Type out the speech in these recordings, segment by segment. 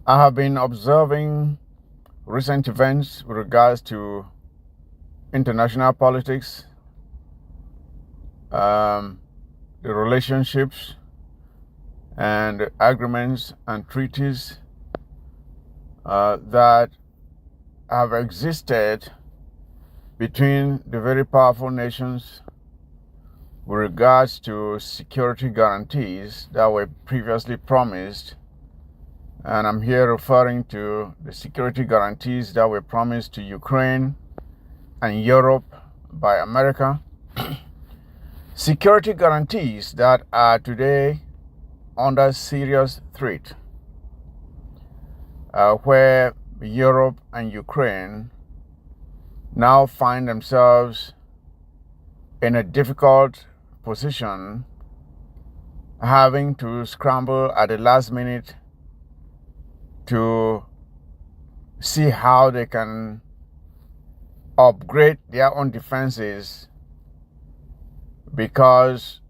I have been observing recent events with regards to international politics, the relationships and agreements and treaties that have existed between the very powerful nations with regards to security guarantees that were previously promised. And I'm here referring to the security guarantees that were promised to Ukraine and Europe by America. Security guarantees that are today under serious threat, where Europe and Ukraine now find themselves in a difficult position, having to scramble at the last minute to see how they can upgrade their own defenses, because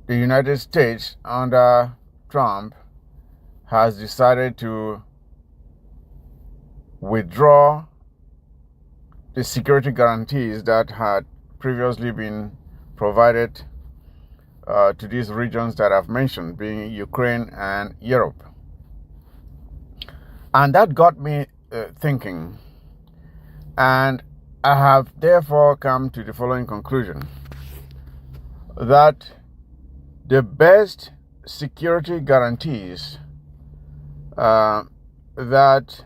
the United States under Trump has decided to withdraw the security guarantees that had previously been provided to these regions that I've mentioned, being Ukraine and Europe. And that got me thinking, and I have therefore come to the following conclusion: that the best security guarantees that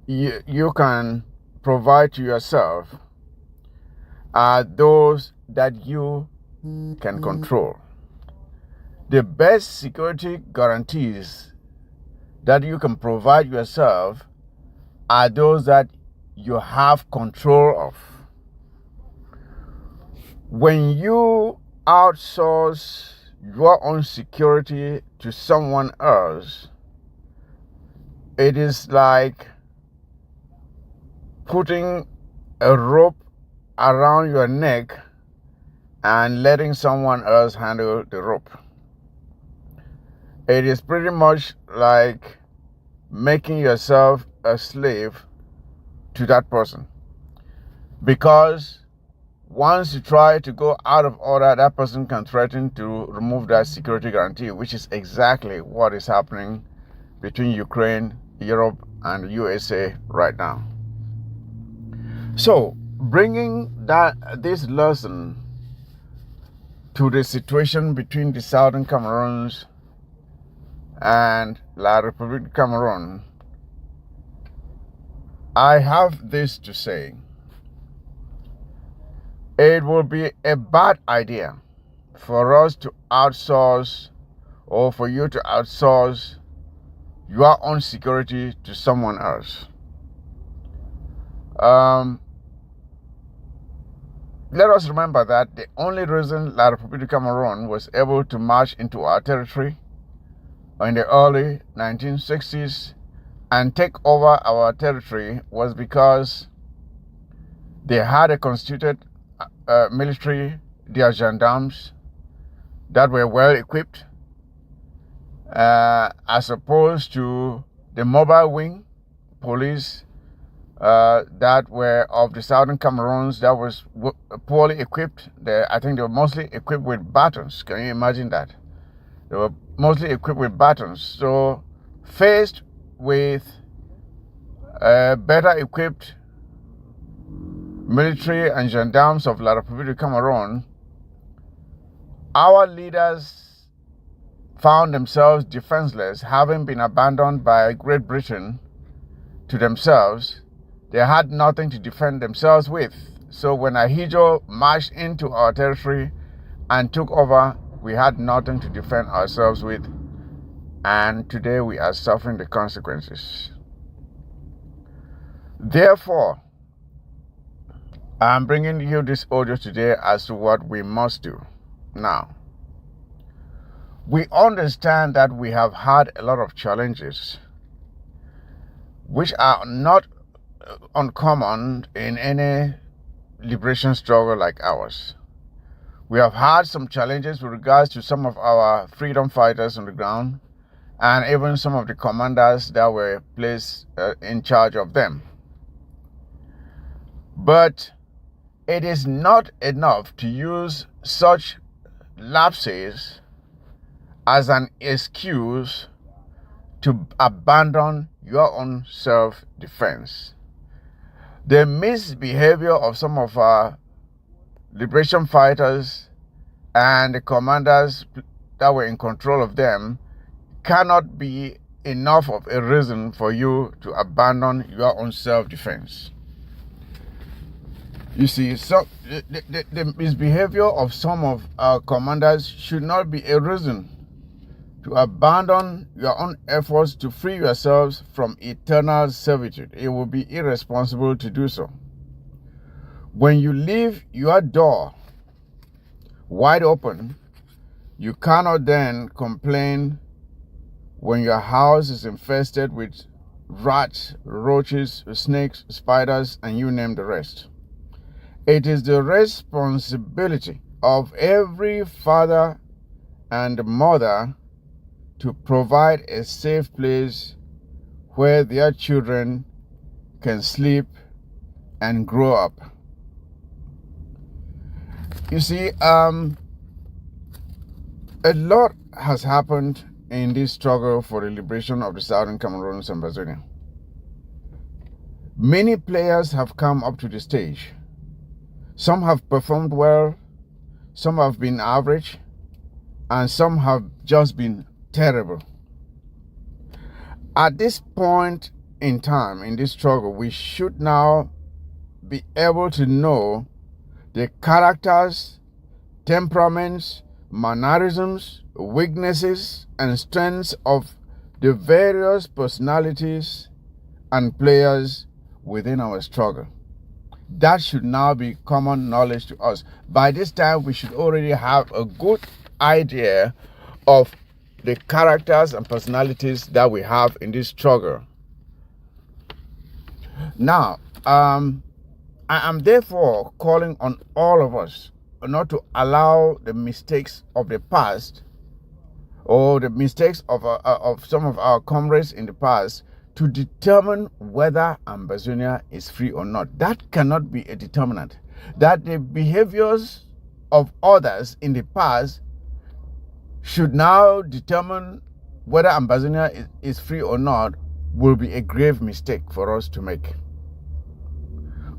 you can provide to yourself are those that you can control. The best security guarantees that you can provide yourself are those that you have control of. When you outsource your own security to someone else, it is like putting a rope around your neck and letting someone else handle the rope. It is pretty much like making yourself a slave to that person, because once you try to go out of order, that person can threaten to remove that security guarantee, which is exactly what is happening between Ukraine, Europe, and the USA right now. So, bringing this lesson to the situation between the Southern Cameroons and La République Cameroon, I have this to say: it will be a bad idea for us to outsource, or for you to outsource your own security to someone else. Let us remember that the only reason La République Cameroon was able to march into our territory in the early 1960s and take over our territory was because they had a constituted military, their gendarmes, that were well equipped, as opposed to the mobile wing police that were of the Southern Cameroons that was poorly equipped. I think they were mostly equipped with batons. Can you imagine that? They were mostly equipped with batons. So, faced with better equipped military and gendarmes of La République Cameroon, our leaders found themselves defenseless, having been abandoned by Great Britain to themselves. They had nothing to defend themselves with. So when Ahijo marched into our territory and took over, we had nothing to defend ourselves with. And today we are suffering the consequences. Therefore, I'm bringing you this audio today as to what we must do. Now, we understand that we have had a lot of challenges, which are not uncommon in any liberation struggle like ours. We have had some challenges with regards to some of our freedom fighters on the ground, and even some of the commanders that were placed in charge of them. But it is not enough to use such lapses as an excuse to abandon your own self-defense. The misbehavior of some of our liberation fighters and the commanders that were in control of them cannot be enough of a reason for you to abandon your own self-defense. You see, so the misbehavior of some of our commanders should not be a reason to abandon your own efforts to free yourselves from eternal servitude. It will be irresponsible to do so. When you leave your door wide open, you cannot then complain when your house is infested with rats, roaches, snakes, spiders, and you name the rest. It is the responsibility of every father and mother to provide a safe place where their children can sleep and grow up. You see, a lot has happened in this struggle for the liberation of the Southern Cameroons and Ambazonia. Many players have come up to the stage. Some have performed well, some have been average, and some have just been terrible. At this point in time in this struggle, we should now be able to know the characters, temperaments, mannerisms, weaknesses, and strengths of the various personalities and players within our struggle. That should now be common knowledge to us. By this time, we should already have a good idea of the characters and personalities that we have in this struggle. Now, I am therefore calling on all of us not to allow the mistakes of the past or the mistakes of some of our comrades in the past to determine whether Ambazonia is free or not. That cannot be a determinant. That the behaviors of others in the past should now determine whether Ambazonia is free or not will be a grave mistake for us to make.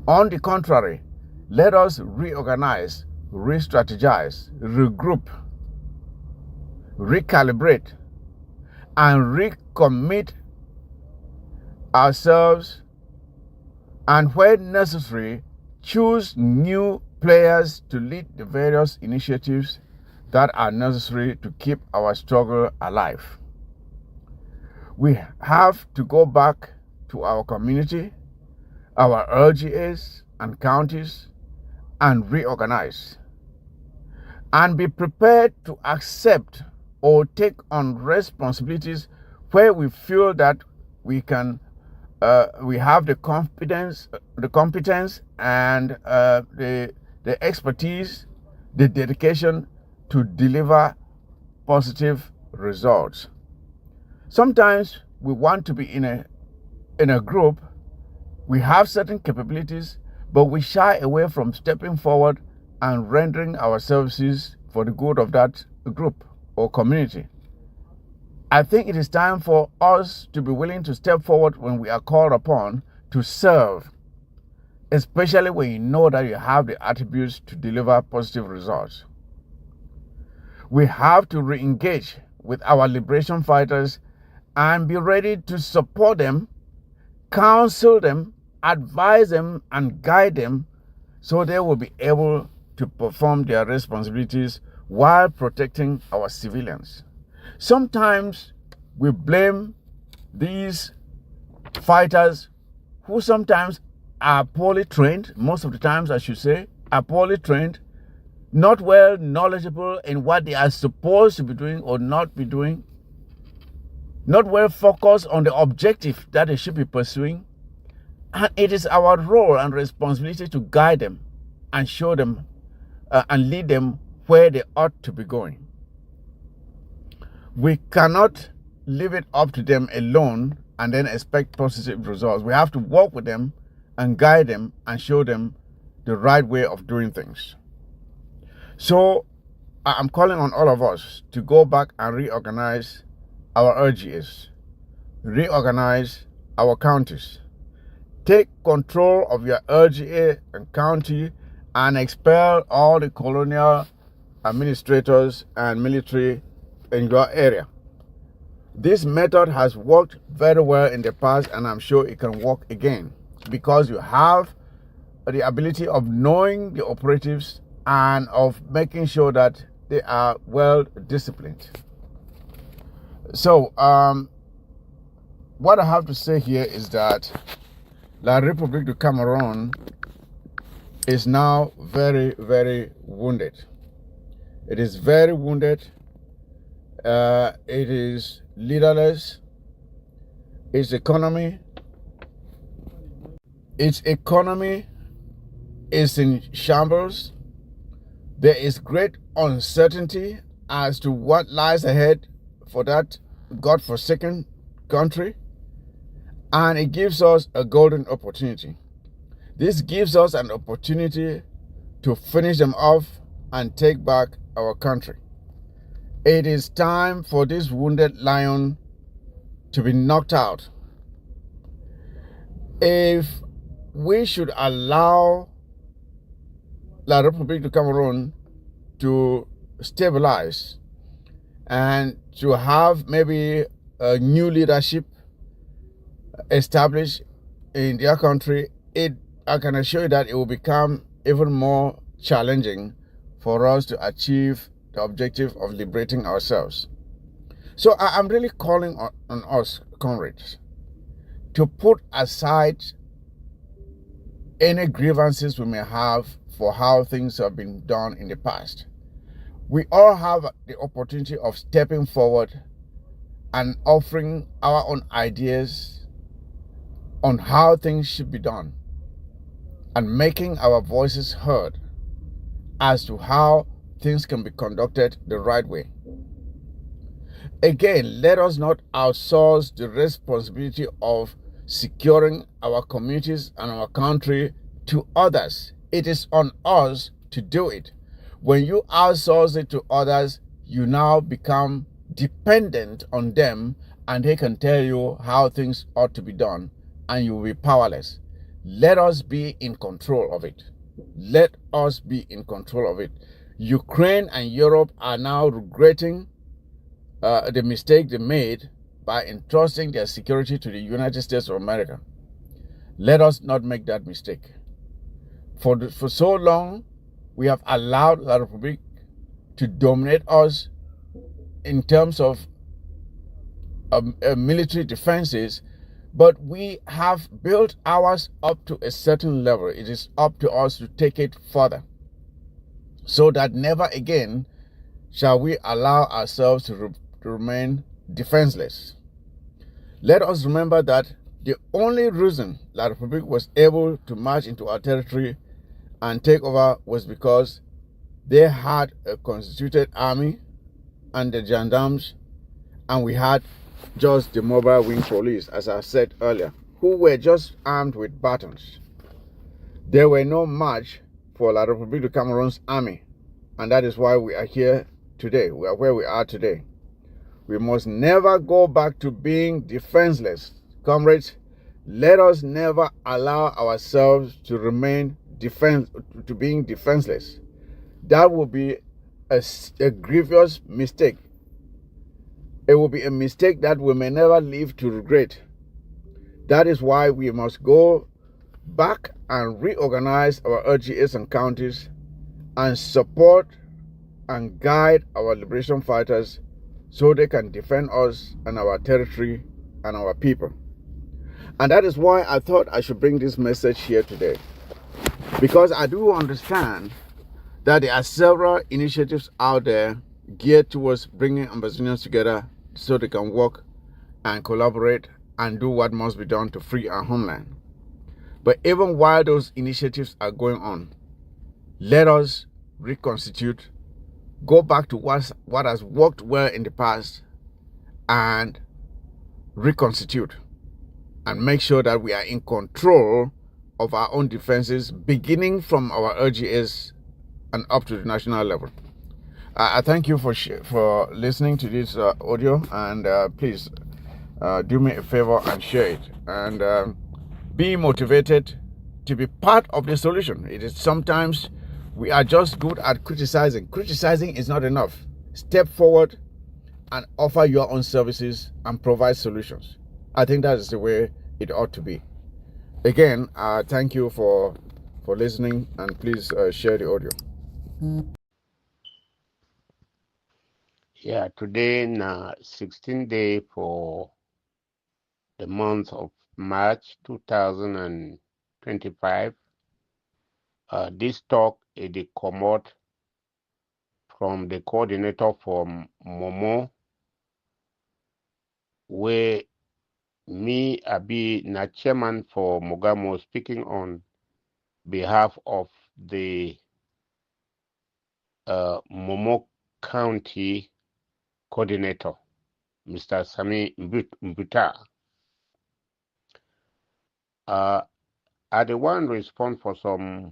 On the contrary, let us reorganize, re-strategize, regroup, recalibrate, and recommit ourselves, and when necessary, choose new players to lead the various initiatives that are necessary to keep our struggle alive. We have to go back to our community, our LGAs and counties, and reorganize, and be prepared to accept or take on responsibilities where we feel that we can we have the competence and the expertise, the dedication to deliver positive results. Sometimes we want to be in a group. We have certain capabilities, but we shy away from stepping forward and rendering our services for the good of that group or community. I think it is time for us to be willing to step forward when we are called upon to serve, especially when you know that you have the attributes to deliver positive results. We have to re-engage with our liberation fighters and be ready to support them, counsel them, advise them, and guide them so they will be able to perform their responsibilities while protecting our civilians. Sometimes we blame these fighters who sometimes are poorly trained, most of the times I should say, are poorly trained, not well knowledgeable in what they are supposed to be doing or not be doing, not well focused on the objective that they should be pursuing. And it is our role and responsibility to guide them and show them and lead them where they ought to be going. We cannot leave it up to them alone and then expect positive results. We have to work with them and guide them and show them the right way of doing things. So I'm calling on all of us to go back and reorganize our RGS, reorganize our counties, take control of your RGA and county and expel all the colonial administrators and military in your area. This method has worked very well in the past, and I'm sure it can work again because you have the ability of knowing the operatives and of making sure that they are well disciplined. So what I have to say here is that La République du Cameroon is now very, very wounded. It is very wounded. It is leaderless. Its economy is in shambles. There is great uncertainty as to what lies ahead for that godforsaken country, and it gives us a golden opportunity. This gives us an opportunity to finish them off and take back our country. It is time for this wounded lion to be knocked out. If we should allow La République du Cameroon to stabilize and to have maybe a new leadership established in their country, I can assure you that it will become even more challenging for us to achieve the objective of liberating ourselves. So I'm really calling on us, comrades, to put aside any grievances we may have for how things have been done in the past. We all have the opportunity of stepping forward and offering our own ideas on how things should be done and making our voices heard as to how things can be conducted the right way. Again, let us not outsource the responsibility of securing our communities and our country to others. It is on us to do it. When you outsource it to others, you now become dependent on them, and they can tell you how things ought to be done, and you will be powerless. Let us be in control of it. Let us be in control of it. Ukraine and Europe are now regretting the mistake they made by entrusting their security to the United States of America. Let us not make that mistake. For so long, we have allowed La République to dominate us in terms of military defenses, but we have built ours up to a certain level. It is up to us to take it further, so that never again shall we allow ourselves to remain defenseless. Let us remember that the only reason La République was able to march into our territory and take over was because they had a constituted army and the gendarmes, and we had just the mobile wing police, as I said earlier, who were just armed with batons. There were no match for La République du Cameroon's army, and that is why we are here today. We are where we are today. We must never go back to being defenseless. Comrades, let us never allow ourselves to remain being defenseless. That will be a grievous mistake. It will be a mistake that we may never live to regret. That is why we must go back and reorganize our RGAs and counties and support and guide our liberation fighters so they can defend us and our territory and our people. And that is why I thought I should bring this message here today, because I do understand that there are several initiatives out there geared towards bringing Ambazonians together so they can work and collaborate and do what must be done to free our homeland. But even while those initiatives are going on, let us reconstitute, go back to what has worked well in the past, and reconstitute and make sure that we are in control of our own defenses, beginning from our RGS and up to the national level. I thank you for listening to this audio, and please do me a favor and share it, and be motivated to be part of the solution. It is sometimes we are just good at criticizing. Criticizing is not enough. Step forward and offer your own services and provide solutions. I think that is the way it ought to be. Again, thank you for listening, and please share the audio. Yeah, today na 16th day for the month of March 2025. This talk is the commode from the coordinator from Momo, where me Abi na chairman for Mogamo, speaking on behalf of the Momo County coordinator, Mr. Sami Mbuta. I the one respond for some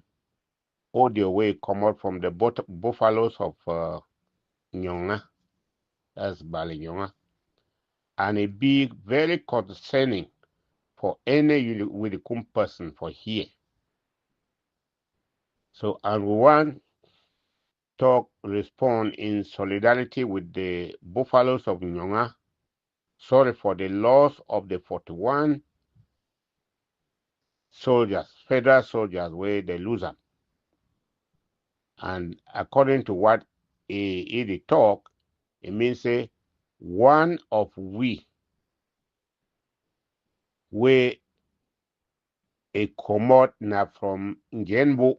audio way come out from the buffaloes of Nyonga, that's Bali Nyonga, and a big, very concerning for any Widikum person for here. So, and we want talk respond in solidarity with the buffaloes of Nyonga. Sorry for the loss of the 41 soldiers, federal soldiers, where they lose them. And according to what he talk, it means say one of we where a commode na from Ngenbu,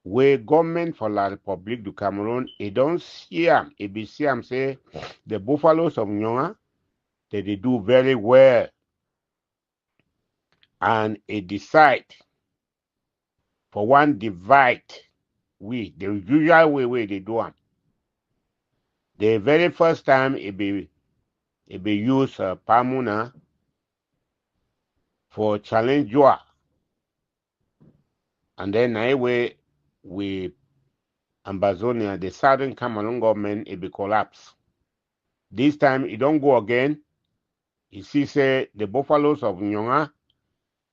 where government for la Republique du Cameroon, it don't see them. It be see them say the buffaloes of Nyonga, they do very well. And it decide for one divide we, the usual way they do them. The very first time it be use Pamuna for challenge Joa. And then anyway, we Ambazonian, the southern Cameroon government, it be collapse. This time it don't go again. You see, say the buffaloes of Nyonga,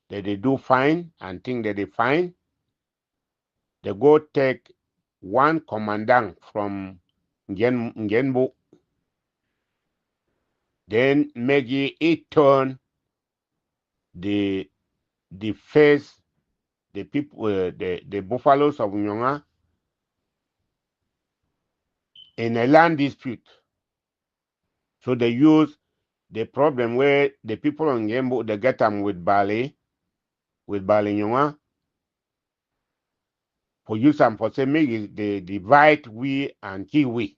that they do fine and think that they fine. They go take one commandant from Ngenbu, then make it turn the face the people the buffaloes of Nyonga in a land dispute. So they use the problem where the people on Ngenbu they get them with Bali Nyonga, for use them for say make they divide we and kill we.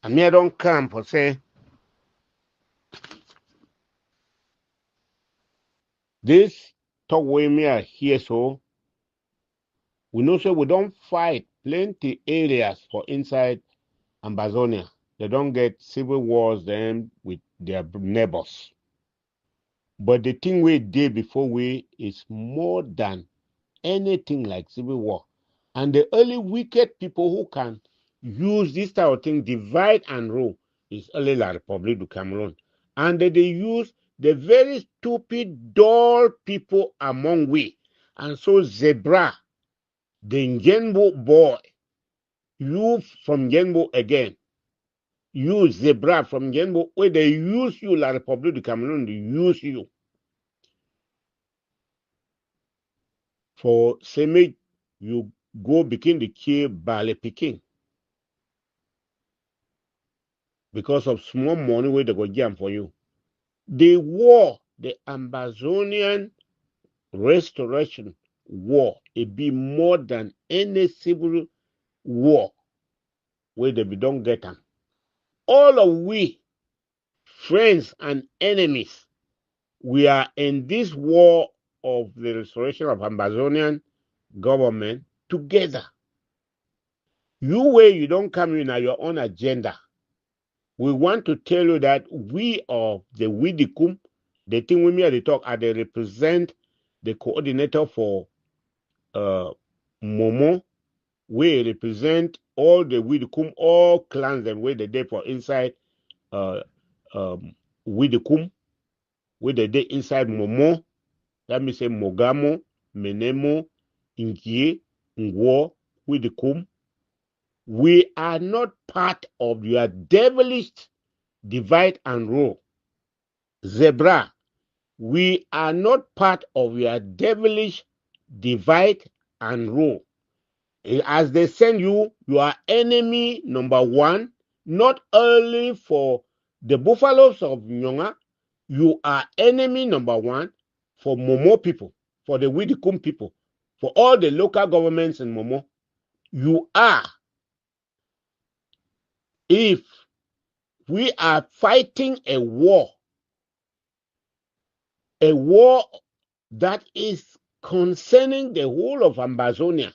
And me I don't come for say this talk way me I hear so we know say we don't fight plenty areas for inside Ambazonia. They don't get civil wars then with their neighbors. But the thing we did before we is more than anything like civil war. And the only wicked people who can use this type of thing, divide and rule, is only La Republique du Cameroon. And they use the very stupid, dull people among we. And so Zebra, the Ngenbu boy, you from Ngenbu again, you Zebra from Ngenbu, where they use you, La Republique du Cameroon, they use you for say make you go begin to kill Bale Peking because of small money where they go jam for you. The war, the Ambazonian restoration war, it be more than any civil war where they don't get them. All of we, friends and enemies, we are in this war of the restoration of Ambazonian government together. You way you don't come in at your own agenda. we want to tell you that we of the Widikum, the thing we merely talk, are they represent the coordinator for Momo. We represent all the Widikum, all clans and where they day for inside Widikum, where they day inside Momo. That means say Mogamo, Menemo, Inkie, Ngwo, Widikum. We are not part of your devilish divide and rule. Zebra, we are not part of your devilish divide and rule. As they send you, you are enemy number one, not only for the buffaloes of Nyonga, you are enemy number one for Momo people, for the Widikum people, for all the local governments in Momo. You are. If we are fighting a war that is concerning the whole of Ambazonia,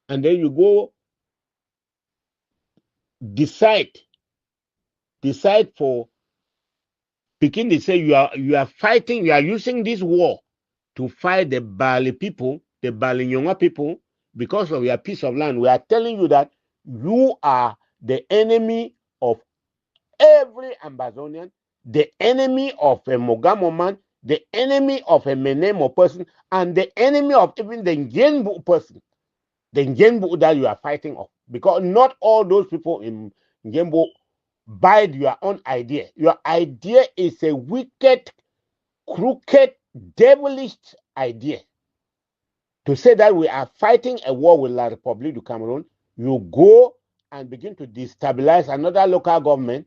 and then you go decide for Pekin. They say you are fighting, you are using this war to fight the Bali people, the Bali Nyonga people, because of your piece of land. We are telling you that you are the enemy of every Ambazonian, the enemy of a Mogamo man, the enemy of a Menemo person, and the enemy of even the Ngenbu person, the Ngenbu that you are fighting off. Because not all those people in Ngenbu buy your own idea. Your idea is a wicked, crooked, devilish idea. To say that we are fighting a war with La République du Cameroon, you go and begin to destabilize another local government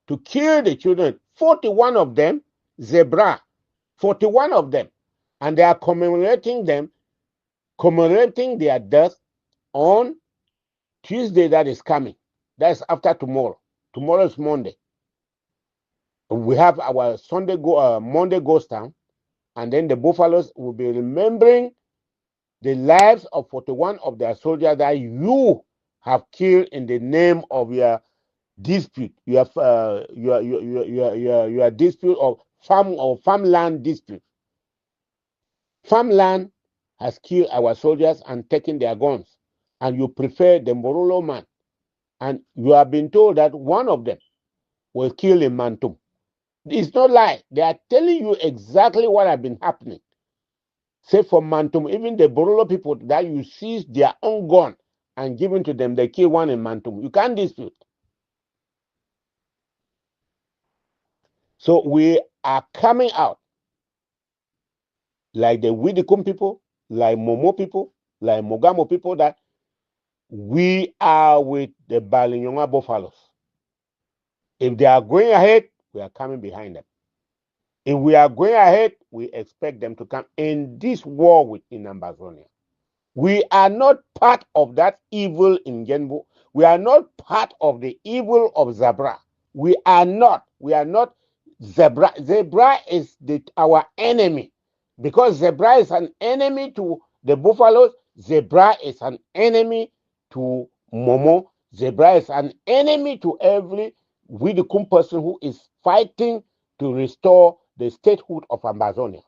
to kill the children, 41 of them, Zebra, 41 of them. And they are commemorating their death on Tuesday that is coming. That's after tomorrow. Tomorrow is Monday. We have our Monday ghost town, and then the Buffaloes will be remembering the lives of 41 of their soldiers that you have killed in the name of your dispute, your dispute of farmland dispute. Farmland has killed our soldiers and taken their guns, and you prefer the Morolo man, and you have been told that one of them was killed in Mantum. It's not lie. They are telling you exactly what has been happening. Say for Mantum, even the Borolo people that you seize their own gun and given to them, they kill one in Mantum. You can't dispute. So we are coming out like the Widikum people, like Momo people, like Mogamo people, that we are with the Balinyonga Buffaloes. If they are going ahead, we are coming behind them. If we are going ahead, we expect them to come in this war within Ambazonia. We are not part of that evil in Genbu. We are not part of the evil of Zebra. We are not. We are not Zebra. Zebra is our enemy. Because Zebra is an enemy to the buffaloes, Zebra is an enemy to Momo. Zebra is an enemy to every Widikum person who is fighting to restore the statehood of Amazonia.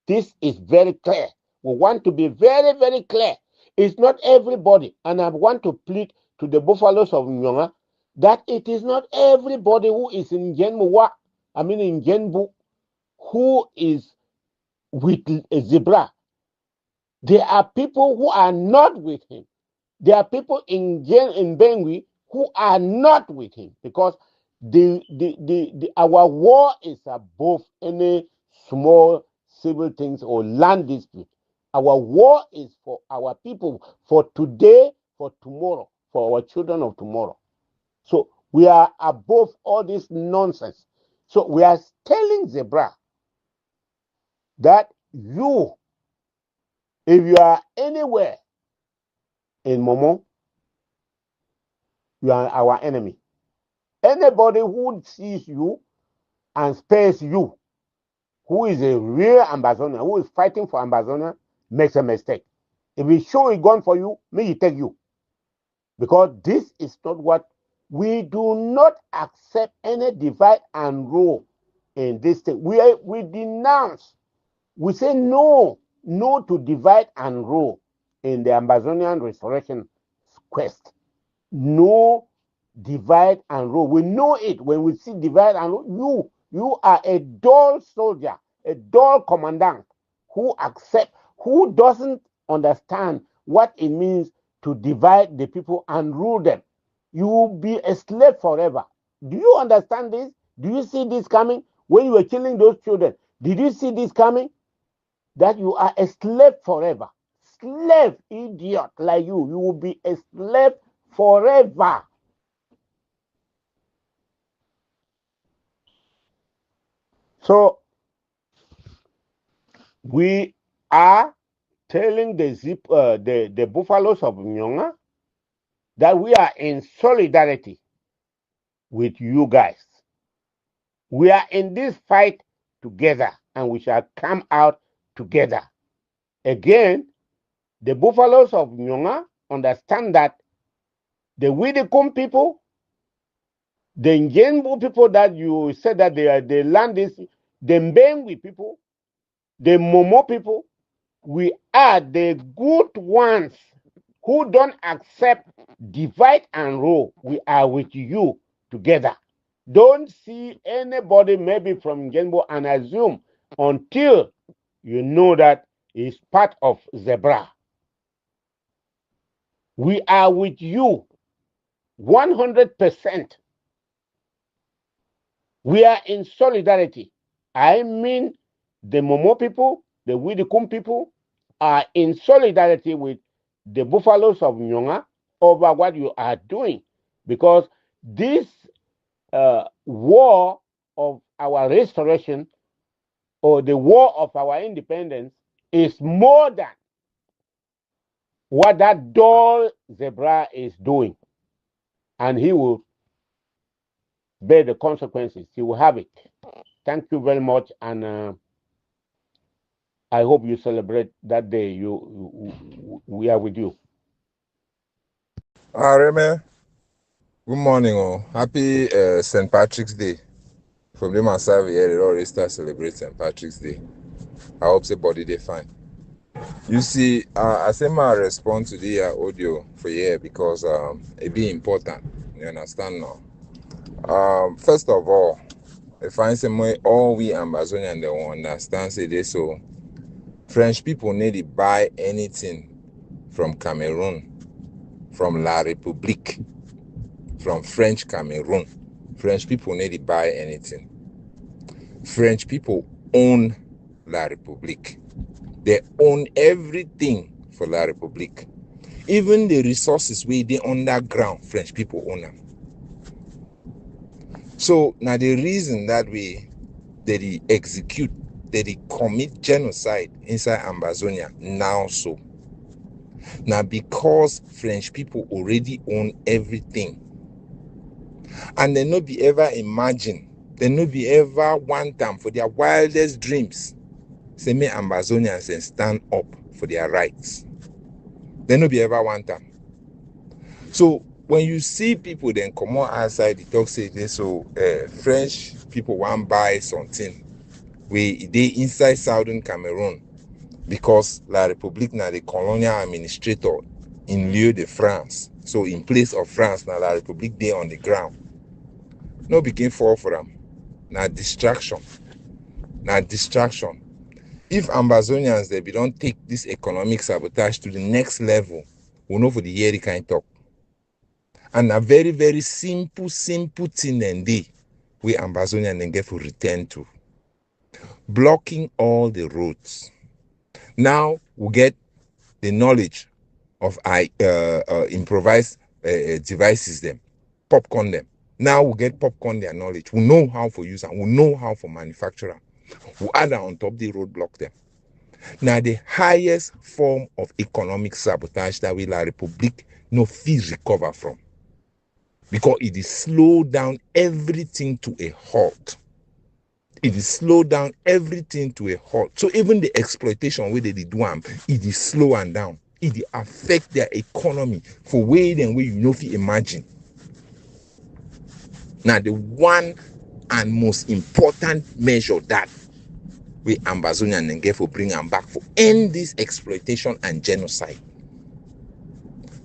This is very clear. We want to be very, very clear. It's not everybody, and I want to plead to the buffaloes of Nyonga that it is not everybody who is in Genbu, who is with a Zebra. There are people who are not with him. There are people in Bengui who are not with him, because our war is above any small civil things or land dispute. Our war is for our people, for today, for tomorrow, for our children of tomorrow. So we are above all this nonsense. So we are telling Zebra that if you are anywhere in Momo, you are our enemy. Anybody who sees you and spares you, who is a real Ambazonian, who is fighting for Ambazonia, makes a mistake. If he show a gun for you, may he take you. Because this is not what We do not accept any divide and rule in this thing. We denounce. We say no to divide and rule in the Ambazonian restoration quest. No divide and rule. We know it when we see divide and rule. You are a dull soldier, a dull commandant who doesn't understand what it means to divide the people and rule them. You will be a slave forever. Do you understand this? Do you see this coming? When you were killing those children, did you see this coming? That you are a slave forever. Slave, idiot like you. You will be a slave forever. So we are telling the buffaloes of Nyonga that we are in solidarity with you guys. We are in this fight together, and we shall come out together. Again, the buffaloes of Nyonga understand that the Widikum people, the Njenbu people that you said that they land is, the Mbengwi people, the Momo people, we are the good ones who don't accept divide and rule. We are with you together. Don't see anybody maybe from Njenbu and assume until you know that it's part of Zebra. We are with you 100%. We are in solidarity. I mean, the Momo people, the Widikum people are in solidarity with the buffaloes of Nyonga over what you are doing. Because this war of our restoration or the war of our independence is more than what that dull Zebra is doing. And he will bear the consequences. He will have it. Thank you very much, and I hope you celebrate that day. We are with you. Reme, good morning. Happy St. Patrick's Day. From the Masavi here, they already start celebrating St. Patrick's Day. I hope everybody they fine. You see, I say my response to the audio for here because it be important. You understand now? First of all, if I say all we Ambazonian they will understand say this, so French people need to buy anything from Cameroon, from La République, from French Cameroon. French people need to buy anything. French people own La République. They own everything for La République. Even the resources where they underground, French people own them. So now the reason that they execute, they commit genocide inside Ambazonia now so. Now because French people already own everything. And they no be ever imagine, they no be ever want them for their wildest dreams. Say me Ambazonians and stand up for their rights. They no be ever want them. So when you see people then come on outside, they talk say this, so French people want buy something. They inside Southern Cameroon because La République now the colonial administrator in lieu de France. So in place of France, now La République they on the ground. No begin fall for them. Now distraction. If Ambazonians they don't take this economic sabotage to the next level, we know for the year they can talk. And a very, very simple thing and day we Ambazonian then get to return to. Blocking all the roads. Now we get the knowledge of improvised devices them, popcorn them. Now we get popcorn their knowledge. We know how to use them. We know how to manufacture them. We add them on top the roadblock them. Now the highest form of economic sabotage that we La République no feel recover from. Because it is slow down everything to a halt. It is slow down everything to a halt. So even the exploitation where they do it is slow and down. It affect their economy for way than way you know if you imagine. Now, the one and most important measure that we Ambazonian and get for bring them back for end this exploitation and genocide.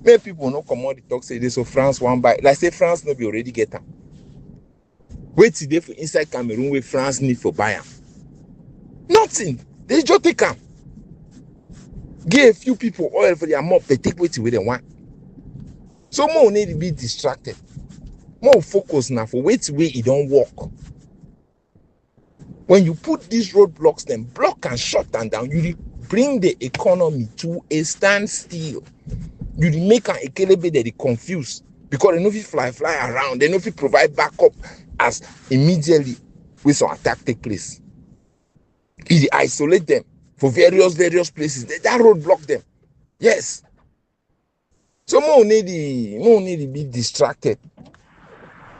Many people no come on the talk say this, so France one buy. Like say France no be already get them. Wait till they for inside Cameroon where France need for buy them. Nothing. They just take them. Give a few people oil for their mop. They take what they want. So more need to be distracted. More focus now for wait way it don't work. When you put these roadblocks, then block and shut them down, you bring the economy to a standstill. You make an economy that is confused because they know if you fly around, they know if you provide backup as immediately when some attack take place. If you isolate them for various places, that roadblock them. Yes. So more need to be distracted.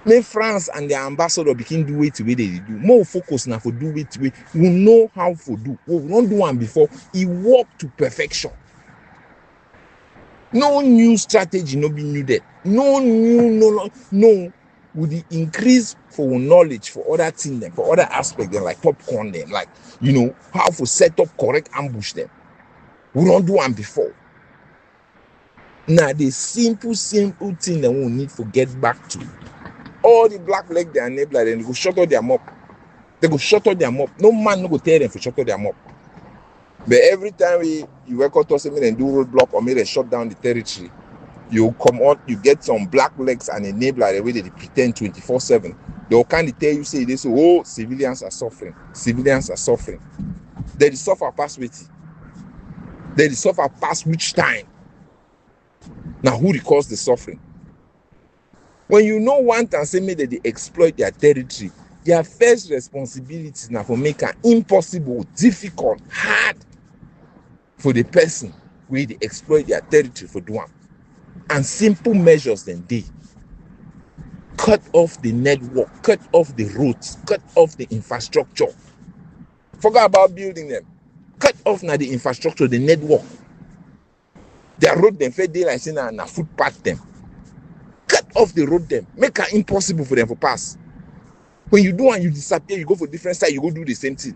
May France and their ambassador begin do it the way they do. More focus now for do it the way we know how to do. We don't do one before. It worked to perfection. No new strategy, no be needed. No. With the increase for knowledge for other things, them, for other aspects, them, like popcorn, them, like how to set up correct ambush them. We don't do one before. Now the simple thing that we need to get back to. All the black leg they enable them, they go shut out their mop. No man no go tell them to shut out their mop. But every time you work out to and do roadblock or maybe shut down the territory, you come out, you get some black legs and enabler the way they pretend 24/7. They'll kind of tell you, say this, oh, civilians are suffering. They suffer past waiting. They suffer past which time. Now who cause the suffering? When you know one can say me that they exploit their territory, their first responsibility now for make it impossible, difficult, hard for the person where they exploit their territory for doing. And simple measures then they cut off the network, cut off the roads, cut off the infrastructure. Forget about building them. Cut off now the infrastructure, the network. Their road them fed daylight and footpath them. Cut off the road them. Make it impossible for them to pass. When you do and you disappear, you go for different side, you go do the same thing.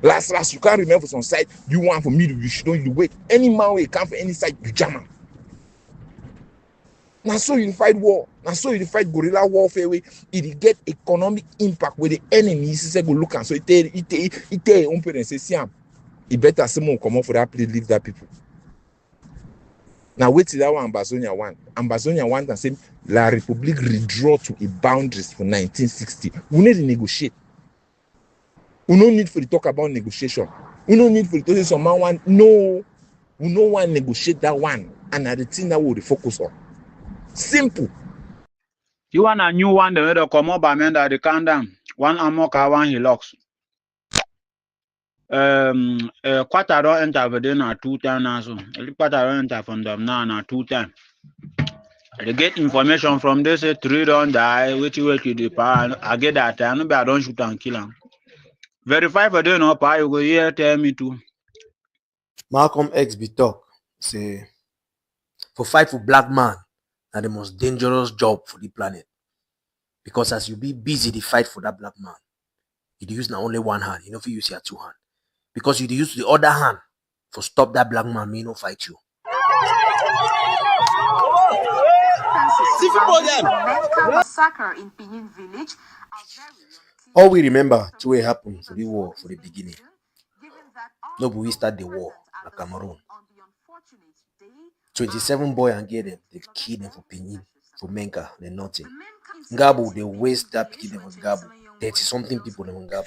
Last, you can't remember some side, you want for me to you wait. Any man where you come for any side, you jam them. Now so you fight war. Now so you fight guerrilla warfare where it get economic impact where the enemy say go look and so it tell on parents say Siam. It better someone come up for that place, leave that people. Now wait till that one Ambazonian one. Ambazonian one can say La République redraw to its boundaries for 1960. We need to negotiate. We no need for to talk about negotiation. We no need for to say some man one. No, we no want to negotiate that one. And the thing that we will focus on. Simple. You want a new one, the come up by men that they count down. One amoka, one he locks. Quarter don't enter within a 2 times now. So quarter don't enter from them now 2 times. They get information from this 3 don't die, which way to the power. I get that time, but I don't shoot and kill them. Verify for them no power, you go here tell me too. Malcolm X be talk say for fight for black man na the most dangerous job for the planet. Because as you be busy to fight for that black man, you use not only one hand, you know if you use your 2 hands. Because you use the other hand for stop that black man, me no fight you. All we remember to what happened for the war for the beginning. No, but we start the war like Cameroon. 27 boy and get them, they kill them for Penin, for Menka, they nothing. Ngabo, they waste that kill them for Ngabo. 30 something people in Ngabo.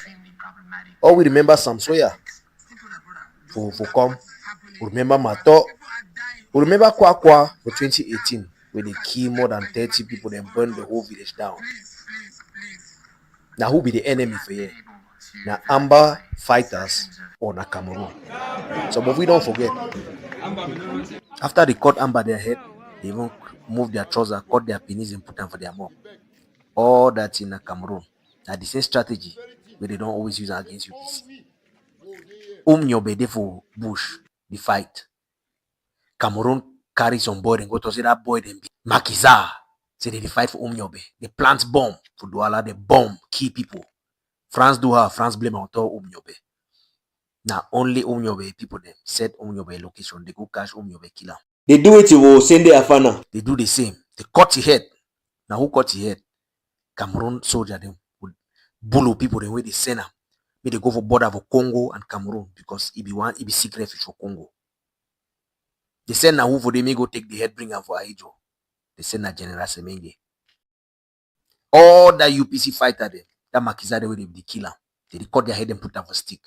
All we remember Sam Sawyer for come. We remember Mato. We remember Kwakwa for 2018, where they kill more than 30 people and burn the whole village down. Now who be the enemy for here? Now Amber fighters or na Cameroon. So but we don't forget. After they cut Amber their head, they even move their trousers, cut their penis and put them for their mouth. All that in Cameroon. Now the same strategy where they don't always use against UPC. Nyobede for Bush, the fight. Cameroon carry some boy and go to see that boy then be Makiza. Say they fight for Umnyobe. They plant bomb for Douala, they bomb, kill people. France do her, France blame on top Umnyobe. Now only Umnyobe people them set Umnyobe location. They go catch Umnyobe killer. They do it to Sende Afana. They do the same. They cut his head. Now who cut his head? Cameroon soldier them would bully people the way they send them. May they go for border for Congo and Cameroon because it be seek refuge for Congo. They send now who for they may go take the head bring them for Ahijo. They send a General Semenge. All that UPC fighter them, that Makizade where they be killer. They cut their head and put them for stick.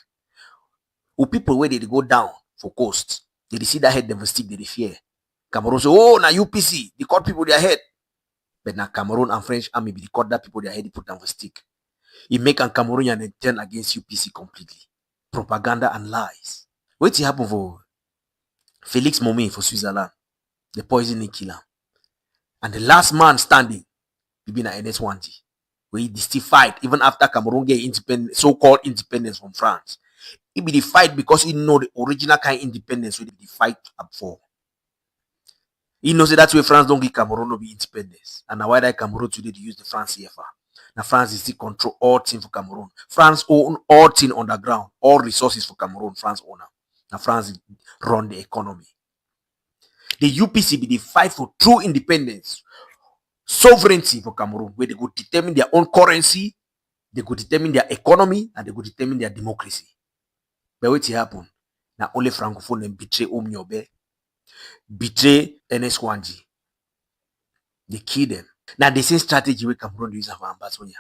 Who people where they go down for coast, they see that head them for stick, they fear. Cameroon say, oh, now UPC, they cut people their head. But now Cameroon and French army, they cut that people their head, they put them for stick. It make a Cameroonian and turn against UPC completely. Propaganda and lies. What happened for Felix Momi for Switzerland? The poisoning killer. And the last man standing, he been at NS1G. Where he still fight, even after Cameroon get independent, so-called independence from France. He be the fight because he know the original kind of independence where they fight up for. He knows that's where France don't give Cameroon no be independence. And now why that Cameroon today they use the France CFA. Now France is still control all things for Cameroon. France own all things underground, all resources for Cameroon, France owner. Now France run the economy. The UPC be the fight for true independence, sovereignty for Cameroon, where they go determine their own currency, they go determine their economy, and they go determine their democracy. But what happen? Now only Francophone and betray Omnyobe, betray NS1G. They kill them. Now the same strategy we Cameroon use for Ambazonian.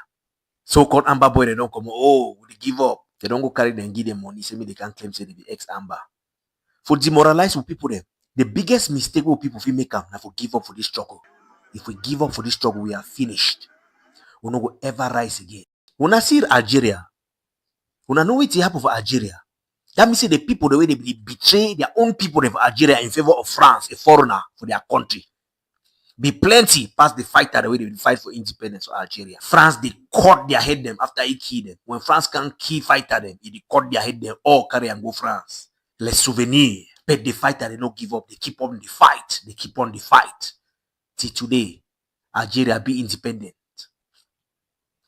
So-called Amber boy, they don't come, oh, they give up. They don't go carry them and give them money. Say me they can claim say they be ex-Amber. For demoralize people them. The biggest mistake what people will make now for give up for this struggle. If we give up for this struggle, we are finished. We no go ever rise again. When I see Algeria, when I know what happen for Algeria, that means the people the way they betray their own people of Algeria in favor of France, a foreigner for their country. Be plenty past the fighter the way they fight for independence for Algeria. France they cut their head them after he killed them. When France can't kill fighter them, they cut their head them all carry and go France. Les souvenirs. But the fighter they don't give up. They keep on the fight. They keep on the fight. Till today, Algeria be independent.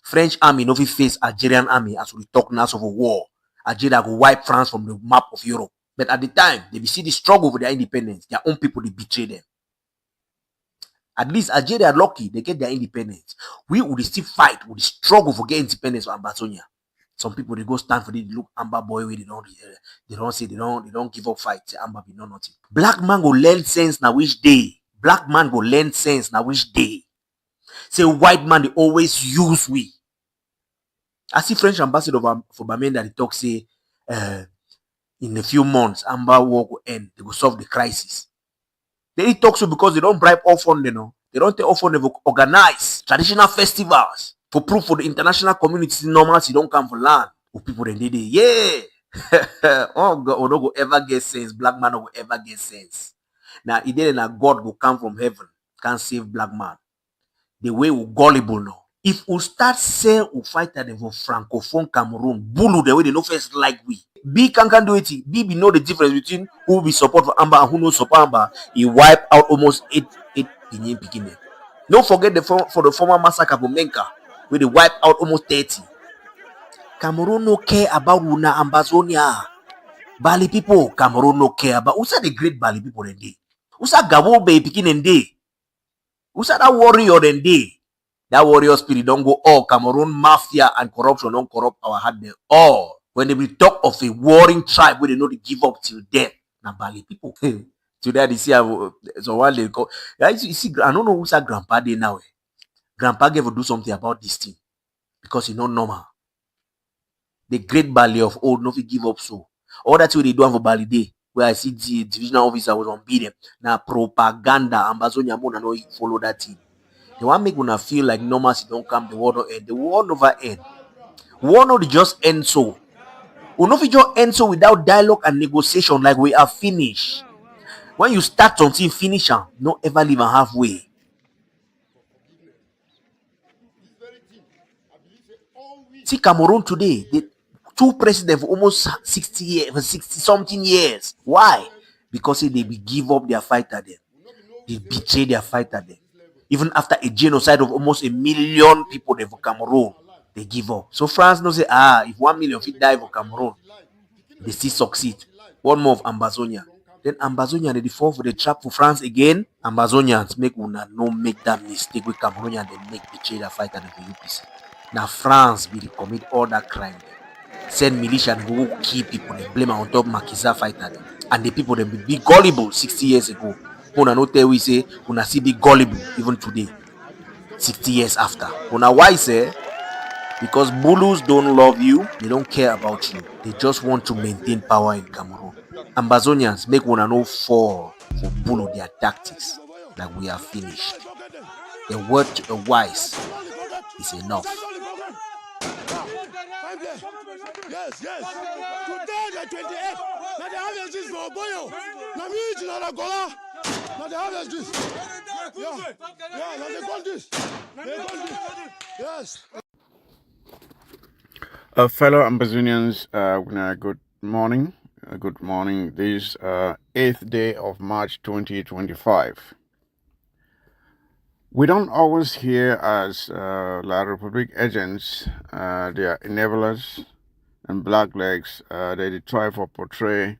French army no fit face Algerian army as we talk now of a war. Algeria go wipe France from the map of Europe. But at the time, they see the struggle for their independence. Their own people, they betray them. At least Algeria are lucky, they get their independence. We would still fight, would struggle for getting independence for Ambazonia. Some people they go stand for it, they look Amber boy way, they don't give up fight. Say Amber be no nothing. Black man go learn sense now which day. Black man go learn sense now which day. Say white man they always use we. I see French ambassador for Bamenda, they talk say in a few months Amber war will end, they will solve the crisis. They talk so because they don't bribe all fund, you know. They don't take all fund, they will organize traditional festivals for proof for the international community. Normals, you don't come for land. Oh, people then did it. Yeah. Oh God, we don't go ever get sense. Black man will ever get sense. Now, it didn't a God will come from heaven, can't save black man. The way we gullible now. If we start saying we fight at for Francophone Cameroon, Bulu the way they know first like we. B can do it. B know the difference between who we support for Amber and who no support Amber. He wipe out almost eight beginning. Don't forget for the former massacre for Menka, where they wipe out almost 30. Cameroon no care about Una Ambazonia. Bali people, Cameroon no care about. Who's the great Bali people in day? Who's that Gabo Bay picking in day? Who's that warrior in day? That warrior spirit don't go all Cameroon mafia and corruption don't corrupt our heart there all. When they will talk of a warring tribe where they know they give up till death. Now Bali people. Today they see so one they call. You see, I don't know who's that grandpa there now. Grandpa gave to do something about this thing because it's not normal. The great Bali of old no fit give up so. All that's what they do for Bali Day. Where I see the divisional officer was on beat them. Now propaganda Ambazonia more no follow that thing. They want make una feel like normalcy don't come, the war don't end. The war never end. War not just end so. We no fit just end so without dialogue and negotiation like we are finished. When you start something, finish am. No ever leave am halfway. See Cameroon today, the two presidents for almost 60 years, for 60 something years. Why? Because they give up their fighter them. They betray their fighter them. Even after a genocide of almost 1 million people for Cameroon, they give up. So France knows say, if 1 million people die for Cameroon, they still succeed. One more of Ambazonian. Then Ambazonian, they fall for the trap for France again. Ambazonians make una no make that mistake with Cameroonian, they make betray the fight and the UPC. Now France will commit all that crime. Send militia and go kill people, they blame on top Makiza fighter them. And the people them be gullible 60 years ago. Una no tell we say una see be gullible even today, 60 years after. Una why say? Because Bulus don't love you, they don't care about you. They just want to maintain power in Cameroon. Ambazonians make una no fall for Bulu their tactics, like we are finished. A word to a wise is enough. Yes. Today the 28th. Now they have this for Boyo. Now me to the Gola. Now they have this. Yeah. Now they got this. Yes. Fellow Ambazonians, good morning. Good morning. This 8th day of March 2025. We don't always hear as La Republic agents, they are enablers and blacklegs, they try to portray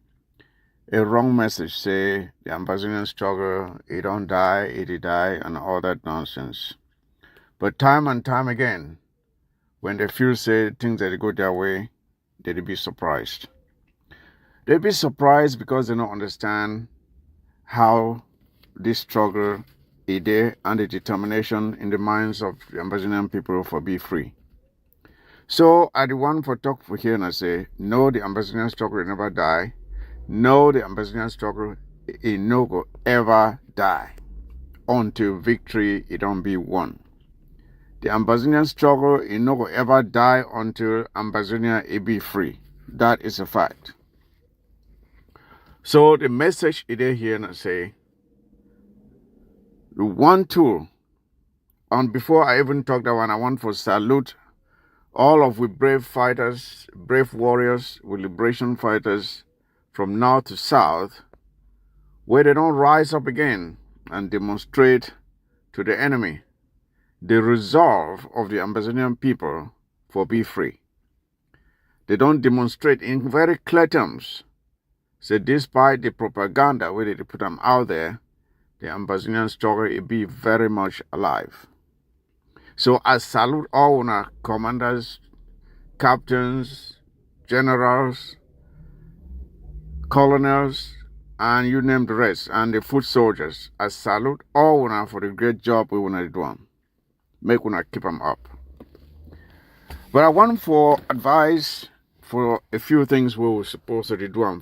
a wrong message, say the Ambazonian struggle, it don't die, it die, and all that nonsense. But time and time again, when they feel say things that go their way, they'll be surprised. They'll be surprised because they don't understand how this struggle is there and the determination in the minds of the Ambazonian people for be free. So I the one for talk for here and I say, no, the Ambazonian struggle will never die. No, the Ambazonian struggle it no go ever die until victory it don't be won. The Ambazonian struggle it no go ever die until Ambazonia it be free. That is a fact. So the message it is here and I say, the one tool, and before I even talk that one, I want to salute all of we brave fighters, brave warriors, with liberation fighters from north to south, where they don't rise up again and demonstrate to the enemy the resolve of the Ambazonian people for be free. They don't demonstrate in very clear terms. So despite the propaganda where they put them out there, the Ambazonian struggle will be very much alive. So I salute all our commanders, captains, generals, colonels, and you name the rest, and the foot soldiers. I salute all of for the great job we want to do. Make una keep them up. But I want for advice for a few things we were supposed to do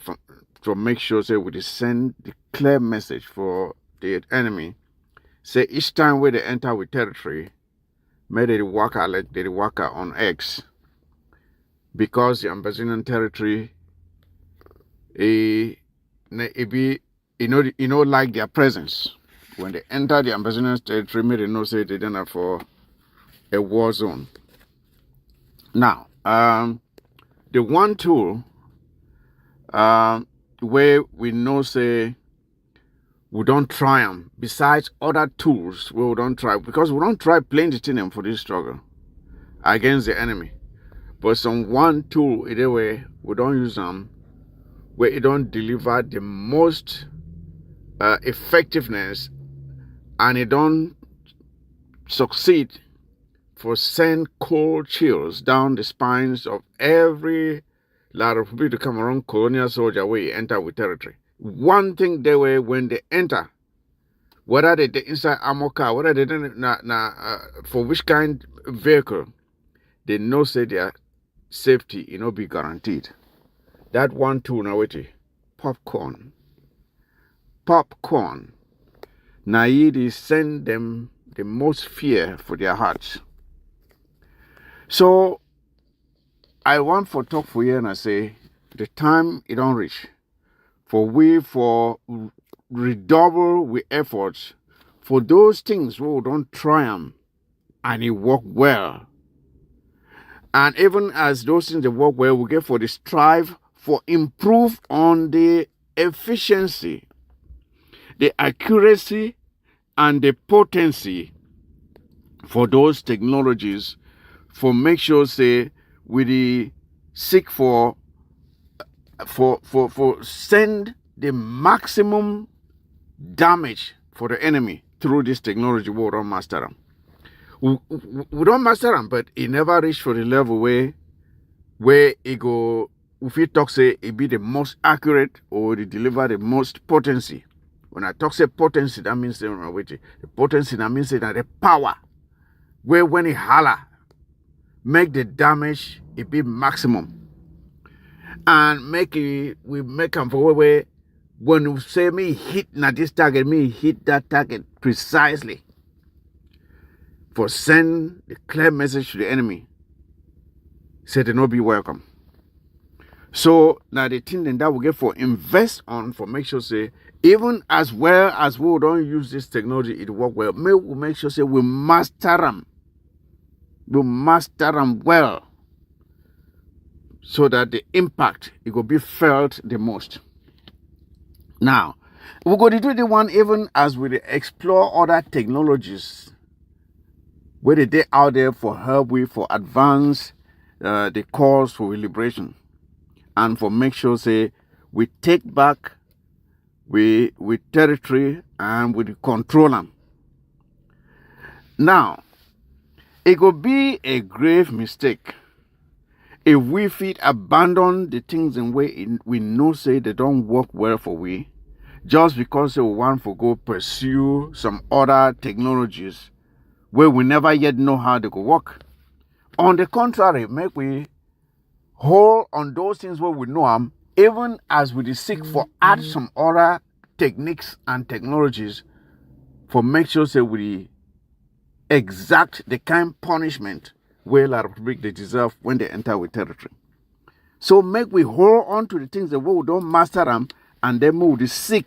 to make sure that we send the clear message for the enemy. Say each time where they enter with territory, may they work like they work on X, because the Ambazonian territory like their presence. When they enter the Ambazonian territory, may they know say they don't have for a war zone. Now, the one tool where we know say we don't try them, besides other tools we don't try, because we don't try playing the thing for this struggle against the enemy. But some one tool, either way, we don't use them, where it don't deliver the most effectiveness and it don't succeed for send cold chills down the spines of every La Republic of Cameroon colonial soldier where he enter with territory. One thing they were when they enter, whether they inside armor car, whether they for which kind of vehicle, they know say their safety be guaranteed. That one tool now wait, popcorn. Now they send them the most fear for their hearts. So I want for talk for you and I say the time it don't reach for we for redouble with efforts for those things we don't try them and it work well. And even as those things that work well, we get for the strive for improve on the efficiency, the accuracy, and the potency for those technologies, for make sure say we the seek for send the maximum damage for the enemy through this technology. We don't master them. We don't master them, but it never reach for the level where it go. If you talk say it be the most accurate or it deliver the most potency. When I talk say potency, that means the potency. That means that the power where when it holler, make the damage it be maximum, and we make them for where when you say me hit na this target, me hit that target precisely for send the clear message to the enemy. Say they not be welcome. So now the thing then that we get for invest on for make sure say even as well as we don't use this technology, it work well. We make sure say we master them. We master them well, so that the impact it will be felt the most. Now we're going to do the one even as we explore other technologies where they out there for help with for advance the cause for liberation. And for make sure say we take back we territory and we control them. Now, it could be a grave mistake if we fit abandon the things in way we know say they don't work well for we, just because we want to go pursue some other technologies where we never yet know how they could work. On the contrary, make we hold on those things where we know them, even as we seek for add some other techniques and technologies for make sure say we exact the kind punishment where La Republic they deserve when they enter with territory. So make we hold on to the things that we don't master them, and then we seek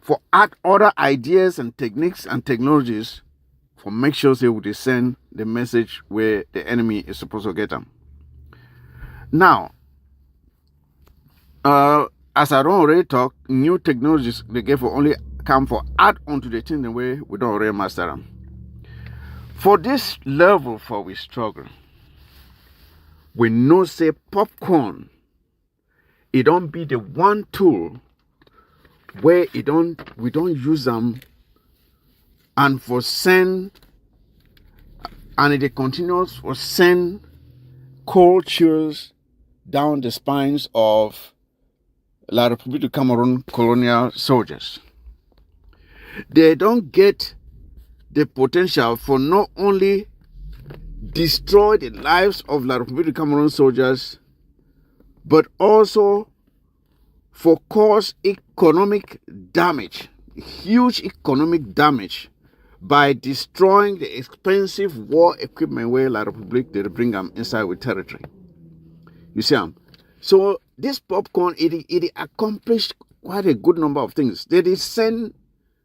for add other ideas and techniques and technologies for make sure say we send the message where the enemy is supposed to get them. Now, as I don't already talk, new technologies they get for only come for add on to the thing the way we don't already master them. For this level for we struggle, we know say popcorn, it don't be the one tool where we don't use them and for send and it continues for send cold chills down the spines of La Republic of Cameroon colonial soldiers. They don't get the potential for not only destroy the lives of La Republic of Cameroon soldiers, but also for cause economic damage, huge economic damage, by destroying the expensive war equipment where La Republic they bring them inside with territory. You see so this popcorn it accomplished quite a good number of things. They did send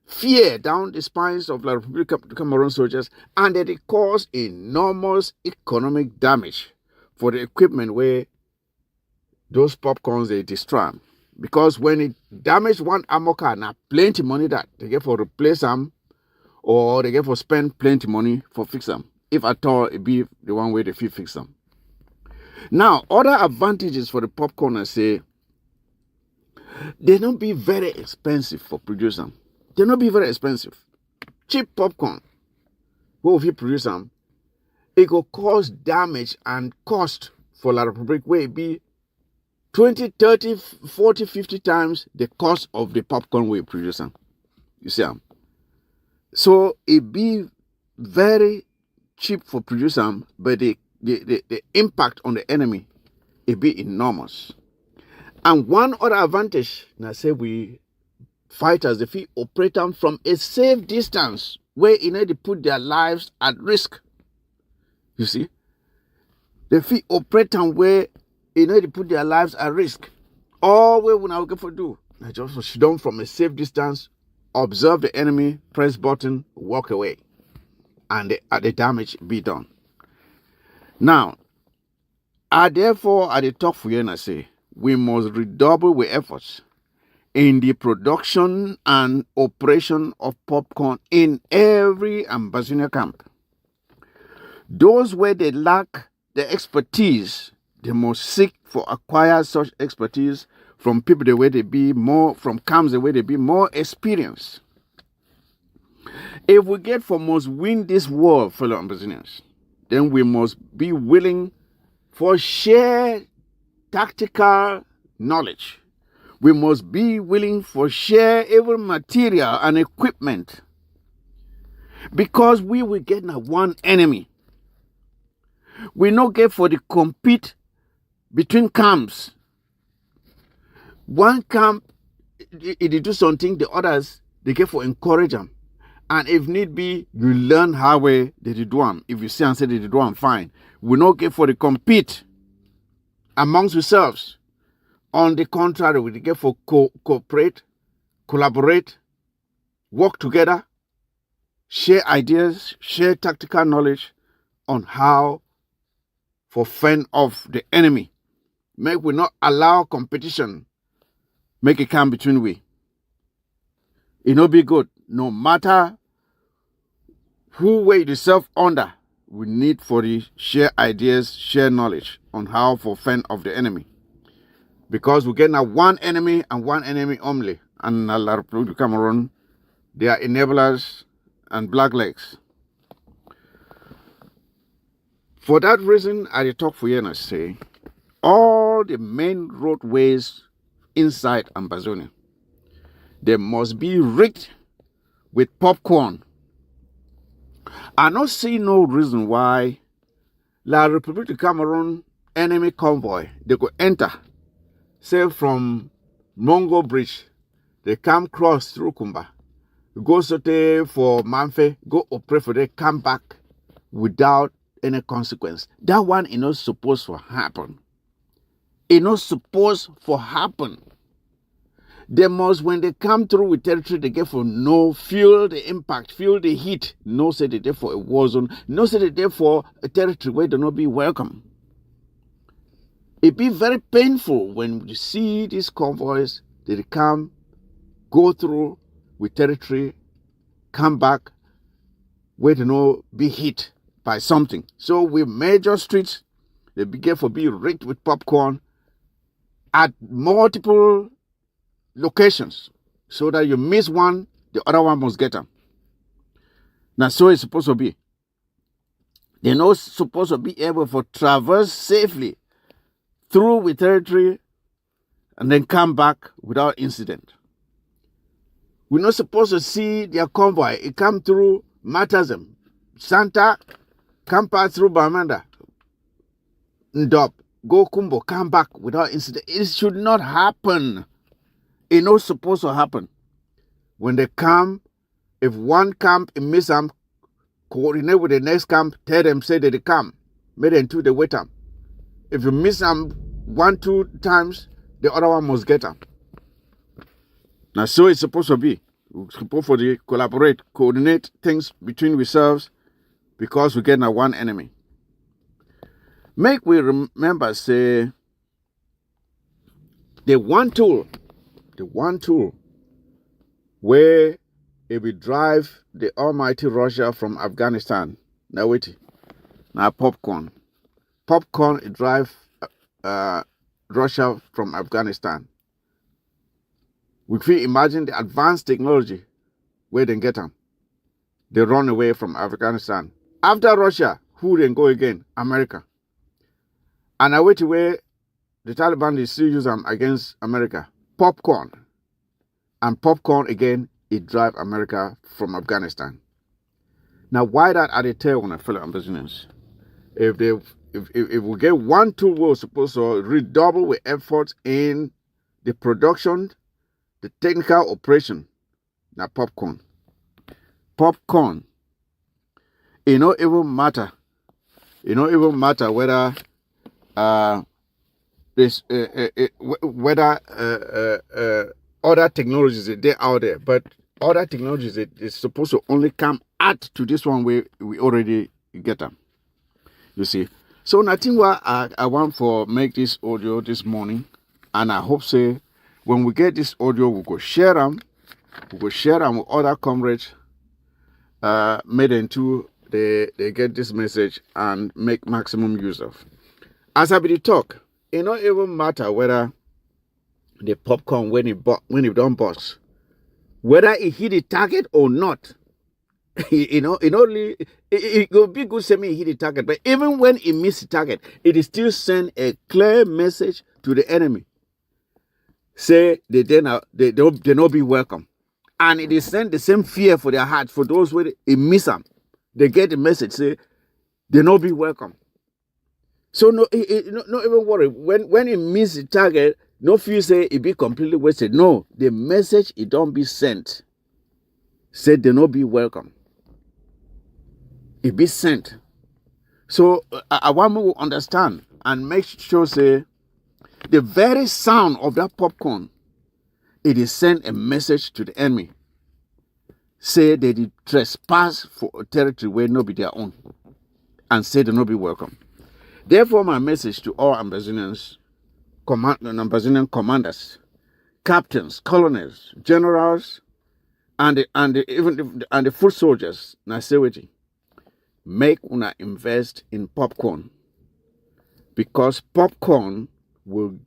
fear down the spines of La Republic of Cameroon soldiers, and that it caused enormous economic damage for the equipment where those popcorns they destroy. Because when it damaged one armor car, now plenty money that they get for replace them, or they get for spend plenty money for fix them, if at all it be the one way they fix them. Now, other advantages for the popcorn I say, they don't be very expensive for producing. They not be very expensive. Cheap popcorn, where if you produce them, it will cause damage and cost for La Republic where it be 20, 30, 40, 50 times the cost of the popcorn we produce them. You see them. So it be very cheap for producing, but the impact on the enemy it be enormous. And one other advantage, now say we fighters, if we operate them from a safe distance where they put their lives at risk. You see, if we operate them where they put their lives at risk, all we will now get for do, I just shoot them from a safe distance, observe the enemy, press button, walk away, and the damage be done. Now, at the talk for you and I say, we must redouble with efforts in the production and operation of popcorn in every Ambazonian camp. Those where they lack the expertise, they must seek for acquire such expertise from people the way they be more, from camps the way they be more experienced. If we get for must win this war, fellow Ambazonians, then we must be willing for shared tactical knowledge. We must be willing for share every material and equipment, because we will get now one enemy. We not get for the compete between camps. One camp, they do something, the others, they get for encourage them. And if need be, you learn how way they do them. If you see and say they do them, fine. We not get for the compete amongst yourselves. On the contrary, we get for cooperate, collaborate, work together, share ideas, share tactical knowledge on how for fend off the enemy. Make we not allow competition make it come between we. It no be good. No matter who weight yourself under, we need for the share ideas, share knowledge on how for fend off the enemy. Because we get now one enemy and one enemy only. And a lot of people Cameroon, they are enablers and blacklegs. For that reason, I talk for you and I say, all the main roadways inside Ambazonia, they must be rigged with popcorn. I don't see no reason why La Republic of Cameroon enemy convoy, they could enter, say from Mongo Bridge, they come cross through Kumba, go sote for Manfe, go operate for they come back without any consequence. That one is not supposed to happen. It's not supposed to happen. They must, when they come through with territory, they get for no, feel the impact, feel the heat. No say they there for a war zone. No say they there for a territory where they not be welcome. It be very painful when you see these convoys, they come, go through with territory, come back, where they not be hit by something. So with major streets, they begin for being rigged with popcorn at multiple locations, so that you miss one, the other one must get them. Now, so it's supposed to be. They're not supposed to be able to traverse safely through with territory and then come back without incident. We're not supposed to see their convoy. It come through Matazem, Santa, come pass through Bamanda, Ndop, go Kumbo, come back without incident. It should not happen. It's not supposed to happen. When they come, if one camp in miss them, coordinate with the next camp, tell them, say that they come. Make them two, they wait them. If you miss them 1-2 times, the other one must get them. Now, so it's supposed to be. We're supposed to collaborate, coordinate things between ourselves, because we get now one enemy. Make we remember, say, the one tool where it will drive the almighty Russia from Afghanistan. Now wait, now popcorn. Popcorn it drive Russia from Afghanistan. We feel imagine the advanced technology where they get them. They run away from Afghanistan. After Russia, who then go again? America. And I wait where the Taliban is still use them against America. Popcorn. And popcorn again, it drive America from Afghanistan. Now, why that are they tell on a fellow Ambazonians? If we get one tool, we're supposed to redouble with efforts in the production, the technical operation. Now, popcorn. Popcorn. It don't even matter. It don't even matter whether other technologies they're out there, but other technologies is supposed to only come add to this one where we already get them. You see, so nothing what I want for make this audio this morning, and I hope say when we get this audio we go share them. We go share them with other comrades, made into they get this message and make maximum use of. As I be the talk, it not even matter whether the popcorn when it don't bust, whether it hit the target or not. It will be good say me hit the target, but even when it miss the target, it is still send a clear message to the enemy. Say they not be welcome. And it is send the same fear for their heart for those who it miss them. They get the message, say they not be welcome. So no even worry. When it miss the target, no fear say it be completely wasted. No, the message it don't be sent. Say they not be welcome. It be sent. So I want to understand and make sure say the very sound of that popcorn, it is send a message to the enemy. Say they did trespass for a territory where no be their own, and say they no be welcome. Therefore, my message to all Ambazonians, Ambazonian commanders, captains, colonels, generals, and the foot soldiers, na say wetin, make una invest in popcorn, because popcorn will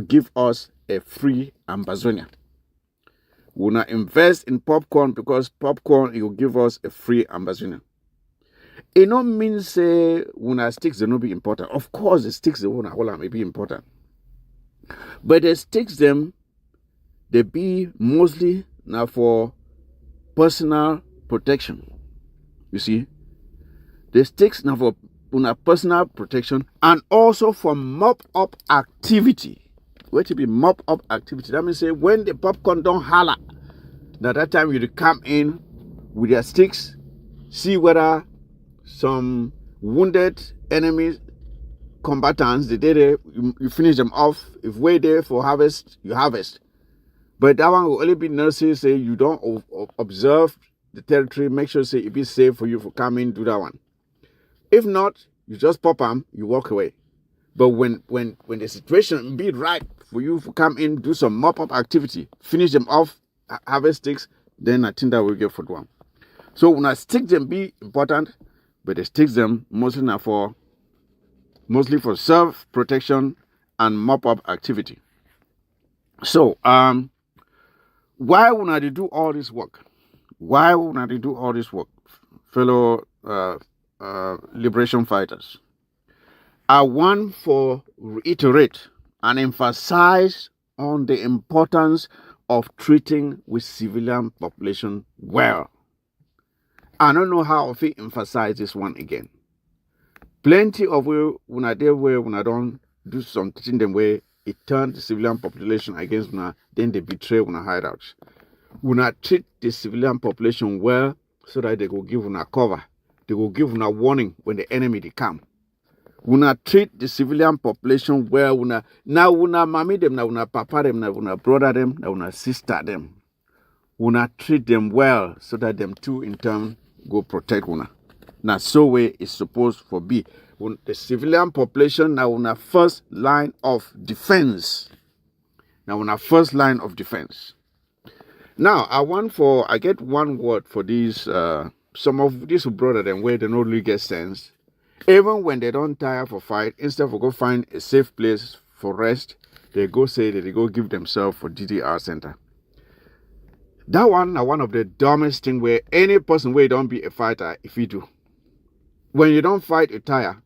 give us a free Ambazonia. Una invest in popcorn because popcorn it will give us a free Ambazonia. It not mean say una sticks they not be important. Of course, the sticks they wanna may be important, but the sticks them they be mostly now for personal protection. You see, the sticks now for personal protection and also for mop up activity. Wait to be mop up activity. That means say when the popcorn don't holler, that time you come in with your sticks, see whether some wounded enemies combatants you finish them off. If we're there for harvest, you harvest. But that one will only be nurses say you don't observe the territory, make sure say it be safe for you for coming do that one. If not, you just pop them, you walk away. But when the situation be right for you to come in, do some mop-up activity, finish them off, harvest sticks, then I think that will get for one. So when I stick them be important, but the sticks them mostly for self-protection and mop-up activity. So why would I do all this work? Why would I do all this work, fellow liberation fighters? I want to reiterate and emphasize on the importance of treating with civilian population well. I don't know how to emphasize this one again. Plenty of when I don't do something them way, it turns the civilian population against una, then they betray una hideouts. When I treat the civilian population well, so that they go give una cover, they go give una warning when the enemy they come. Una treat the civilian population well. Una mommy them, na una papa them, na una brother them, na una sister them. Una treat them well so that them too in turn go protect una. Now so way is supposed to be. When the civilian population now una first line of defense. Now una first line of defense. Now I get one word for these some of these brother them where they don't really get sense. Even when they don't tire for fight, instead of go find a safe place for rest, they go say that they go give themselves for DDR center. That one are one of the dumbest thing where any person where don't be a fighter if you do. When you don't fight, you tire.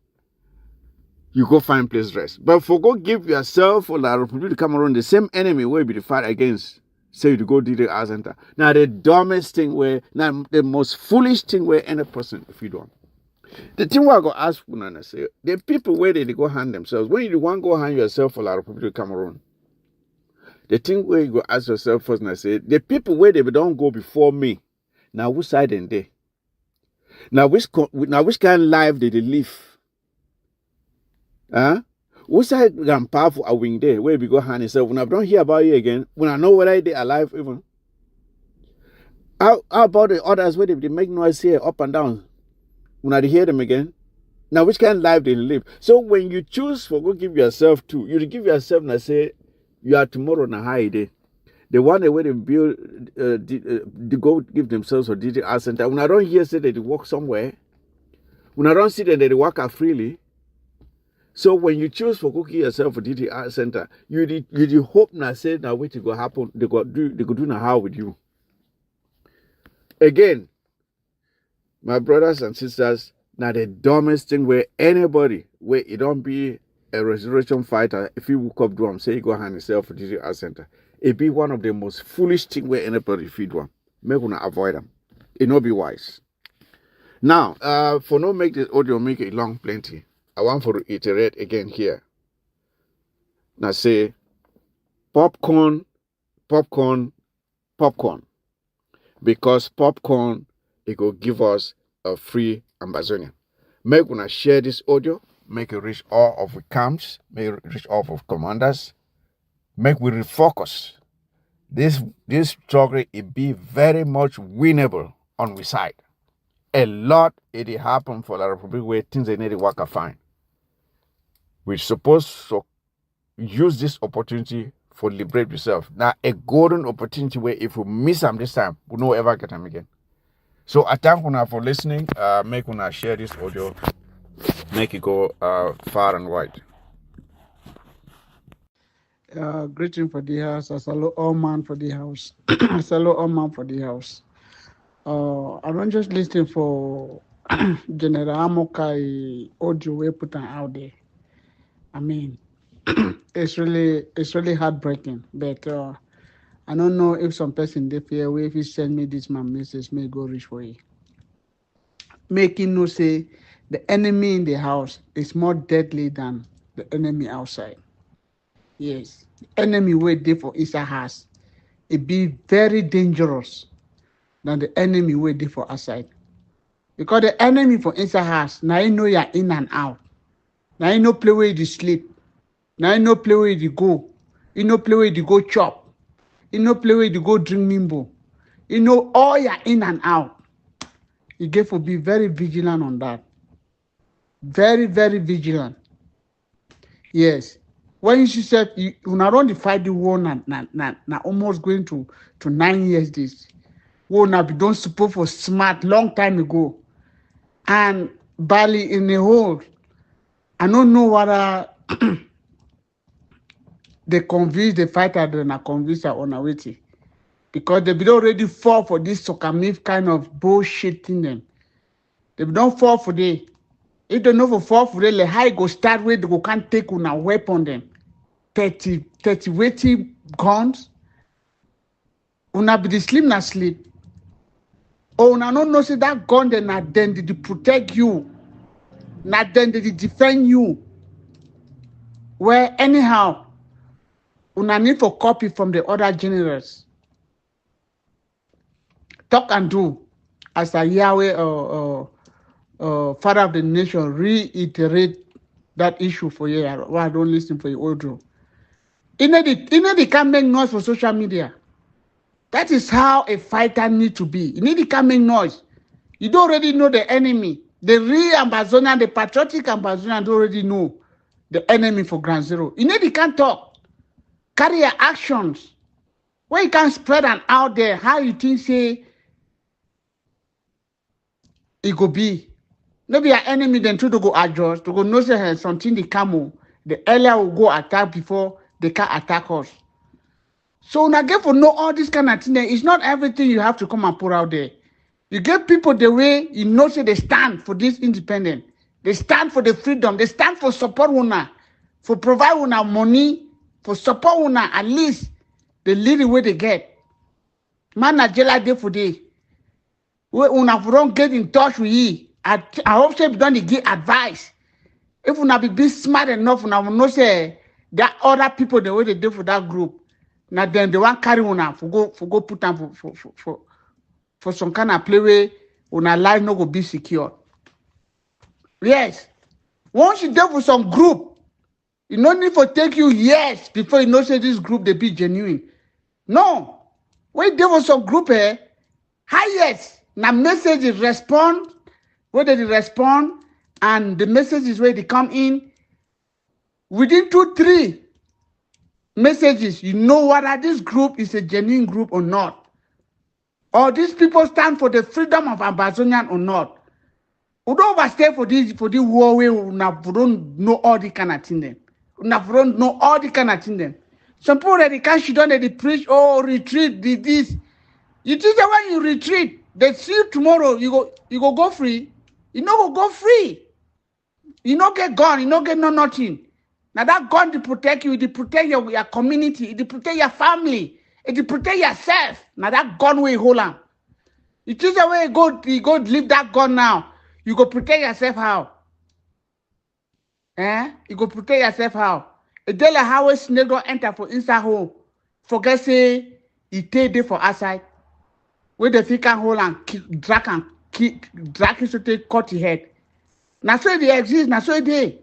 You go find place rest. But for go give yourself for La Republic Cameroon the same enemy where you be fight against, say you go DDR center. Now the dumbest thing where, now the most foolish thing where any person if you don't. The thing where I go ask Funana say, the people where they go hand themselves, when you want to go hand yourself for La Republic Cameroon, the thing where you go ask yourself first and I say, the people where they don't go before me, now which side and they? Now which kind of life did they live? Huh? Which side and powerful are wing there where we go hand yourself? When I don't hear about you again, when I know whether they are alive even. How about the others where they make noise here up and down? When I hear them again, now which kind of life they live? So when you choose for go give yourself to, you give yourself and say you are tomorrow na high day. The one way they build, they go give themselves or DDR center. When I don't hear say that they work somewhere, When I don't see that they work out freely. So when you choose for cookie yourself for DTR Center, you hope na say now what go happen, they go do now how with you. Again, my brothers and sisters, now the dumbest thing where anybody where it don't be a resurrection fighter, if you woke up drum, say you go hand yourself for DTR Center, it be one of the most foolish thing where anybody feed one. Make una avoid them. It not be wise. Now, for no make this audio make it long plenty, I want to reiterate again here. Now say popcorn, popcorn, popcorn. Because popcorn, it will give us a free Ambazonian. Make una share this audio, make it reach all of the camps, make it reach all of commanders, make we refocus. This struggle it be very much winnable on we side. A lot it happen for the Republic where things they need to work fine. We're supposed to use this opportunity for liberate yourself. Now a golden opportunity where if we miss them this time, we don't ever get them again. So I thank you for listening. Make you share this audio, make it go far and wide. Greeting for the house. I salute all man for the house. I salute all man for the house. I don't just listen for General Amokai audio we put out there. I mean, it's really heartbreaking. But I don't know if some person they fear if he send me this my message may go reach for you. Making no say the enemy in the house is more deadly than the enemy outside. Yes, the enemy wait there for inside house. It be very dangerous than the enemy wait there for outside. Because the enemy for inside house, now you know you're in and out. Now you know play where you sleep. Now you know play where you go. You know play where you go chop. You know play where you go drink mimbo. You know all you're in and out. You get to be very vigilant on that. Very, very vigilant. Yes. When you said you not only fight the war now almost going to 9 years this. War now be done support for smart long time ago. And Bali in the whole, I don't know what they convince the fighter they not convince her on a waiting. Because they be already fall for this Sokamif kind of bullshit in them. They don't fall for they. If they know for fall for they, like how you go start with, they go can't take on a weapon them. 30 weighty guns. Una be the sleep na sleep. Oh, una no know say that gun they not then they protect you. Not then they defend you. Where anyhow, una need for copy from the other generals. Talk and do as a Yahweh Father of the nation reiterate that issue for you. Why I don't listen for your audio. You know they can make noise for social media. That is how a fighter need to be. You need to come make noise. You don't already know the enemy. The real Ambazonian, the patriotic Ambazonian don't already know the enemy for Ground Zero. You need to can talk. Carry your actions. Where you can spread and out there, how you think say it go be. Maybe your enemy then too to go adjust, to go know say something they come, the earlier will go attack before they can attack us. So now get for know all this kind of thing. It's not everything you have to come and put out there. You get people the way you know say they stand for this independence. They stand for the freedom. They stand for support una, for provide una money, for support una at least the little way they get. Man Nigeria day for day. We una don't get in touch with you. I hope say don't give advice. If una be smart enough, una will know say there are other people the way they do for that group. Now then they want carry una for go put them for some kind of play where una life no go be secure. Yes. Once you do for some group, you no need for take you years before you know say this group they be genuine. No. When you do for some group highest now messages respond, whether they respond and the messages where they come in within 2-3 messages, you know whether this group is a genuine group or not. Or these people stand for the freedom of Ambazonian or not. We don't overstay for this war where we don't know all the kind of thing them. We don't know all the kind of thing them. Some people that they can't sit down and they preach, oh, retreat, this. You think that when you retreat, they see you tomorrow, you go free. You know go free. You no get gun, you no get nothing. Now that gun to protect you, it protect your community, it protect your family, it protect yourself. Now that gun will hold on. You choose the way you go leave that gun now. You go protect yourself how? You go protect yourself how? A day like how a snake don't enter for inside hole. Forget say it take day for outside. Where the thick can hold and drag it to take cut your head. Now so they exist, now so they.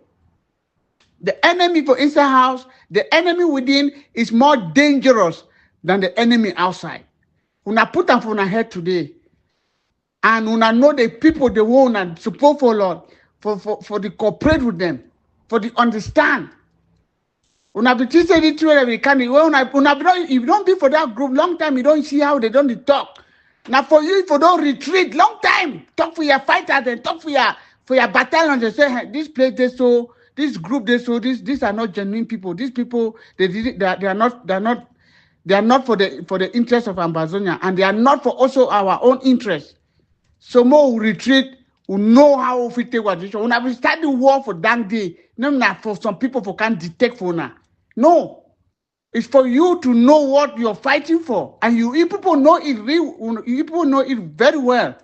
The enemy for inside house, the enemy within is more dangerous than the enemy outside. Una put them for una head today. And una know the people they want and support for Lord, for the cooperate with them, for the understand. Una be teaching it to every kind of if you don't be for that group long time, you don't see how they don't talk. Now for you, if you don't retreat long time, talk for your fighters and talk for your battalions and say, hey, this place they so, this group they so, these are not genuine people. These people they are not for the interest of Ambazonia, and they are not for also our own interest. So more we retreat, we know how we take what decision. When we start the war for that day, not for some people who can't detect for now. No. It's for you to know what you're fighting for. And you people know it you people know it very well.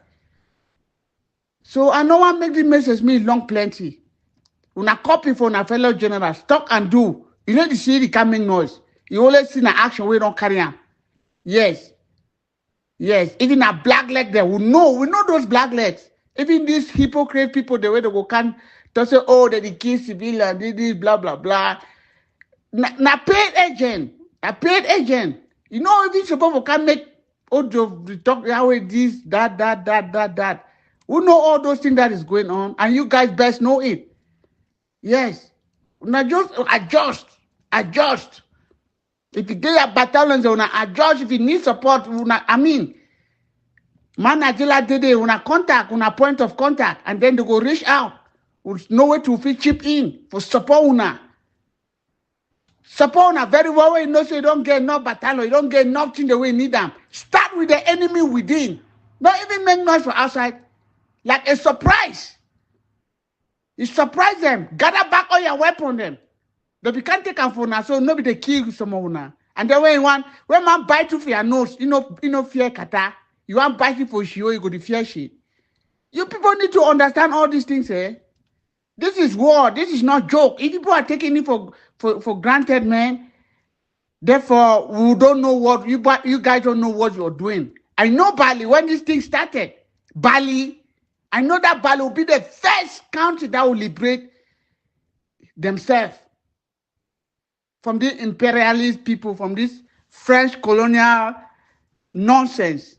So I know I make the message me long plenty. When I copy for a fellow general, talk and do. You know the city can make noise. You always see an action we don't carry on. Yes. Even a black leg there, we know those black legs. Even these hypocrite people, the way they go can to say, oh, they kill civilian, this, blah, blah, blah. Na paid agent. You know, these people can make all the talk how it is, that. We know all those things that is going on, and you guys best know it. Yes. Now just adjust. If you get your battalions, you adjust. If you need support, Managila did it, contact, point of contact, and then they go reach out. With no way to fit chip in for support. Support very well. You know, so you don't get no battalion, you don't get nothing the way you need them. Start with the enemy within. Don't even make noise for outside. Like a surprise. You surprise them. Gather back all your weapons them. But you can't take them for now, so nobody kill someone. And then when man bite you for your nose, you know fear kata. You want bite you for sure, you go to fear shit. You people need to understand all these things, eh? This is war. This is not joke. If people are taking it for granted, man, therefore we don't know what you guys don't know what you're doing. I know Bali when this thing started. I know that Bali will be the first country that will liberate themselves from the imperialist people, from this French colonial nonsense.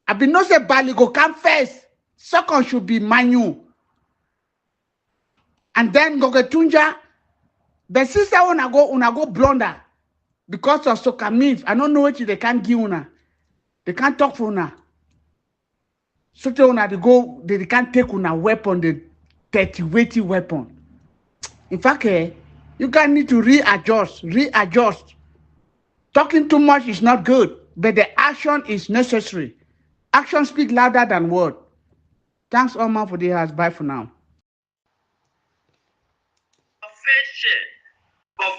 I been not say Bali go come first. Second should be Manu. And then go get Tunja. The sister wanna go blunder because of Sokamif. I don't know what they can't give una. They can't talk for una. So they can't take una weapon, the 30-weighty weapon. In fact, you guys need to readjust. Talking too much is not good, but the action is necessary. Action speaks louder than word. Thanks, Omar, for the house. Bye for now. A fair share of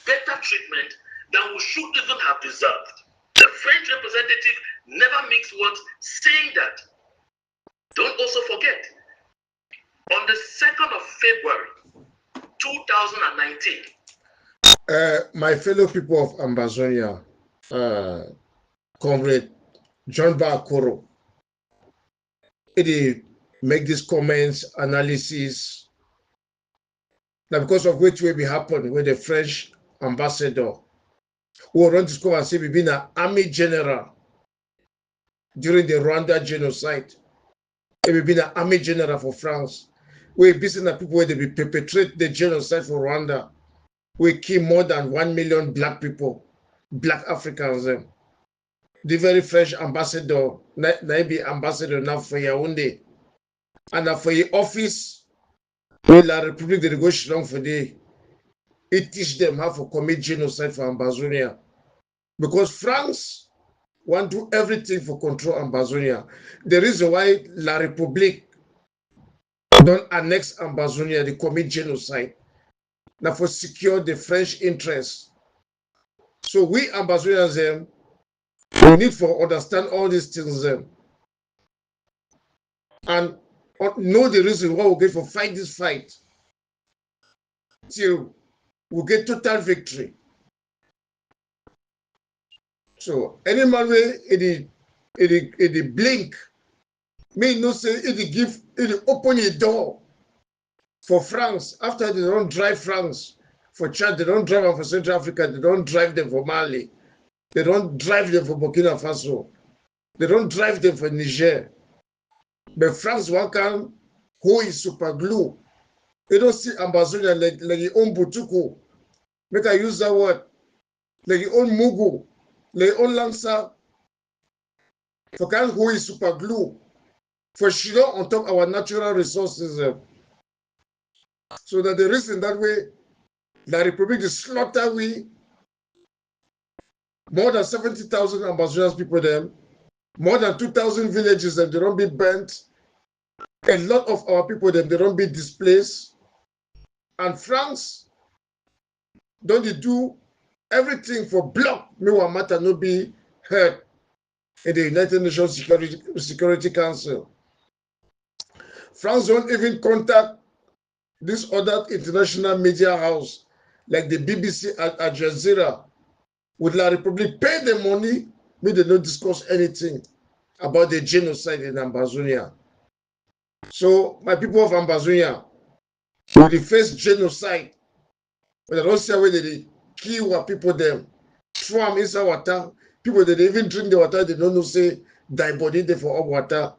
better treatment than we should even have deserved. The French representative never mixed words saying that. Don't also forget, on the 2nd of February 2019. My fellow people of Ambazonia, Comrade John Bakoro, he make these comments, analysis, now because of which will be happen with the French ambassador who run to school and say we've been an army general during the Rwanda genocide. We've been an army general for France. We're busy the people where they be perpetrate the genocide for Rwanda. We kill more than 1 million black people, black Africans. The very French ambassador, maybe ambassador now for Yaoundé, and for the office, in La République de Gauche for the, it teach them how to commit genocide for Ambazonia. Because France want to do everything for control Ambazonia. The reason why La République don't annex Ambazonia, they commit genocide. Now for secure the French interests. So we Ambazonians, we need to understand all these things and know the reason why we get for fight this fight till we get total victory. So any man way it blink, me no say it open a door for France. After they don't drive France for Chad, they don't drive them for Central Africa, they don't drive them for Mali, they don't drive them for Burkina Faso, they don't drive them for Niger. But France one can who is super glue. They don't see Ambazonia like your own Butuku. Make I use that word. Like your own Mugu, like your own Lansa. For can who is super glue. For Shiro on top of our natural resources. So that the reason that way, La République is slaughter we more than 70,000 Ambazonians people them, more than 2,000 villages them, they don't be burnt. A lot of our people them, they don't be displaced. And France don't do everything for block me one matter no be heard in the United Nations Security Council. France don't even contact this other international media house like the BBC, Al Jazeera, with La République pay the money, me they don't discuss anything about the genocide in Ambazonia. So my people of Ambazonia, with the first genocide, when I don't see where they kill our people them, throw them inside water, people that they even drink the water, they don't know say die body there for up water.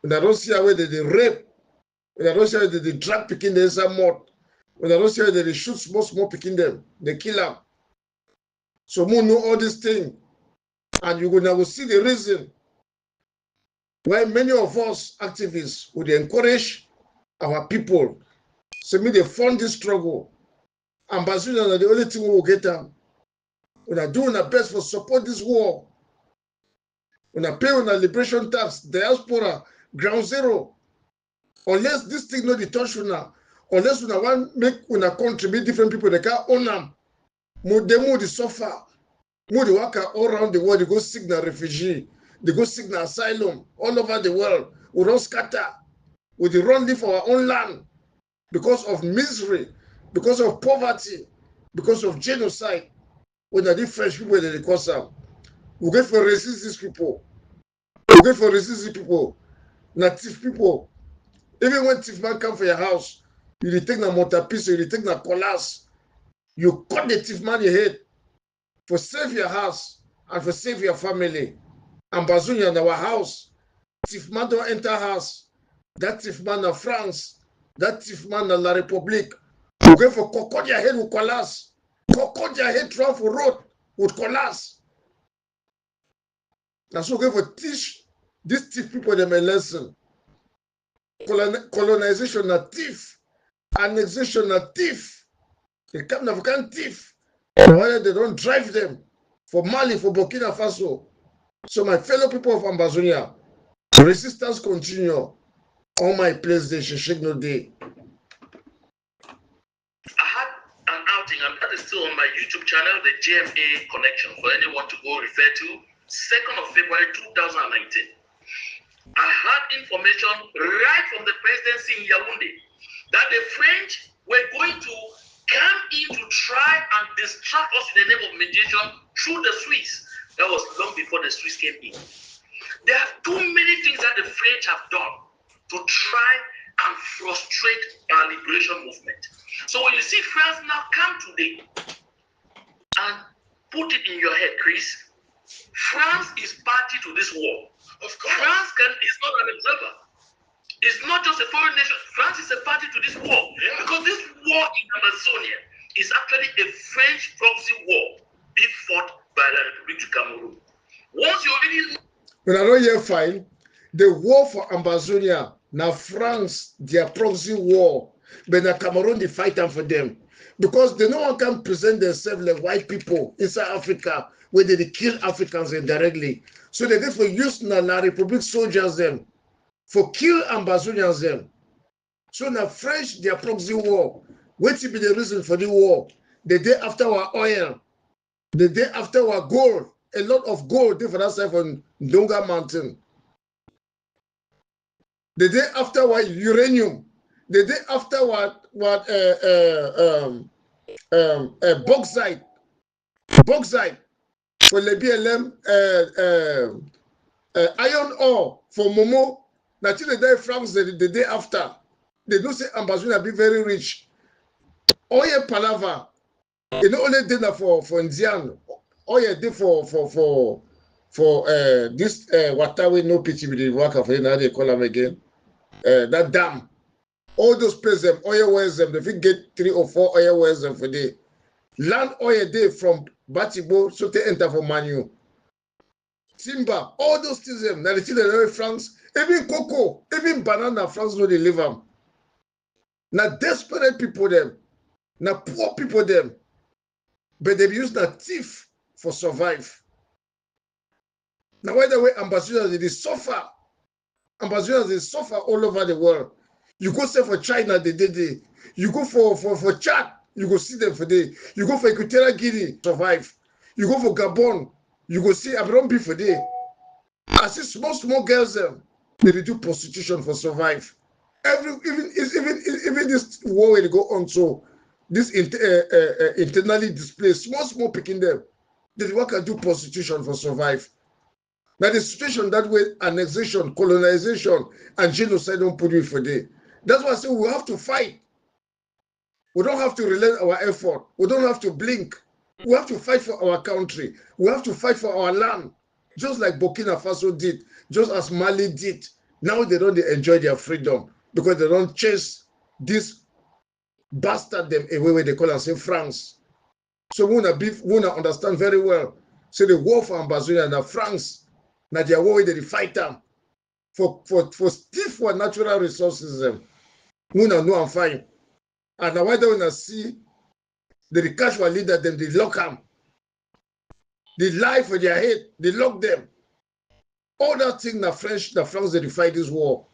When I don't see where they rape, when I don't see where they drag picking the inside mud, when I don't see where they shoot small picking them, they kill them. So we know all these things, and you will now see the reason why many of us activists would encourage our people. So me they fund this struggle. Ambazonians are the only thing we will get them. We are doing our best for support this war. We are paying our liberation tax, diaspora, ground zero. Unless this thing not the touch now, unless we want make una contribute different people, they can't own them. They move the suffer. Move the worker all around the world, they go signal refugee, they go signal asylum all over the world. We don't scatter. We run live for our own land because of misery, because of poverty, because of genocide. When the French people they cause them, we get for resist these people. We get for resist these people, native people. Even when thief man come for your house, you take the motor piece, you take the collars, you cut the thief man your head for save your house and for save your family. Ambazonia in our house, thief man don't enter house. That thief man of France, that thief man of La République, you go for cut your head with collars, cut your head through for road with collars. That's what we go for teach these thief people them a lesson. Colonization a thief, annexation a thief. They come African thief. Why they don't drive them for Mali, for Burkina Faso. So my fellow people of Ambazonia, resistance continue. On my place they should shake no day. I had an outing, and that is still on my YouTube channel, the GMA Connection, for anyone to go refer to, 2nd of February 2019. I had information right from the presidency in Yaoundé that the French were going to come in to try and distract us in the name of mediation through the Swiss. That was long before the Swiss came in. There are too many things that the French have done to try and frustrate our liberation movement. So when you see France now come today and put it in your head, Chris, France is party to this war. Of course. France is not an observer. It's not just a foreign nation. France is a party to this war. Yeah. Because this war in Amazonia is actually a French proxy war being fought by the Republic of Cameroon. Once you already... When I don't hear fine, The war for Ambazonia, now France, their proxy war, but now Cameroon, they fight them for them. Because no one can present themselves like white people inside Africa where they kill Africans indirectly. So they therefore use na Republic soldiers them for kill Ambazonians them. So now French, their proxy war, what will be the reason for the war? The day after our oil, the day after our gold, a lot of gold for that side on Donga Mountain. The day after what uranium, the day after what bauxite for the BLM, iron ore for Momo. Now till the day France the day after, they don't say Ambazonia be very rich. Oil palava, you know only dinner for Indian. Oil day for this water we no pity with the worker for now they call them again. That dam, all those places, them oil wells, them they get 3 or 4 oil wells them for day. Land oil day from Batibo, so they enter for Manu. Timber, all those things them. Now they see the France, even cocoa, even banana, France no they live them. Now desperate people them, now poor people them, but they use that thief for survive. Now why the way ambassadors they suffer. Ambassadors they suffer all over the world. You go say for China, they did it. You go for Chad, you go see them for day. You go for Equatorial Guinea, survive. You go for Gabon, you go see Abrombi for day. I see small girls them. They do prostitution for survive. Even this war will go on. So this internally displaced small picking them. They work and do prostitution for survive. Now the situation that way, annexation, colonization, and genocide don't put you for day. That's why I say we have to fight. We don't have to relent our effort. We don't have to blink. We have to fight for our country. We have to fight for our land. Just like Burkina Faso did, just as Mali did. Now they don't enjoy their freedom because they don't chase this bastard them away where they call us in France. So we wanna understand very well. So the war for Ambazonia and France, now they are war they fight them for stiff for natural resources them. We wanna know and find. And now why don't we see the casual leader them, they lock them. They lie for their head, they lock them. All that thing the France they fight this war.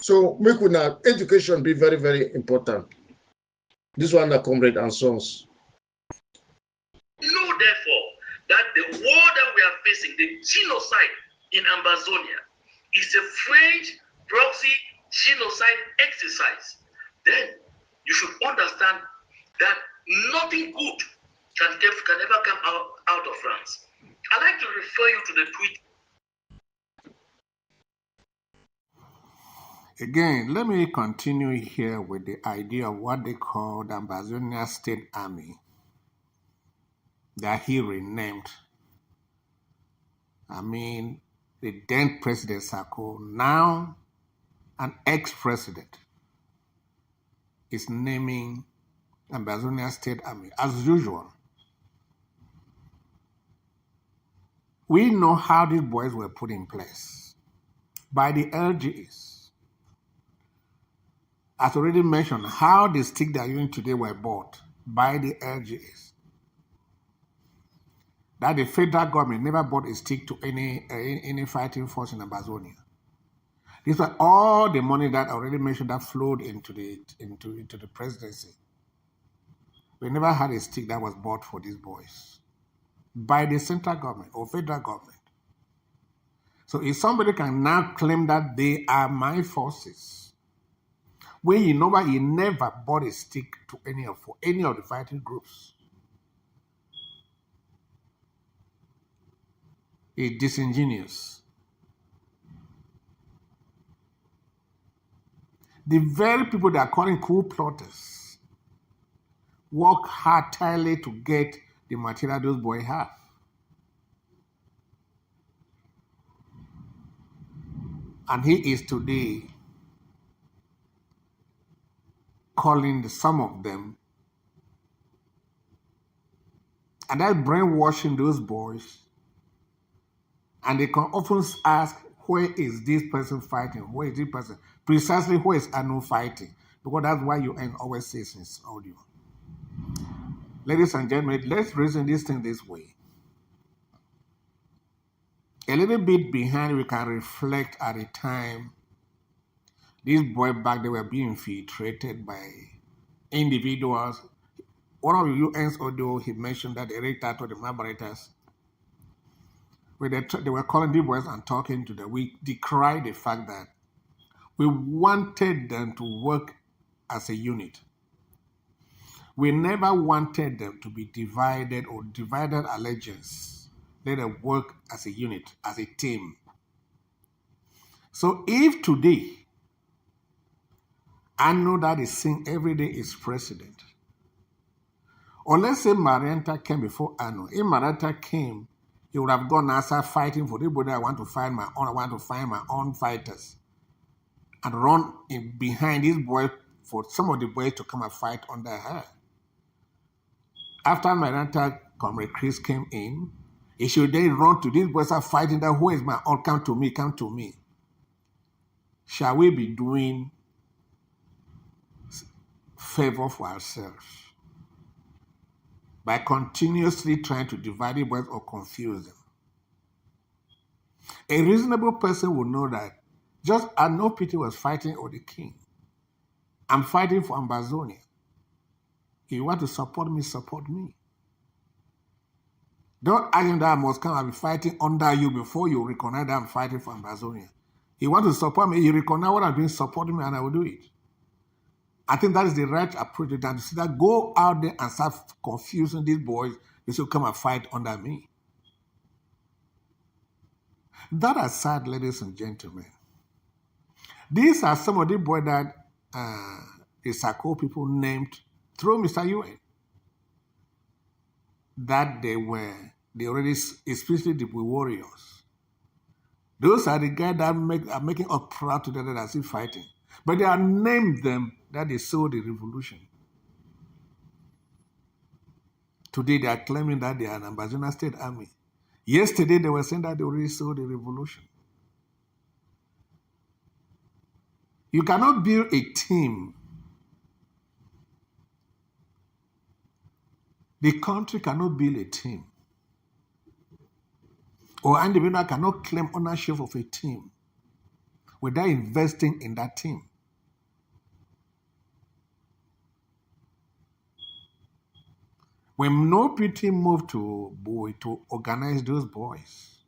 So make education be very, very important. This one the comrade and sons. Know therefore that the war that we are facing, the genocide in Ambazonia, is a French proxy genocide exercise. Then you should understand that nothing good can ever come out of France. I'd like to refer you to the tweet. Again, let me continue here with the idea of what they call the Ambazonian State Army that he renamed. I mean, the then President Sarko, now an ex-president, is naming Ambazonian State Army as usual. We know how these boys were put in place by the LGs. As already mentioned, how the stick they are using today were bought by the LGs. That the federal government never bought a stick to any fighting force in Amazonia. These were all the money that I already mentioned that flowed into the presidency. We never had a stick that was bought for these boys by the central government or federal government. So if somebody can now claim that they are my forces, when you know he never bought a stick to any of the fighting groups, it's disingenuous. The very people that are calling coup plotters work hard tirelessly to get the material those boys have. And he is today calling some of them, and that brainwashing those boys. And they can often ask, where is this person fighting? Where is this person? Precisely where is Anu fighting? Because that's why UN always says in his audio. Ladies and gentlemen, let's reason this thing this way. A little bit behind, we can reflect at a time these boys back, they were being infiltrated by individuals. One of the UN's audio, he mentioned that the Erectator, the Mabaretas, where they were calling these boys and talking to them. We decried the fact that we wanted them to work as a unit. We never wanted them to be divided or divided allegiance. Let them work as a unit, as a team. So if today, I know that is saying every day is president. Or let's say Marianta came before Anu. If Marianta came, he would have gone and started fighting for everybody. I want to find my own fighters. And run behind this boy for some of the boys to come and fight under her. After Marianta, Comrade Chris came in, he should then run to these boys are fighting that who is my own, come to me, come to me. Shall we be doing favor for ourselves by continuously trying to divide the boys or confuse them? A reasonable person would know that just as no pity was fighting for the king, I'm fighting for Ambazonia. If you want to support me, support me. Don't assume that I must come and be fighting under you before you recognize that I'm fighting for Ambazonia. If you want to support me, you recognize what I'm doing, support me, and I will do it. I think that is the right approach. That you see that go out there and start confusing these boys. They should come and fight under me. That aside, ladies and gentlemen, these are some of the boys that the Sako people named through Mr. UN. That they already, especially the warriors. Those are the guys that are making us proud today that are still fighting. But they are named them that they saw the revolution. Today they are claiming that they are an Ambazonian state army. Yesterday they were saying that they already saw the revolution. You cannot build a team. The country cannot build a team. Or an individual cannot claim ownership of a team without investing in that team. When no PT moved to Boy to organize those boys,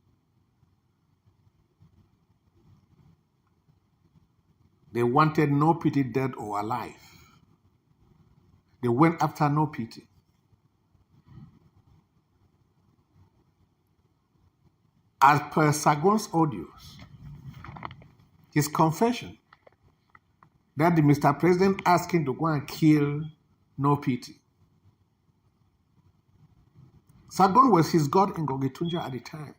they wanted no PT dead or alive. They went after no PT. As per Sagon's audios, his confession that the Mr. President asked him to go and kill no PT. Sagon was his god in Gogetunja at the time.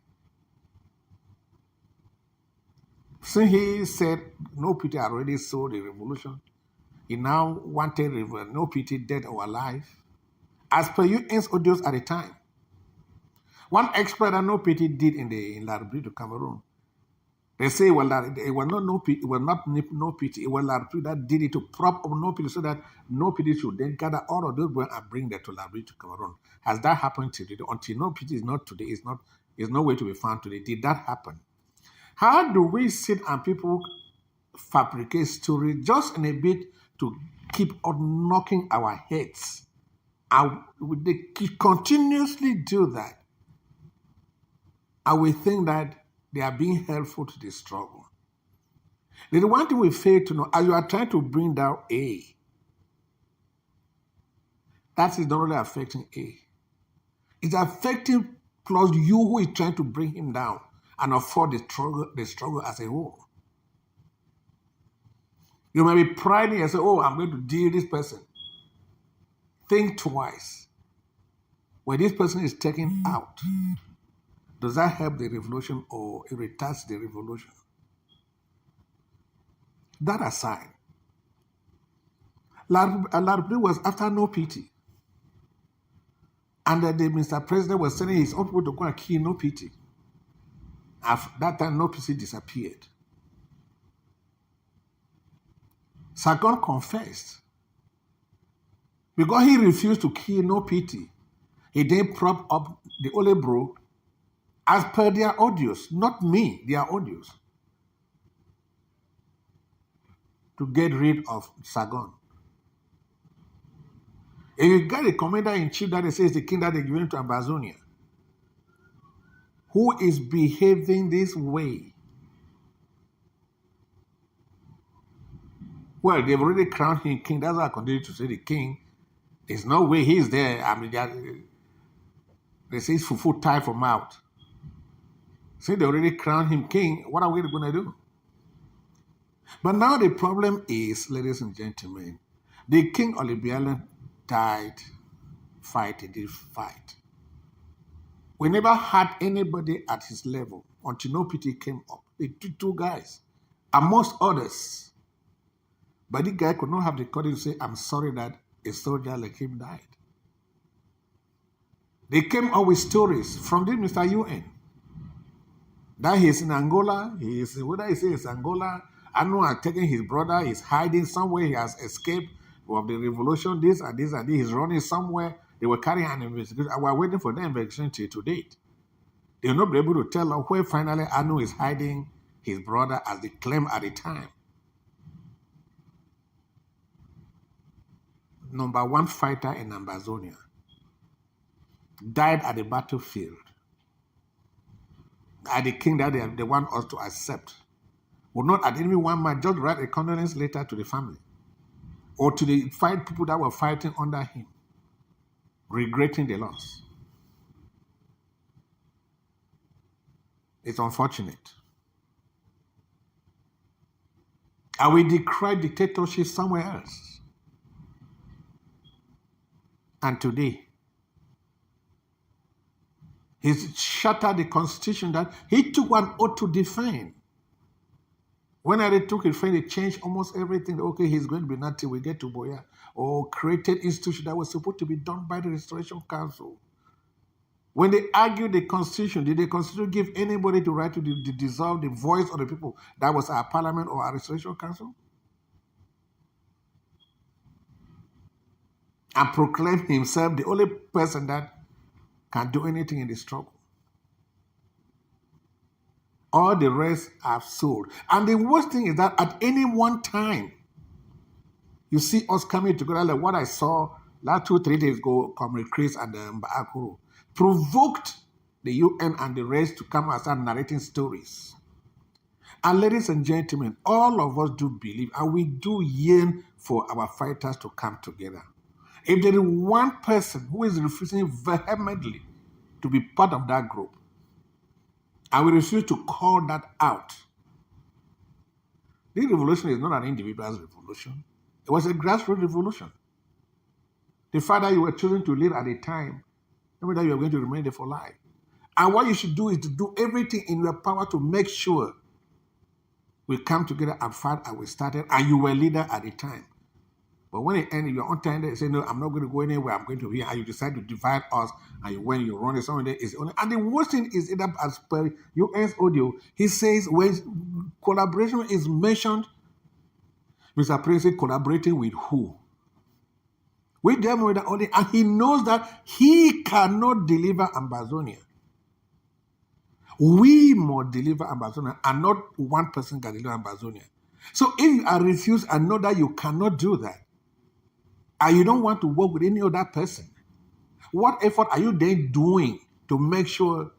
Since he said no PT already saw the revolution, he now wanted no PT dead or alive, as per UN's audios at the time. One expert that no PT did in Larabri to Cameroon, they say, well, that it was not no PT, it was not no PT, it was Larabri that did it to prop up no PT so that no PT should then gather all of those boys and bring them to Larabri to Cameroon. Has that happened today? Until no PT is not today, is no way to be found today. Did that happen? How do we sit and people fabricate stories just in a bit to keep on knocking our heads? And they continuously do that. And we think that they are being helpful to the struggle. The one thing we fail to know, as you are trying to bring down A, that is not only affecting A. It's affecting plus you who is trying to bring him down and afford the struggle as a whole. You may be priding and say, oh, I'm going to deal with this person. Think twice. When this person is taken out, does that help the revolution or it retards the revolution? That aside, Larabri was after no PT. And the Mr. President was sending his own people to go and kill no PT. At that time, no PC disappeared. Sargon confessed. Because he refused to kill no pity, he then propped up the Olebro as per their audios, not me, their audios, to get rid of Sargon. If you get a commander-in-chief that they say is the king that they given to Ambazonia, who is behaving this way, well, they've already crowned him king. That's why I continue to say the king. There's no way he's there. I mean, they say it's fufu tie for mouth. Since they already crowned him king, what are we going to do? But now the problem is, ladies and gentlemen, the king Olibiala died fighting this fight. We never had anybody at his level until no pity came up. The two guys, amongst others. But the guy could not have the courage to say, I'm sorry that a soldier like him died. They came up with stories from this Mr. UN. That he's in Angola, whether he says Angola, Anu taking his brother, he's hiding somewhere, he has escaped of the revolution, this and this and this, he's running somewhere. They were carrying an investigation. We are waiting for the investigation to date. They will not be able to tell us where finally Anu is hiding his brother as they claim at the time. Number one fighter in Ambazonia died at the battlefield. At the king that they want us to accept. Would not at any one man just write a condolence letter to the family or to the fight people that were fighting under him, regretting the loss. It's unfortunate. And we decry dictatorship somewhere else. And today, he's shattered the constitution that he took one oath to defend. When they took it, they changed almost everything. Okay, he's going to be nothing. We get to Boya. Or created institution that was supposed to be done by the Restoration Council. When they argued the constitution, did the constitution give anybody the right to dissolve the voice of the people? That was our parliament or our Restoration Council? And proclaim himself the only person that can do anything in the struggle. All the rest are sold. And the worst thing is that at any one time, you see us coming together like what I saw last 2-3 days ago, Comrade Chris and Akuru, provoked the UN and the rest to come and start narrating stories. And ladies and gentlemen, all of us do believe and we do yearn for our fighters to come together. If there is one person who is refusing vehemently to be part of that group, I will refuse to call that out. This revolution is not an individual's revolution. It was a grassroots revolution. The fact that you were chosen to lead at a time, remember that you are going to remain there for life. And what you should do is to do everything in your power to make sure we come together and fight as we started, and you were leader at the time. But when it ended, you're on time, they say, no, I'm not going to go anywhere, I'm going to be here, and you decide to divide us, and when you run it somewhere, it's only. And the worst thing is, as per UN's audio, he says when collaboration is mentioned, Mr. Prince collaborating with who? With them with the only, and he knows that he cannot deliver Ambazonia. We must deliver Ambazonia, and not one person can deliver Ambazonia. So if you are refused and know that you cannot do that, and you don't want to work with any other person, what effort are you then doing to make sure,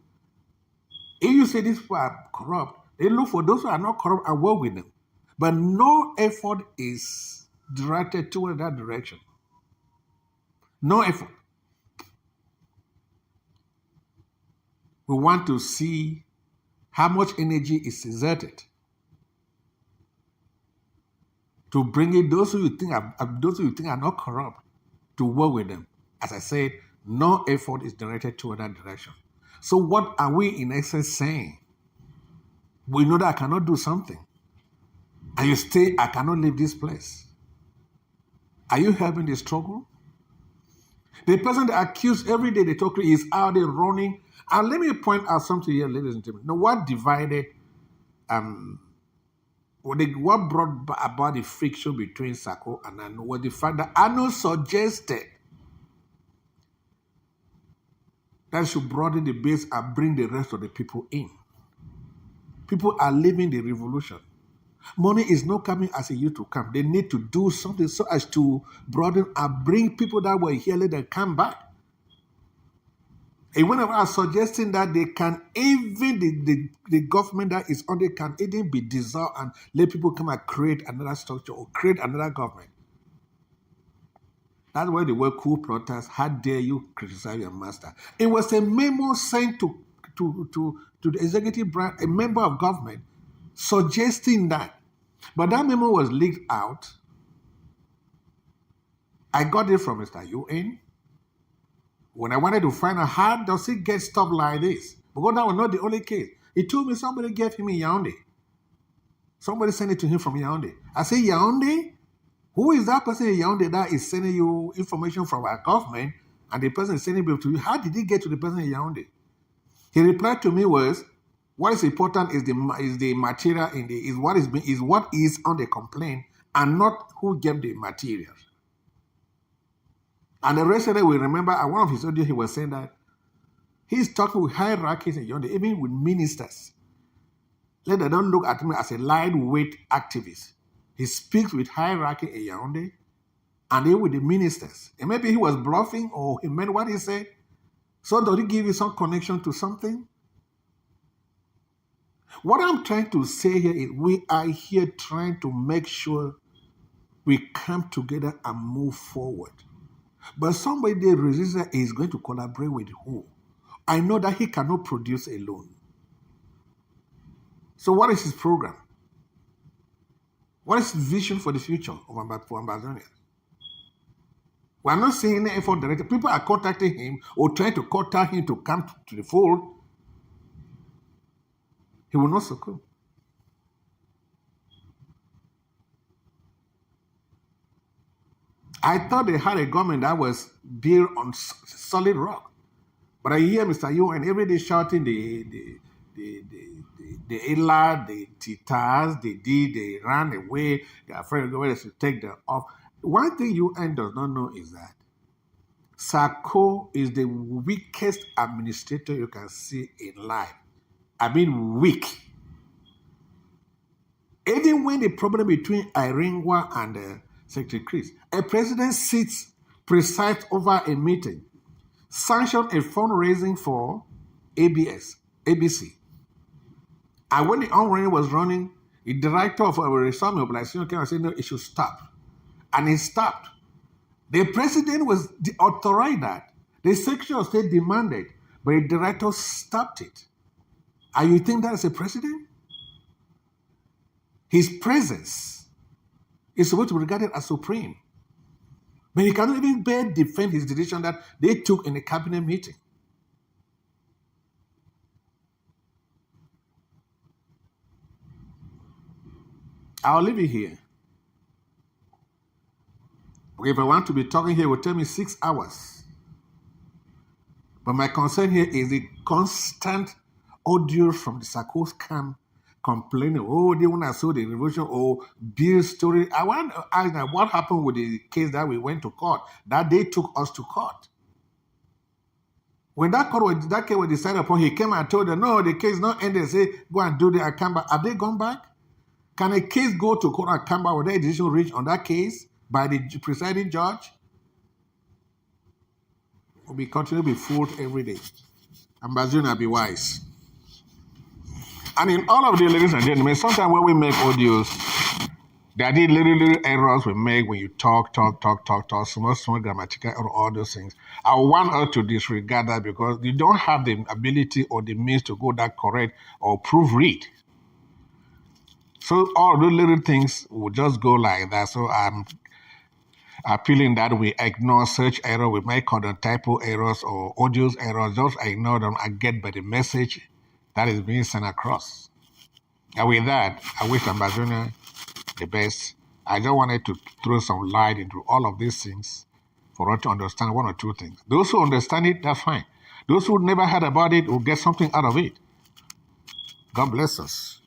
if you say these people are corrupt, they look for those who are not corrupt and work with them. But no effort is directed toward that direction. No effort. We want to see how much energy is exerted to bring in those who you think are not corrupt to work with them. As I said, no effort is directed toward that direction. So what are we in essence saying? We know that I cannot do something. And you stay, I cannot leave this place. Are you helping the struggle? The person they accuse every day they talk to is out there running And let me point out something here, ladies and gentlemen. Now, what divided, what brought about the friction between Sako and Ano was the fact that Ano suggested that should broaden the base and bring the rest of the people in. People are leaving the revolution. Money is not coming as it used to come. They need to do something so as to broaden and bring people that were here, let them come back. And whenever I'm suggesting that they can even, the government that is on, they can even be dissolved and let people come and create another structure or create another government. That's why the word coup protest, how dare you criticize your master. It was a memo sent to the executive branch, a member of government, suggesting that. But that memo was leaked out. I got it from Mr. UN. When I wanted to find out how does it get stuff like this, because that was not the only case. He told me somebody gave him in Yaoundé. Somebody sent it to him from Yaoundé. I said, Yaoundé? Who is that person in Yaoundé that is sending you information from our government and the person is sending it to you? How did he get to the person in Yaoundé? He replied to me was, what is important is the material is what is on the complaint and not who gave the materials. And the rest of it, we remember at one of his audio, he was saying that he's talking with hierarchies in Yaoundé, even with ministers. Let them don't look at me as a lightweight activist. He speaks with hierarchy in Yaoundé and then with the ministers. And maybe he was bluffing or he meant what he said. So does he give you some connection to something? What I'm trying to say here is we are here trying to make sure we come together and move forward. But somebody, the resistor, is going to collaborate with who? I know that he cannot produce alone. So what is his program? What is his vision for the future for Ambazonia? We are not seeing any effort directed. People are contacting him or trying to contact him to come to the fold. He will not succumb. I thought they had a government that was built on solid rock. But I hear Mr. UN every day shouting the Ela, the Titas, they ran away, they're afraid of going to take them off. One thing UN does not know is that Sako is the weakest administrator you can see in life. I mean weak. Even when the problem between Iringwa and Secretary Chris, a president presides over a meeting, sanctioned a fundraising for ABC. And when the on-running was running, the director of our resource mobilization came and said, no, it should stop. And it stopped. The president was authorized that. The Secretary of State demanded, but the director stopped it. And you think that is a president? His presence is supposed to be regarded as supreme. But he cannot even bear defend his decision that they took in a cabinet meeting. I'll leave it here. Okay, if I want to be talking here, it will take me 6 hours. But my concern here is the constant audio from the Sarkozy camp complaining, oh, they want to sow the revolution, or Bill story. I want to ask them, what happened with the case that we went to court, that they took us to court? When that case was decided upon, he came and told them, no, the case is not ended. Say, go and do the and come back. Have they gone back? Can a case go to court and come back without a decision reached on that case by the presiding judge? We continue to be fooled every day. Ambazonian, be wise. And in all of the ladies and gentlemen, sometimes when we make audios, there are the little errors we make when you talk, small grammatical error, all those things. I want us to disregard that because you don't have the ability or the means to go that correct or proofread. So all those little things will just go like that. So I'm appealing that we ignore such error. We might call them typo errors or audio errors. Just ignore them and get by the message that is being sent across. And with that, I wish Ambazonia the best. I just wanted to throw some light into all of these things for us to understand one or two things. Those who understand it, that's fine. Those who never heard about it will get something out of it. God bless us.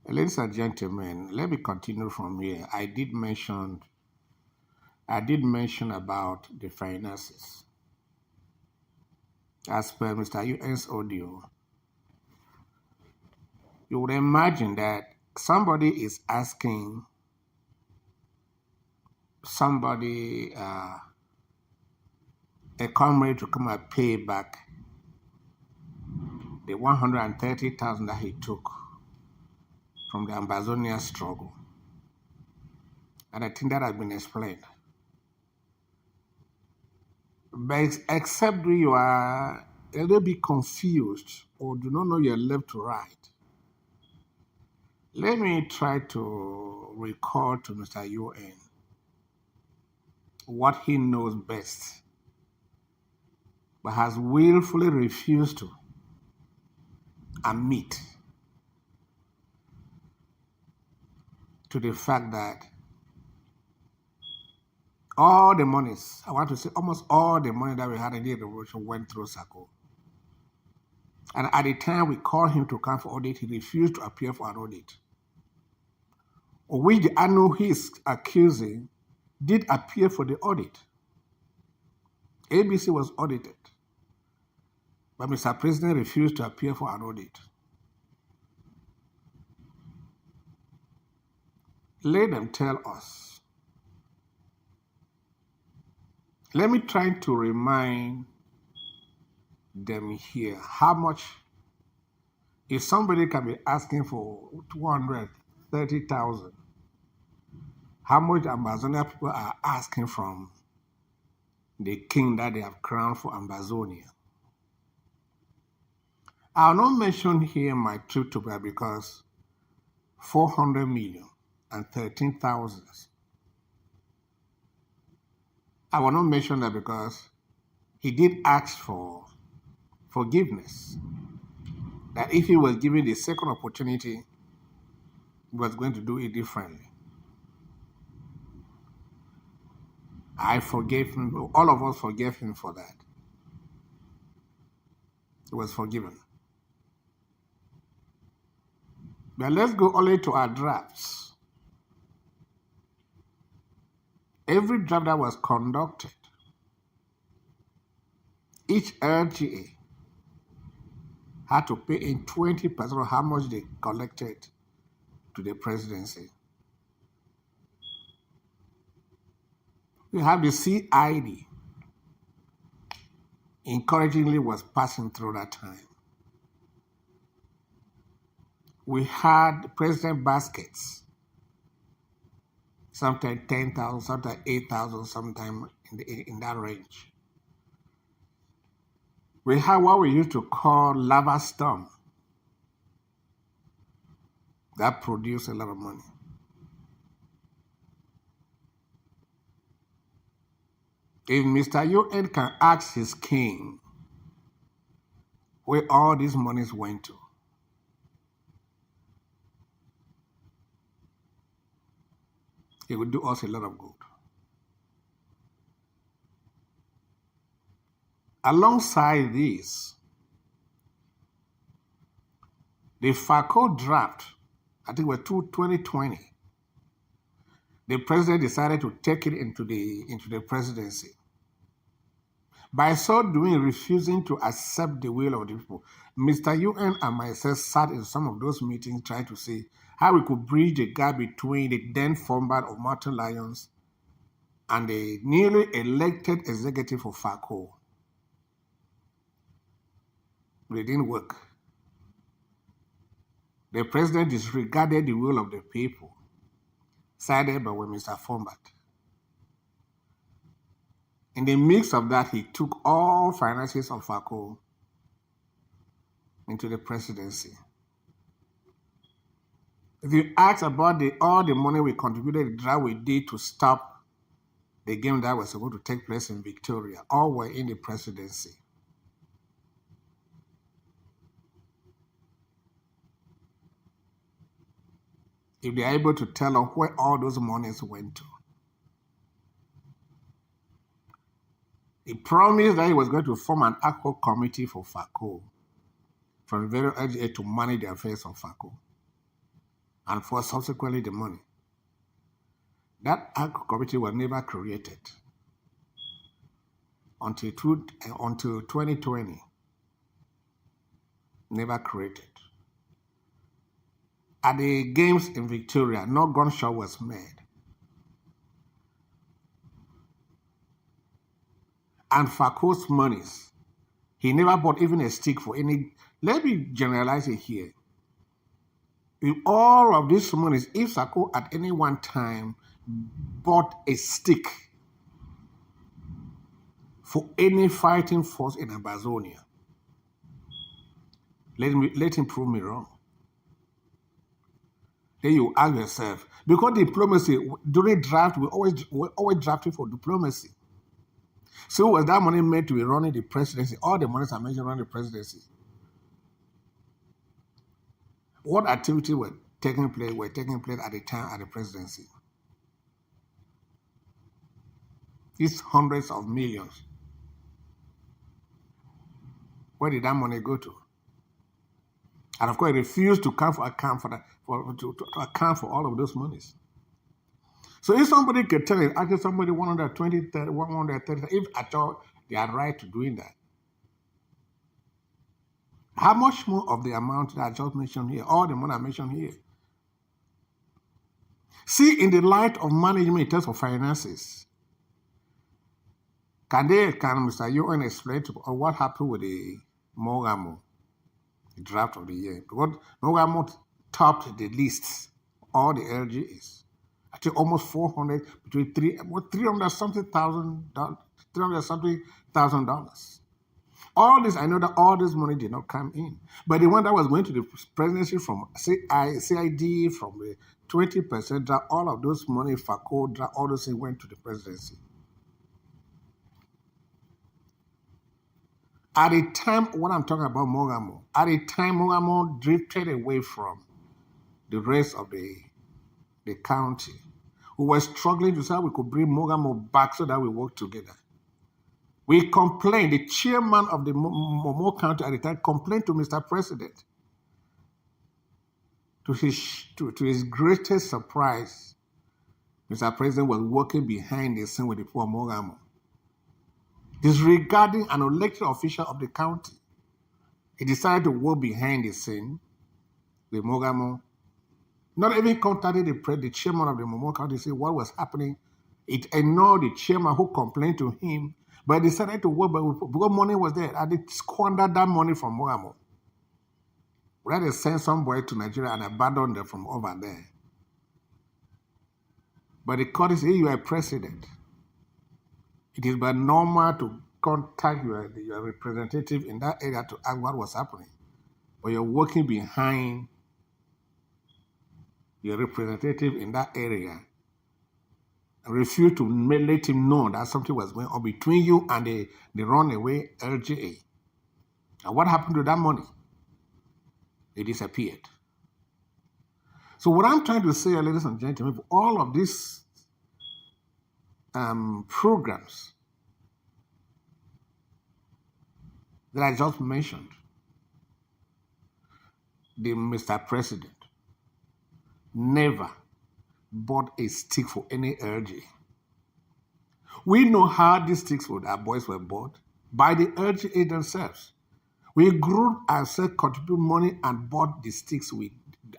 Ladies and gentlemen, let me continue from here. I did mention about the finances. As per Mr. UN's audio, you would imagine that somebody is asking somebody, a comrade, to come and pay back the 130,000 that he took from the Ambazonian struggle. And I think that has been explained. But except you are a little bit confused or do not know your left to right, let me try to recall to Mr. UN what he knows best, but has willfully refused to admit to the fact that all the monies, I want to say almost all the money that we had in the revolution went through SACO. And at the time we called him to come for audit, he refused to appear for an audit. Or which the annual he is accusing did appear for the audit. ABC was audited, but Mr. President refused to appear for an audit. Let them tell us. Let me try to remind them here how much, if somebody can be asking for 230,000, how much Amazonian people are asking from the king that they have crowned for Ambazonia. I'll not mention here my trip to Ghana because 400 million and 13,000. I will not mention that because he did ask for forgiveness. That if he was given the second opportunity, he was going to do it differently. I forgave him, all of us forgave him for that. He was forgiven. But let's go only to our drafts. Every draft that was conducted, each LGA had to pay in 20% of how much they collected to the presidency. We have the CID, encouragingly was passing through that time. We had president baskets, sometimes 10,000, sometimes 8,000, sometimes in that range. We had what we used to call lava storm that produced a lot of money. If Mr. UN can ask his king where all these monies went to, it would do us a lot of good. Alongside this, the FACO draft, I think it was 2020, the president decided to take it into the presidency. By so doing, refusing to accept the will of the people, Mr. UN and myself sat in some of those meetings trying to see how we could bridge the gap between the then format of Mountain Lions and the newly elected executive of FACO. But it didn't work. The president disregarded the will of the people, sided by Mr. Format. In the midst of that, he took all finances of FACO into the presidency. If you ask about all the money we contributed, the drive we did to stop the game that was supposed to take place in Victoria, all were in the presidency. if they are able to tell us where all those monies went to. He promised that he was going to form an ad hoc committee for FACO from the very early age to manage the affairs of FACO and for subsequently the money. That ad hoc committee was never created until 2020. Never created. At the games in Victoria, no gunshot was made. And FACO's monies, he never bought even a stick for any. Let me generalize it here. With all of these monies, if FACO at any one time bought a stick for any fighting force in Ambazonia, let him prove me wrong. Then you ask yourself, because diplomacy, during draft, we always drafted for diplomacy. So was that money meant to be running the presidency? All the monies are meant to run the presidency. What activities were taking place at the time at the presidency? It's hundreds of millions. Where did that money go to? And of course, he refused to account for all of those monies. So if somebody could tell it, actually somebody 120, 130, if at all they are right to doing that, how much more of the amount that I just mentioned here, all the money I mentioned here? See, in the light of management in terms of finances, can Mr. UN explain to what happened with the Mogamo, the draft of the year? Because Mogamo topped the lists, all the LGAs. I think almost 400, between 300 something thousand dollars. All this, I know that all this money did not come in. But the one that was going to the presidency from CID, from the 20%, all of those money, FACO, all those things went to the presidency. At the time, when I'm talking about Mogamo, at the time Mogamo drifted away from the rest of the county, we were struggling to say how we could bring Mogamo back so that we work together. We complained, the chairman of the Momo County at the time complained to Mr. President. To his greatest surprise, Mr. President was working behind the scene with the poor Mogamo. Disregarding an elected official of the county, he decided to work behind the scene with Mogamo. Not even contacted the chairman of the Momo County to see what was happening. It ignored the chairman who complained to him, but decided to work because money was there. And they squandered that money from Mogamo. Rather send somebody to Nigeria and abandon them from over there. But the court says, you are president. It is but normal to contact your representative in that area to ask what was happening. But you're working behind your representative in that area and refuse to let him know that something was going on between you and the runaway LGA. And what happened to that money? It disappeared. So what I'm trying to say, ladies and gentlemen, all of these programs that I just mentioned, the Mr. President never bought a stick for any LG. We know how these sticks for our boys were bought by the LGA themselves. We grew ourselves, contribute money and bought the sticks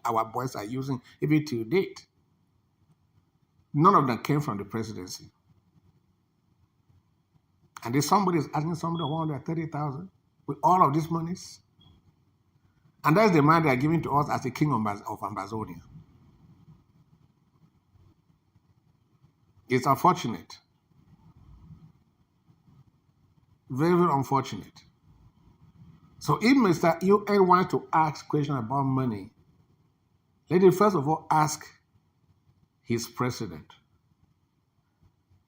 our boys are using even till date. None of them came from the presidency. And if somebody is asking somebody 130,000 with all of these monies, and that's the man they are giving to us as the king of Ambazonia. It's unfortunate. Very, very unfortunate. So if Mr. UN wants to ask questions about money, let him first of all ask his president,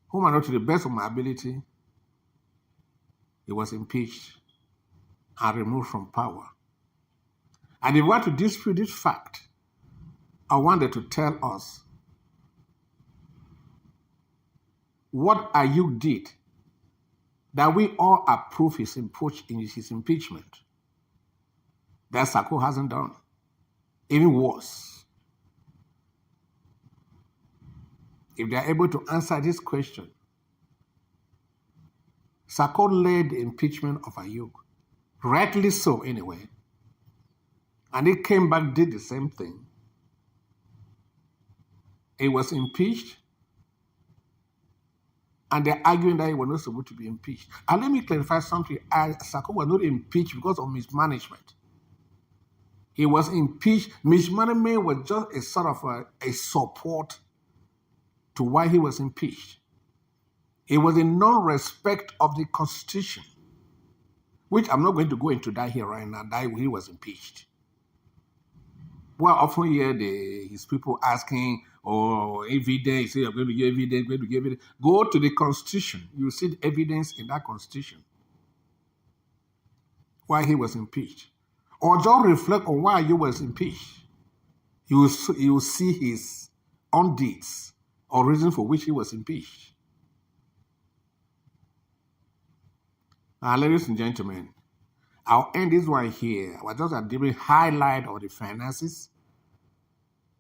whom I know to the best of my ability, he was impeached and removed from power. And if you want to dispute this fact, I wanted to tell us what Ayuk did that we all approve his impeachment that Sako hasn't done. Even worse. If they are able to answer this question, Sako led the impeachment of Ayuk, rightly so anyway, and he came back, did the same thing. He was impeached, and they're arguing that he was not supposed to be impeached. And let me clarify something. Sako was not impeached because of mismanagement. He was impeached. Mismanagement was just a sort of a support to why he was impeached. It was in non-respect of the Constitution, which I'm not going to go into that here right now, that he was impeached. Well, often hear his people asking, evidence, you're going to give evidence, Go to the Constitution. You see the evidence in that Constitution why he was impeached. Or just reflect on why he was impeached. You will see his own deeds or reason for which he was impeached. Now, ladies and gentlemen, I'll end this one here. I was just giving highlight of the finances,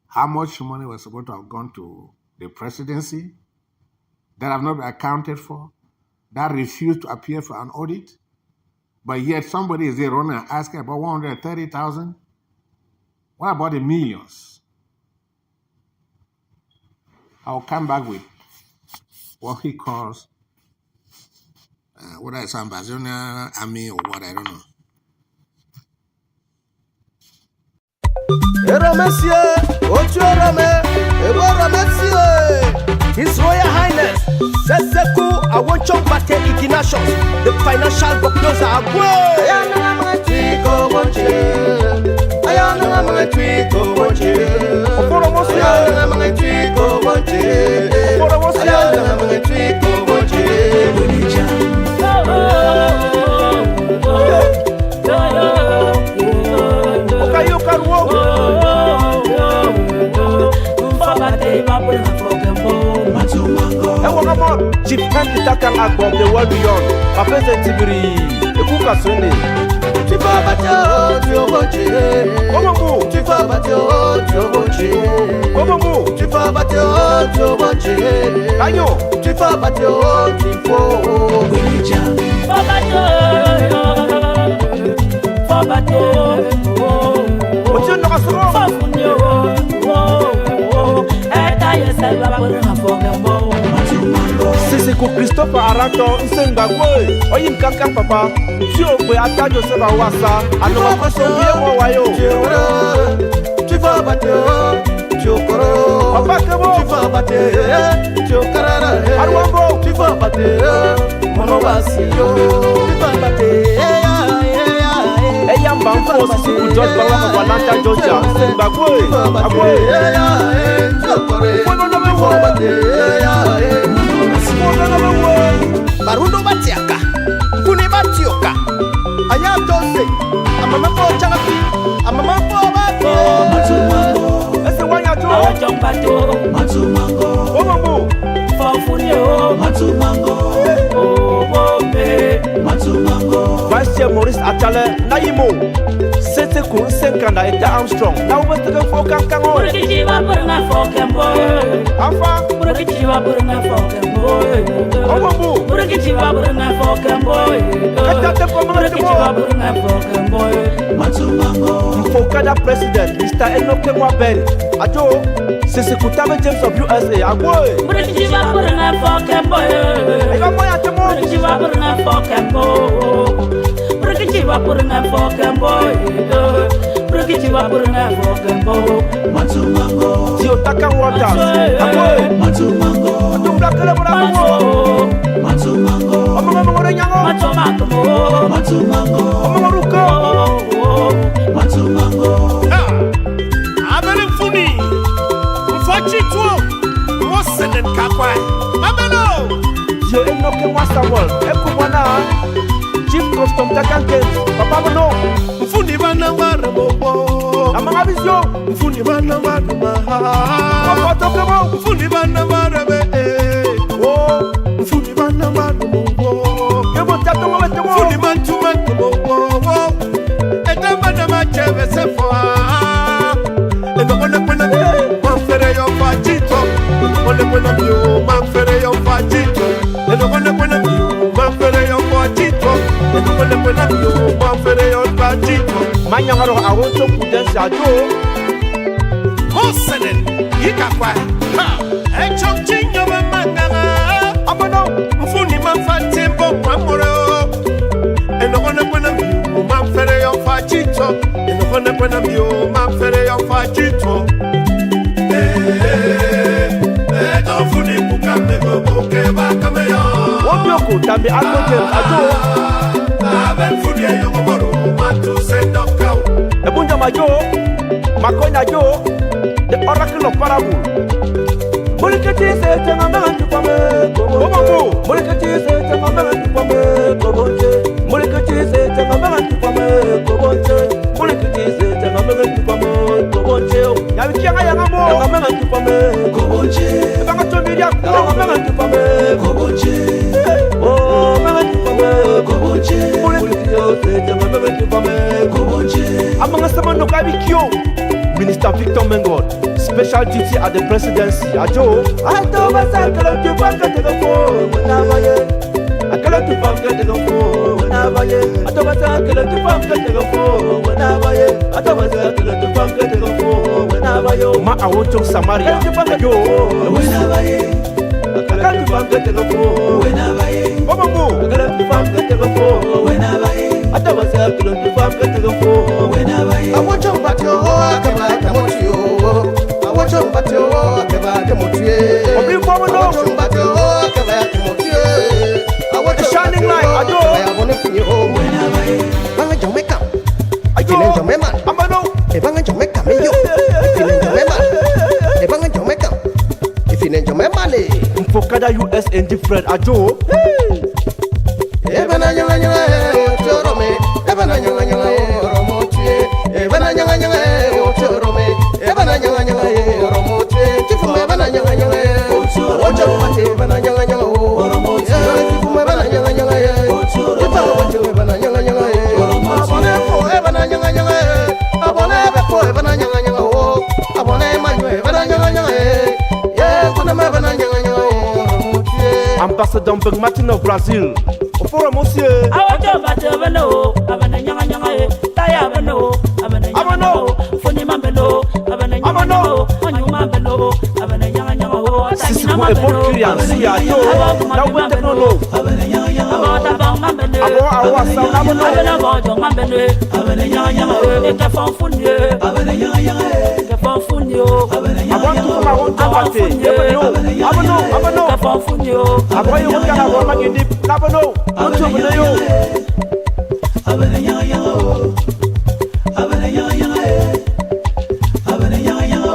how much money was supposed to have gone to the presidency that have not been accounted for, that refused to appear for an audit, but yet somebody is there running and asking about 130,000. What about the millions? I'll come back with what he calls, whether it's Ambazonian army or what, I don't know. His Royal Highness Seseku Awonchombate Iginashon, the financial prognoser Agwe. Chief Henry Takal Agbo of the world beyond. Papa Tibiri, Ekuka Sunday. Chifa Batio, Tiobochi. Komomu, Chifa Batio, Tiobochi. Komomu, Chifa Batio, Tiobochi. Ayo, Chifa Batio, Tifo. Fabato, what's your number? Fafunio, Sisiku Christopher Arato, Nsengagwe, Oyim Kankan Papa, Chio, Atajo Seba Wasa, and no one so Wayo, Chifa Batio, Chokoro, Papa Kabo, Chifa Bate, Chokara, Arwambo, Chifa Bate, Monovasio, Chifa Bate, Eyam Bamfo, Sisiku George Bawa, Valanta Georgia, Nsengagwe, Agwe, Barundo Batiaka, Kuni Batioka, Ayatose, Amamako Chanapi, Amamako Bato, Matsumango, that's the one you do, Jumbato, Matsumango, Omamu, Fafunio, Matsumango, Matsumango, Vice Chair Maurice Atale, Naimo, Sete Kun Senkanda, and Armstrong, now what's the go for Kankango? Alpha, Burkichiva Burna Falcon Boy, Omamu, Burkichiva Burna Falcon Boy, Burkichiva Burna Falcon Boy, Matsumango, Fokada President, Mr. Enoke Wabel, Ajo, Sisikutame James of USA, Agoy, Burkichiva Burna Falcon Boy, Burkichiva Burna Falcon Boy, Burkichiva Burna Falcon Boy, Burkichiva Burna Falcon Boy, Matsumango, Tiotaka Waters, Agoy, Matsumango, Matsumango, Matsumango, Matsumango, Matsumango, Abelifuni, Mfachitwo, Mosenen Kakwa, Mabelo, Yo Enoke Wasawol, Ekuwana, Chief Custom Takanke, Papa Mono, Mfuni Bana Warabo. Amanga vision. Mfuni bana bana Papa Tokemo. Mfuni bana bana Oh. Mfuni bana bana Kebo Tatongo Wetemo. Mfuni bantu bana Eta bana macheve sefoa Elokone kwena Manfere yo fachito Elokone kwena miyo Manfere yo fachito Elokone kwena miyo Manfere yo fachito Elokone kwena miyo Manfere yo fachito Manyangaro awonto kudensi ajo. Mosenen Yikakwa Echok chinyo mamangara Amano. Mfuni mafate mbo mamoro Elokone kwena miyo Manfere yo fachito Elokone kwena miyo Manfere yo fachito Don't funi bukame go buke bakame yo Obioko tambi agoje ajo. Aben funi yo moro matu sendo kau Ebunja majo. Makonya jo. The oracle of parable. Molikati se tanga mantu pame. Kobo. Molikati se tanga mantu pame. Kobonje. Molikati se tanga mantu pame. Kobonje. Molikati se tanga mantu pame. Kobonje. Yabi kianga yangamo. Tanga mantu pame. Kobonje. Banga tomiria. Tanga mantu pame. Kobonje. Oh, mantu pame. Kobonje. Molikati se tanga mantu pame. Kobonje. Amanga samano kabi kyo. Minister Victor Mengon, special duty at the presidency. Ajo, I told myself I to bank at the phone whenever you. I cannot to bank at the phone whenever you. I told myself I to bank at the phone whenever you. I told myself I to bank at the phone whenever you. Ma, I want to Samaria. Ajo, whenever you. I can't to bank at the phone whenever you. Mama, I cannot to bank at the phone whenever you. I told myself I to bank at the phone whenever you. I want you back your I want you back your I want shining light. I want to you home whenever you make up. I feel in your memory. I'm a no. If I'm going to make up, you feel in your memory. If I'm going to make up, if you need your memory. Fokada US and different Ajo. Ambassador Mbeng Martin of Brazil. Ofora monsieur. Awajo batevelo, abana nyanga nyanga, taya abano, abana nyanga nyanga, foni mambelo, abana nyanga nyanga, onyuma mambelo, abana nyanga nyanga, Sisi ko ebon curious ya yo. Na we technology. abana nyanga nyanga, abata bang mambelo, awa sa na bono. abana bojo mambelo, abana nyanga nyanga, ke fonfunye, abana nyanga nyanga, ke fonfunyo, abana nyanga nyanga, abano, ke fonfunyo, abano yo kana go magindi, abano, onto abano yo. Abana nyanga nyanga, abana nyanga nyanga, abana nyanga nyanga.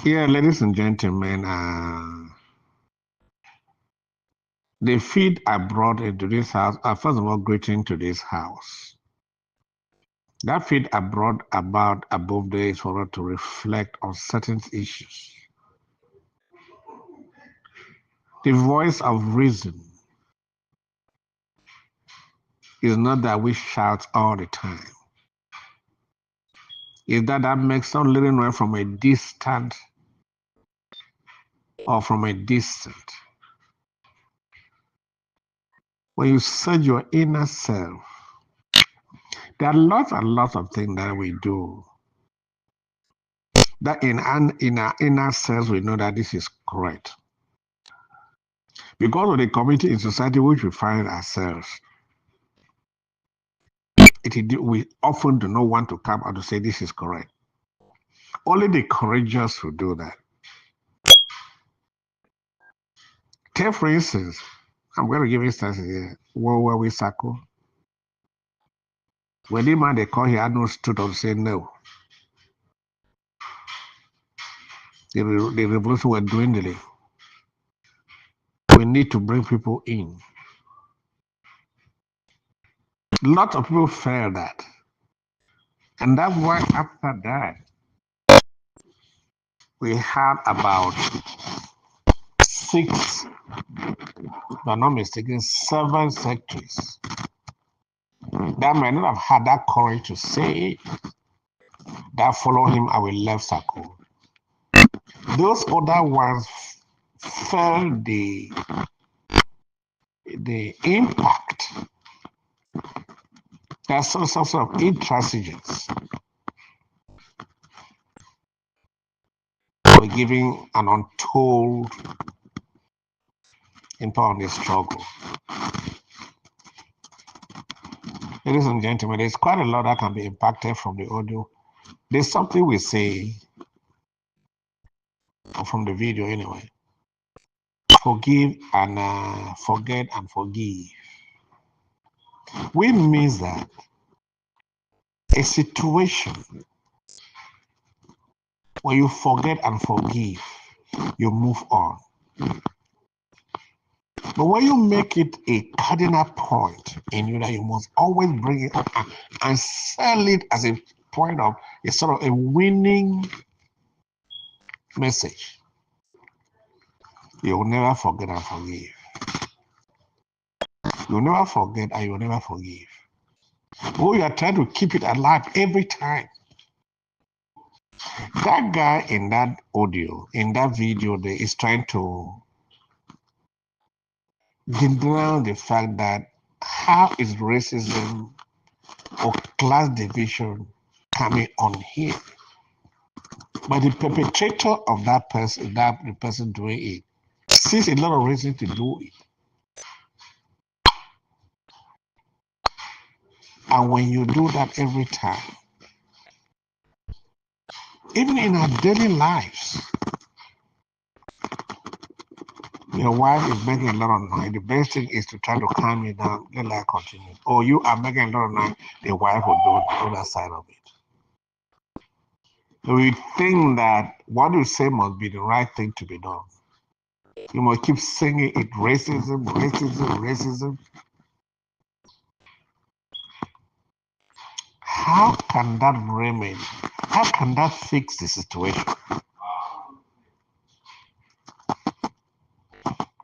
Yeah, ladies and gentlemen, the feed I brought into this house, first of all, greeting to this house. That feed I brought about above there is for us to reflect on certain issues. The voice of reason is not that we shout all the time. Is that makes some little noise from a distant or from a distant. When you search your inner self, there are lots and lots of things that we do that in our inner selves we know that this is correct. Because of the community in society which we find ourselves, we often do not want to come out to say this is correct. Only the courageous who do that. Take, for instance, I'm going to give instances here. Where we Sako. When the man they call, he had no stood up to say no. the revolution were dwindling. We need to bring people in. Lots of people felt that. And that's why after that, we had about 6, if I'm not mistaken, 7 secretaries that might not have had that courage to say that follow him, I will left circle. Those other ones felt the impact. There's some sort of intransigence. We're giving an untold impact on this struggle. Ladies and gentlemen, there's quite a lot that can be impacted from the audio. There's something we say, or from the video anyway. Forgive and forget and forgive. Which means that a situation where you forget and forgive, you move on. But when you make it a cardinal point in you that you must always bring it up and sell it as a point of a sort of a winning message, you will never forget and forgive. You will never forget and you will never forgive. Oh, you are trying to keep it alive every time. That guy in that audio, in that video, there is trying to deny the fact that how is racism or class division coming on here? But the perpetrator of that person, the person doing it, sees a lot of reason to do it. And when you do that every time, even in our daily lives, your wife is making a lot of noise. The best thing is to try to calm you down, let her continue. Or you are making a lot of noise, the wife will do the other side of it. So we think that what you say must be the right thing to be done. You must keep singing it, racism, racism, racism. How can that remedy, how can that fix the situation?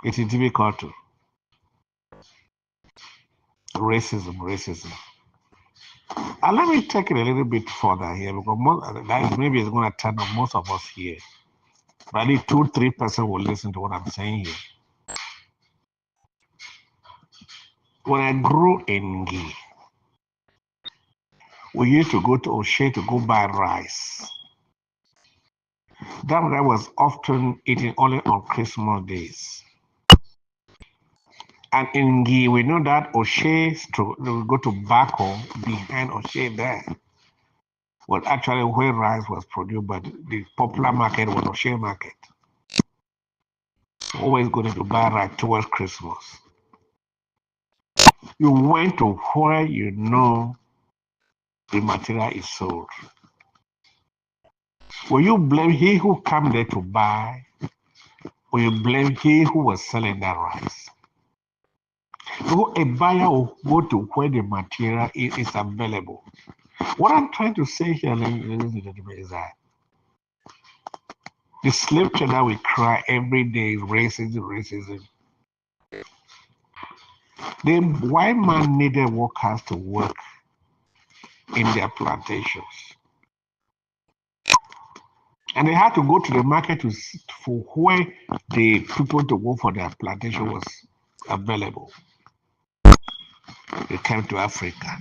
It is difficult to. Racism. And let me take it a little bit further here because maybe it's going to turn on most of us here. But only 2-3% will listen to what I'm saying here. When I grew in Gi, we used to go to O'Shea to go buy rice. That rice was often eaten only on Christmas days. And in Gi, we know that O'Shea, we go to Bako, behind O'Shea there, was actually where rice was produced, but the popular market was O'Shea market. Always going to buy rice towards Christmas. You went to where you know the material is sold. Will you blame he who came there to buy, or you blame he who was selling that rice? So a buyer will go to where the material is available. What I'm trying to say here, ladies and gentlemen, is that the slave trade that we cry every day is racism. The white man needed workers to work in their plantations. And they had to go to the market for where the people to work for their plantation was available. They came to Africa.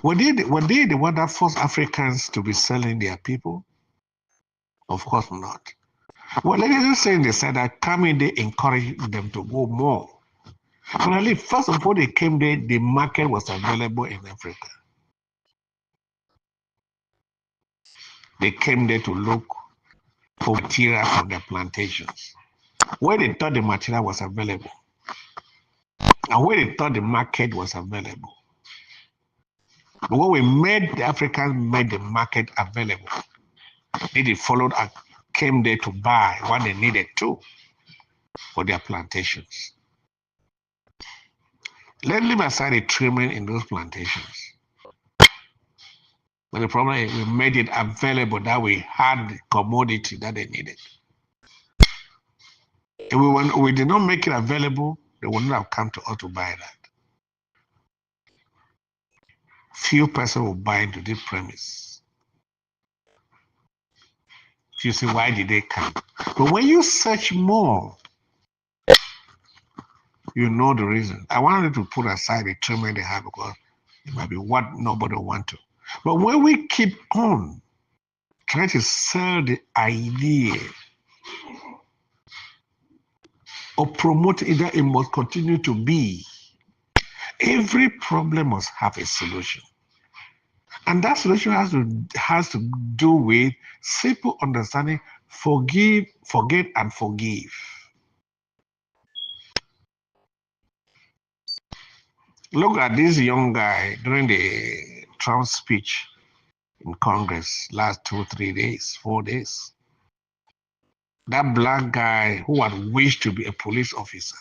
Were they the one that forced Africans to be selling their people? Of course not. Well, let me just say they said that coming they encouraged them to go more. But first of all, they came there, the market was available in Africa. They came there to look for material from their plantations, where they thought the material was available, and where they thought the market was available. But what we made, the Africans made the market available. They followed and came there to buy what they needed to for their plantations. Let's leave aside the treatment in those plantations. But the problem is we made it available that we had the commodity that they needed. If we did not make it available, they would not have come to us to buy that. Few persons will buy into this premise. You see, why did they come? But when you search more, you know the reason. I wanted to put aside the treatment they have because it might be what nobody want to. But when we keep on trying to sell the idea or promote it that it must continue to be, every problem must have a solution. And that solution has to do with simple understanding, forgive, forget, and forgive. Look at this young guy during the Trump speech in Congress last 2, 3 days, 4 days. That black guy who had wished to be a police officer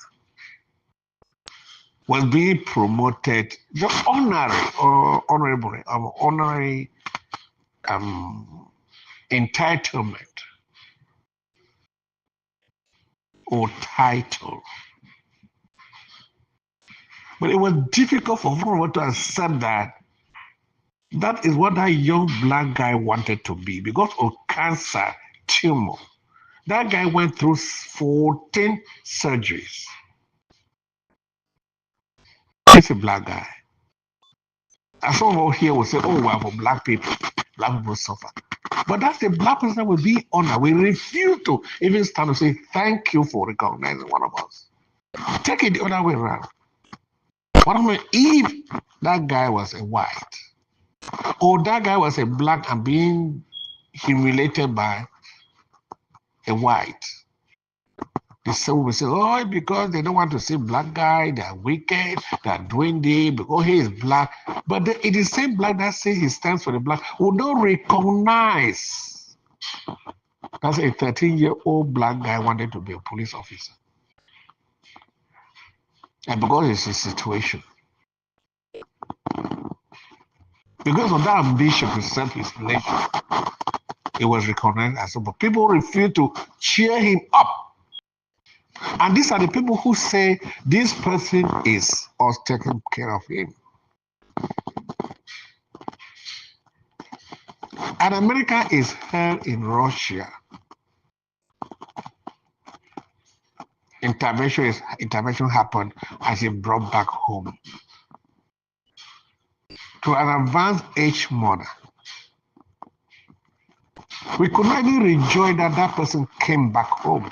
was being promoted, the honorary entitlement or title. But it was difficult for everyone to accept that that is what that young black guy wanted to be because of cancer, tumor. That guy went through 14 surgeries. He's a black guy. And some of us here will say, oh, well, for black people suffer. But that's the black person that will be honored. We refuse to even stand and say, thank you for recognizing one of us. Take it the other way around. What I mean, if that guy was a white, or that guy was a black and being humiliated by a white, the same will say, oh, because they don't want to see black guy, they're wicked, they're doing this, because he is black. But it is the same black that says he stands for the black, who don't recognize that's a 13-year-old black guy wanted to be a police officer. And because it's a situation. Because of that ambition to serve his nation, it was recognized as well. But people refuse to cheer him up. And these are the people who say this person is us taking care of him. And America is held in Russia. Intervention happened as it brought back home. To an advanced age mother, we could not even rejoice that that person came back home.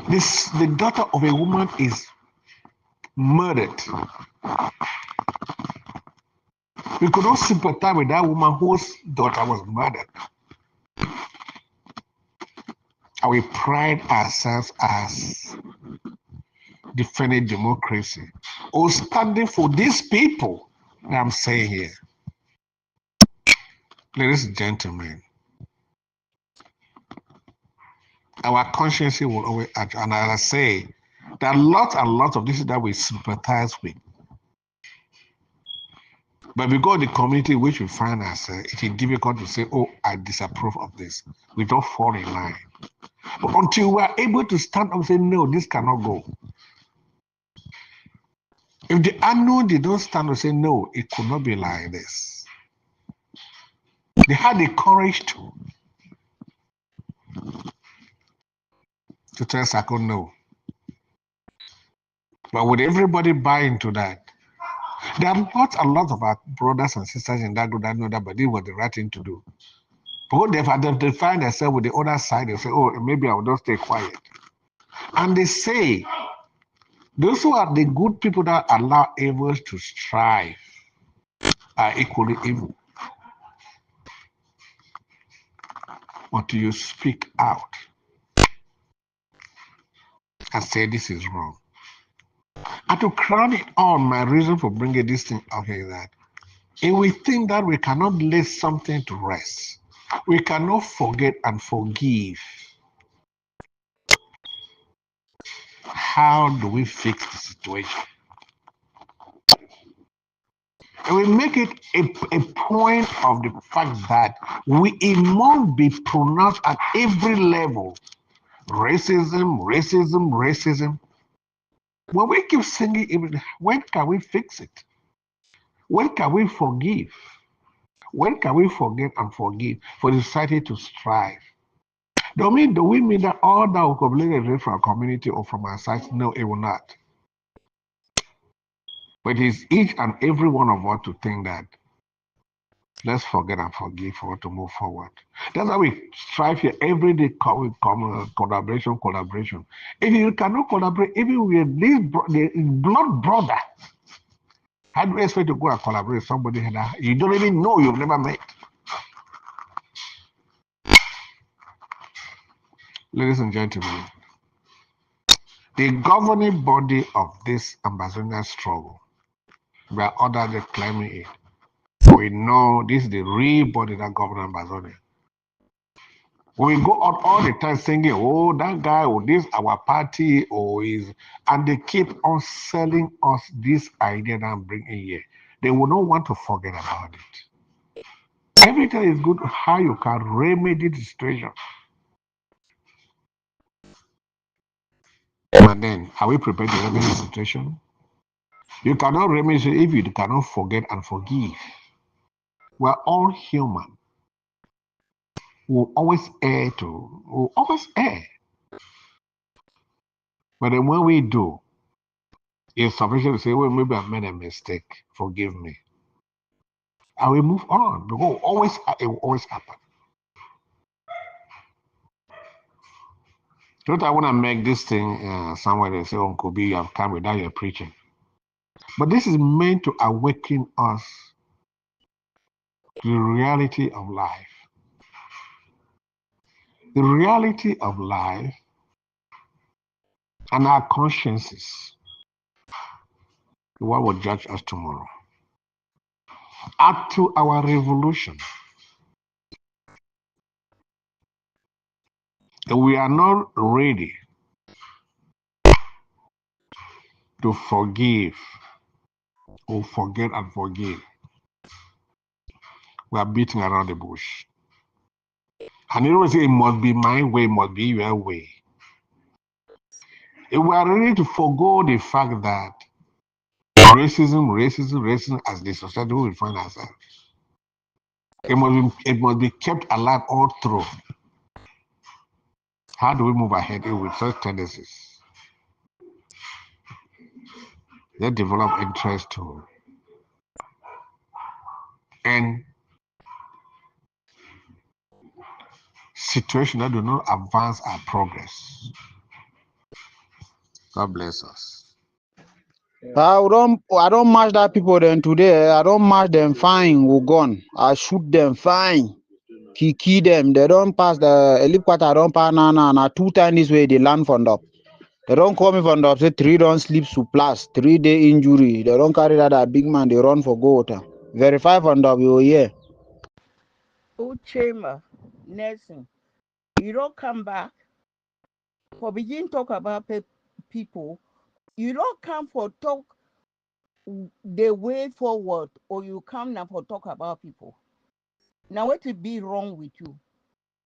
The daughter of a woman is murdered. We could not sympathize with that woman whose daughter was murdered. And we pride ourselves as defending democracy or standing for these people that I'm saying here. Ladies and gentlemen, our conscience will always act. And as I say, there are lots and lots of this that we sympathize with. But because of the community in which we find ourselves, it is difficult to say, oh, I disapprove of this. We don't fall in line. But until we are able to stand up and say, no, this cannot go. If the unknown did not stand and say, no, it could not be like this. They had the courage to tell Sako no. But would everybody buy into that? There are lots and lots of our brothers and sisters in that group that know that, but this was the right thing to do. Because they've identified themselves with the other side, they say, oh, maybe I will just stay quiet. And they say, those who are the good people that allow evils to strive are equally evil. Until you speak out and say this is wrong. And to crown it on, my reason for bringing this thing out here is that If we think that we cannot lay something to rest, we cannot forget and forgive, how do we fix the situation? And we make it a point of the fact that it must be pronounced at every level. Racism, racism, racism. When we keep singing, when can we fix it? When can we forgive? When can we forget and forgive for the society to strive? Do we mean that all that will completely from our community or from our side? No, it will not. But it's each and every one of us to think that let's forget and forgive for to move forward. That's why we strive here every day. Collaboration. If you cannot collaborate, even with this blood brother, how do you expect to go and collaborate with somebody that you don't even know, you've never met? Ladies and gentlemen, the governing body of this Ambazonian struggle, we are under claiming it. We know this is the real body that governs Ambazonia. We go out all the time singing, oh, that guy, or this, our party, or is, and they keep on selling us this idea that I'm bringing here. They will not want to forget about it. Everything is good, how you can remedy the situation. But then, are we prepared to remedy the situation? You cannot remedy if you cannot forget and forgive. We're all human. We'll always err. But then when we do, it's sufficient to say, well, maybe I made a mistake. Forgive me. And we move on. Because it will always happen. Don't I want to make this thing somewhere they say, Uncle B, you have come without your preaching. But this is meant to awaken us to the reality of life. The reality of life and our consciences is what will judge us tomorrow. Add to our revolution. And we are not ready to forgive or forget and forgive. We are beating around the bush. And you know, say it must be my way, it must be your way. If we are ready to forego the fact that racism as the society we find ourselves, it must be kept alive all through. How do we move ahead with such tendencies? They develop interest to end situations that do not advance our progress. God bless us. I don't match that people then today. I don't match them fine. We gone. I shoot them fine. Kiki them. They don't pass the elite quarter. Don't pass na 2 times this way. They land from up. They don't call me from up. Say 3 don't sleep to plus 3-day injury. They don't carry that big man. They run for goat. Verify from up. You yeah. Chamber, Nelson, you don't come back for begin talk about people. You don't come for talk the way forward, or you come now for talk about people. Now what will be wrong with you?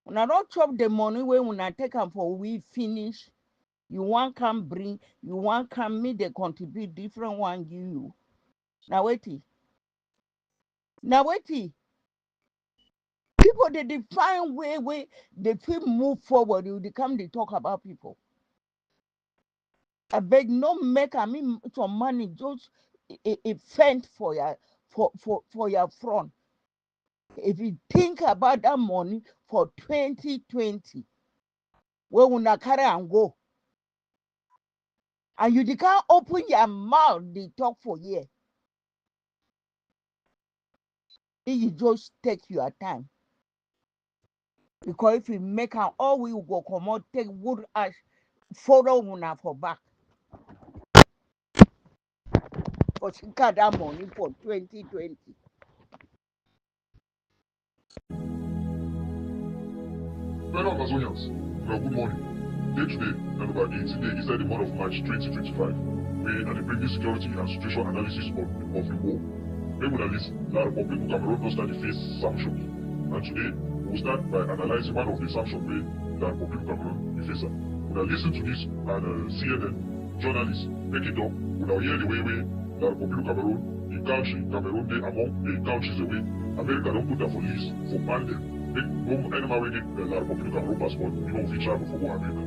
When I don't chop the money when I take them for we finish, you want come bring, you want come me they contribute different one give you. Now wait. People they define way they feel move forward, they come they talk about people. I beg no make some money just a fend for your front. If you think about that money for 2020, where we not carry and go, and you can't open your mouth, they talk for you. You just take your time. Because if you make an all we go come out, take wood ash, follow una for back. But you got that money for 2020. Fellow Amazonians, good morning. Day today, number 18 day inside the month of March 2025. We are bringing security and situation analysis of the war. We will list La Republic of Cameroon does start to face sanctions. And today, we will start by analyzing one of the sanctions where La Republic of Cameroon faces. We will listen to this and CNN journalists make it up. We will hear the way La Republic of Cameroon, the country, Cameroon, they among the countries away. America don't put that for list for ban them. Make no animal wey get La Republic of Cameroon passport, you know, if you travel for America.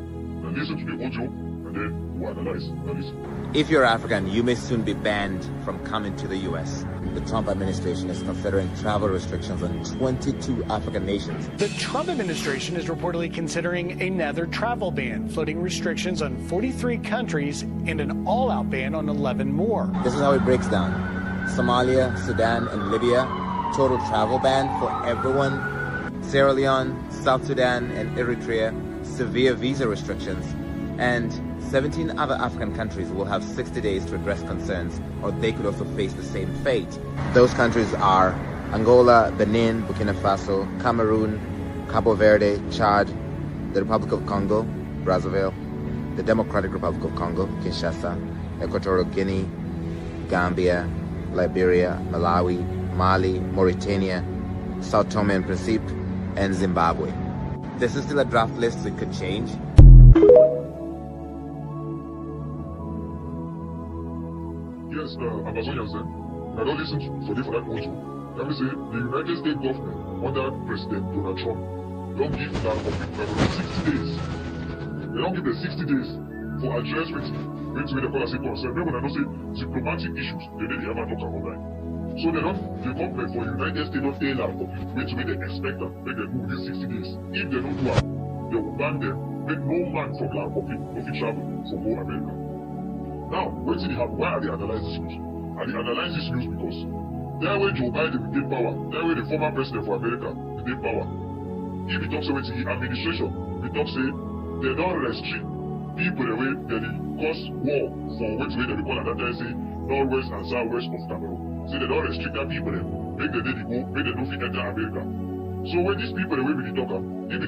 Now listen to the audio and then we'll analyze. Now listen. If you're African, you may soon be banned from coming to the U.S. The Trump administration is considering travel restrictions on 22 African nations. The Trump administration is reportedly considering another travel ban, floating restrictions on 43 countries and an all-out ban on 11 more. This is how it breaks down. Somalia, Sudan, and Libya, total travel ban for everyone. Sierra Leone, South Sudan, and Eritrea, severe visa restrictions. And 17 other African countries will have 60 days to address concerns, or they could also face the same fate. Those countries are Angola, Benin, Burkina Faso, Cameroon, Cabo Verde, Chad, the Republic of Congo, Brazzaville, the Democratic Republic of Congo, Kinshasa, Equatorial Guinea, Gambia, Liberia, Malawi, Mali, Mauritania, Sao Tome and Principe, and Zimbabwe. This is still a draft list, so it could change. Yes, Amazonians then. Now don't listen for that audio. Let me say, the United States government under President Donald Trump don't give La Republic of Cameroon 60 days. They don't give them 60 days for address with the policy concern. Remember, I don't say diplomatic issues, they ever talk about that. So the government for United States don't tell La Republic which way they expect them, make them move these 60 days. If they don't do it, they will ban them, make no man from La Republic if he travel for more America. Now, what did they have? Why are they analyzing this news? Are they analyzing this news because that way Joe Biden will get power, that way the former president for America will get power. If he talks about the administration, he talks say they don't restrict people the way they cause war for which way they call at that time say northwest and southwest of Cameroon. Say they don't restrict that people them, make the day they go, make they don't fit enter America. So when these people the way we talk, if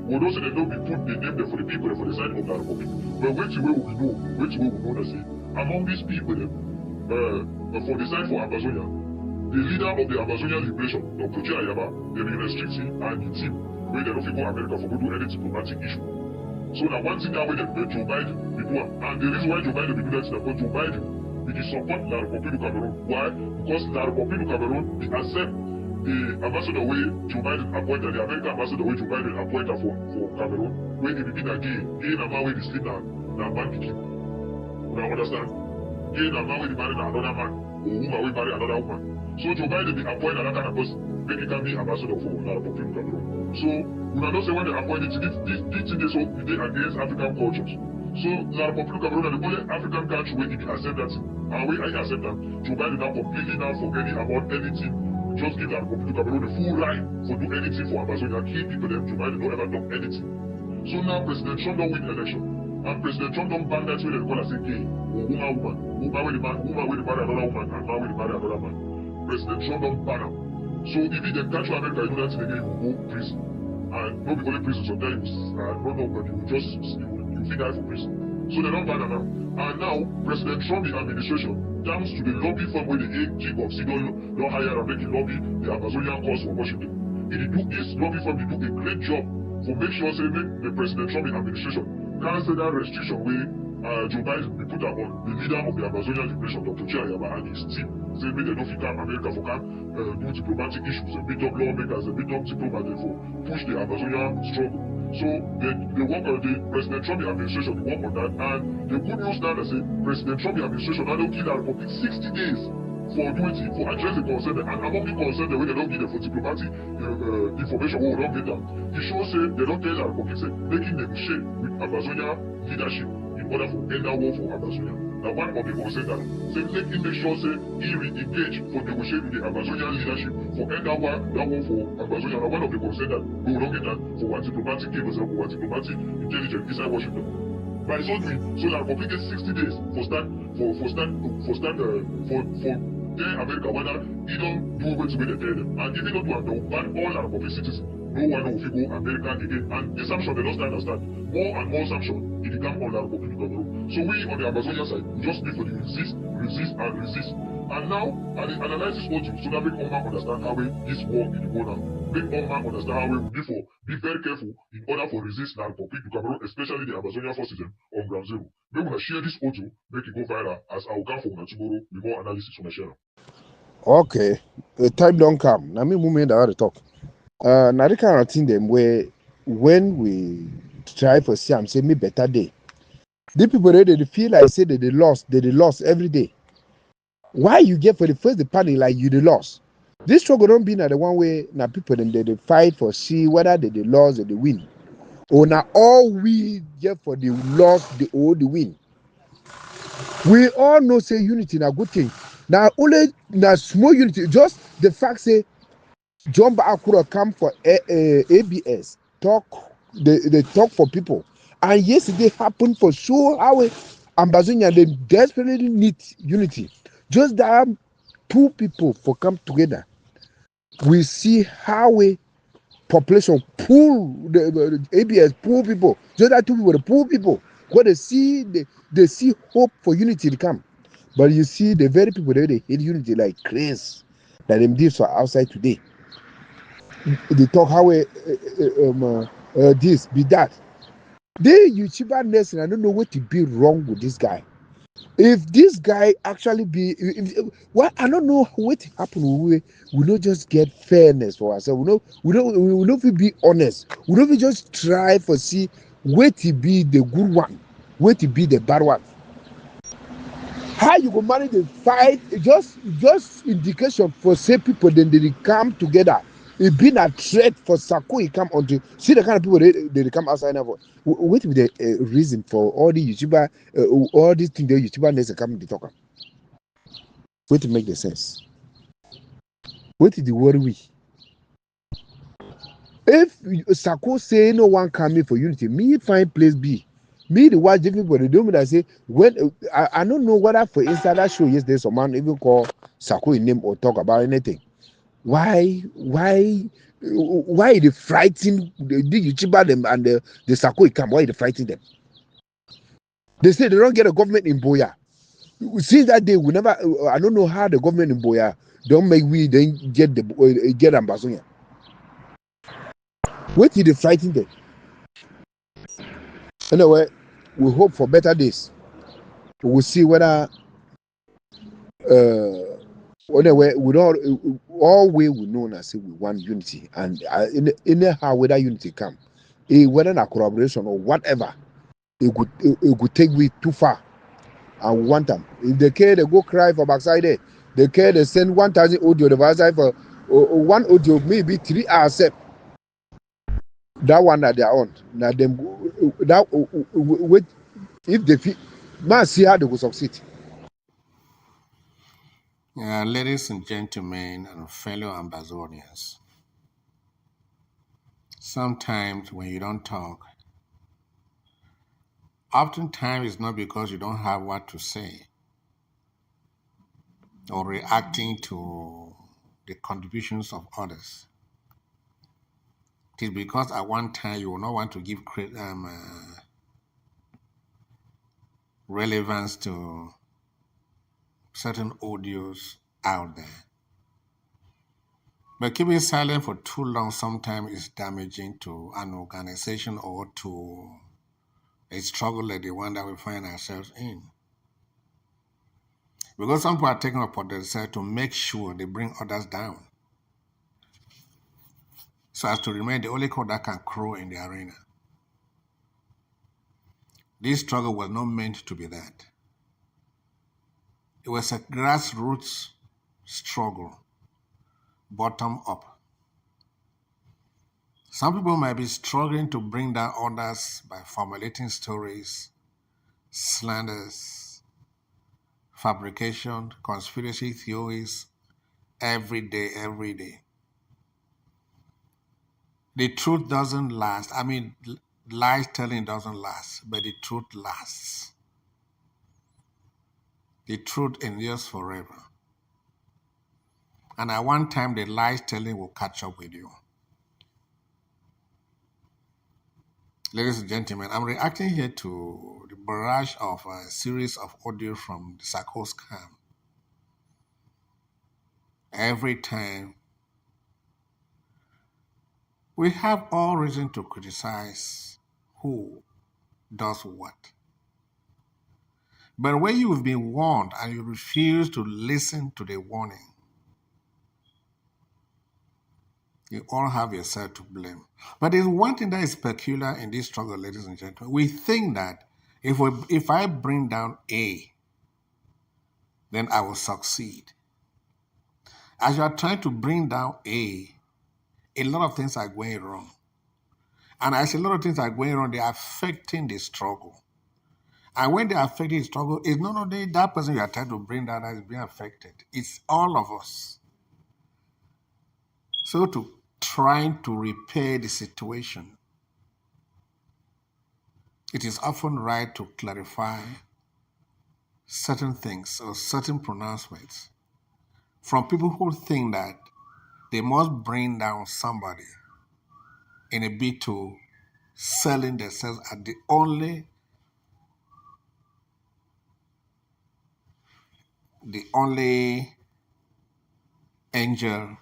we don't say they don't be put the name there for the people for the side of La Republic. But which way we know that say among these people for the side for Amazonia, the leader of the Ambazonian liberation, Dr. Ayaba, they be restricting and the team where they don't fit go America for go do any diplomatic issue. So now one thing that way that Joe Biden be doing, and the reason why Joe Biden be doing that is because Joe Biden he support La Republic of Cameroon. Why? Because La Republic of Cameroon he accept the ambassador way Joe Biden appointed, the American ambassador way Joe Biden appointed for Cameroon, where he begin again, a man where he sleep now man pikin. You understand? Gay a man where he marry another man, or woman where marry another woman. So Joe Biden be appointed that kind of person, make he can be ambassador for La Republic of Cameroon. So we don't say when they appointed this thing they so they against African cultures. So La Republic of Cameroon are the only African country where he accept that, and where I accept that Joe Biden now completely now forgetting about anything. Just give La Republic of Cameroon the full right for do anything for Amazonia, kill people them, Joe Biden don't ever do anything. So now President Trump don't win the election. And President Trump don't ban that way they call us a gay, or woman with the man, woman with the marry another woman, and man with the marry another man. President Trump don't ban them. So if he then catch America, you do that thing again, you will go prison. And not only prison, sometimes not know, but you will just you fit die for prison. So they don't ban them now. And now President Trump the administration, thanks to the lobby firm where the AG of Sidon don't hire and make it lobby the Amazonian cause for Washington. If they do this lobby firm, they do a great job for make sure say make the President Trump administration cancel that restriction where Joe Biden be put on the leader of the Ambazonian liberation, Dr. Ayaba, and his team. Say make they don't fit come America for can do diplomatic issues and beat up lawmakers and beat up diplomats for push the Ambazonian struggle. So they work on the President Trump administration, they work on that, and the good news now that say President Trump administration now don't give La Republic 60 days for duty, for address the concern, and among the concern the way they don't give them for diplomatic information, we don't get them. It shows say they don't tell La Republic say making negotiate with Amazonia leadership in order for end that war for Amazonia. Now one of the concern that say make sure say he re-engage for negotiate with the Amazonian leadership for end that war for Amazonia. Now one of the concern that we don't get that for one diplomatic cables and for one diplomatic intelligence inside Washington. By so doing, so La Republic gets 60 days for tell America whether you don't do what they tell them. And if you don't do it, they'll ban all our public citizens. No one will go America again. And this sanction, they don't understand. More and more sanction, it become all our public Cameroon. So we on the Amazonian side, we just need for the resist, and resist. And now, and the analysis also, so that make all man understand how this war is going on. Make all man understand how we before be very careful in order for resist our public to Cameroon, especially the Amazonian forces on ground zero. We want to share this audio, make it go viral as our come for tomorrow with more analysis on the channel. Okay, the time don't come. Now me movement I want to talk. Now the kind of thing them where when we try for Siam say me better day. The people they feel like say that they lost every day. Why you get for the first the panic like you the lost? This struggle don't be now the one way now people them they fight for see whether they lost or they win. Or now all we get for the loss or the win. We all know say unity na good thing. Now only na small unity, just the fact say John Akura come for ABS talk, they talk for people. And yesterday happened for sure how Ambazonian they desperately need unity. Just that two people for come together. We see how a population pull the ABS pull people. Just that two people the pull people. What they see hope for unity to come. But you see the very people that they hate unity like crazy that them deals for outside today. They talk how this be that. The YouTuber Nelson, I don't know what to be wrong with this guy. If this guy actually be, well, I don't know what happen. We don't just get fairness for ourselves. We don't be honest. We don't just try for see where to be the good one, where to be the bad one. How you go manage the fight? Just indication for say people then they come together. It been a threat for Sako. He come onto see the kind of people they come outside now. What be the reason for all the YouTuber, all these things the YouTuber needs to come to talk? What to make the sense? What is the worry we? If Sako say no one coming for unity, me find place B. Me the watch everybody do me that say when I don't know whether for inside that show yesterday some man even call Sako in name or talk about anything. Why they frighten the YouTuber them and the Sako come? Why they fighting them? They say they don't get a government in Boya. Since that day, we never. I don't know how the government in Boya don't make we then get Ambazonian. What did they fighting them? Anyway, we hope for better days. We'll see whether anyway, we don't all way we know now say we want unity, and in how whether unity come, whether a collaboration or whatever, it could take we too far, and we want them. If they care, they go cry for backside there. They care, they send 1,000 audio the outside for one audio maybe 3 hours. That one that they are on now them that with if they feel, man see how they will succeed. Ladies and gentlemen and fellow Ambazonians, sometimes when you don't talk, oftentimes it's not because you don't have what to say or reacting to the contributions of others. It is because at one time you will not want to give relevance to certain audios out there. But keeping silent for too long sometimes is damaging to an organization or to a struggle like the one that we find ourselves in. Because some people are taking upon themselves to make sure they bring others down, so as to remain the only cock that can crow in the arena. This struggle was not meant to be that. It was a grassroots struggle, bottom up. Some people might be struggling to bring down others by formulating stories, slanders, fabrication, conspiracy theories, every day. The truth doesn't last. I mean, lies telling doesn't last, but the truth lasts. The truth endures forever. And at one time, the lies telling will catch up with you. Ladies and gentlemen, I'm reacting here to the barrage of a series of audio from the Sarko's camp. Every time, we have all reason to criticize who does what. But when you've been warned and you refuse to listen to the warning, you all have yourself to blame. But there's one thing that is peculiar in this struggle, ladies and gentlemen. We think that if I bring down A, then I will succeed. As you are trying to bring down A lot of things are going wrong. And as a lot of things are going wrong, they are affecting the struggle. And when they are affecting the struggle, it's not only that person you are trying to bring down that is being affected. It's all of us. So to trying to repair the situation, it is often right to clarify certain things or certain pronouncements from people who think that they must bring down somebody in a bid to selling themselves as the only angel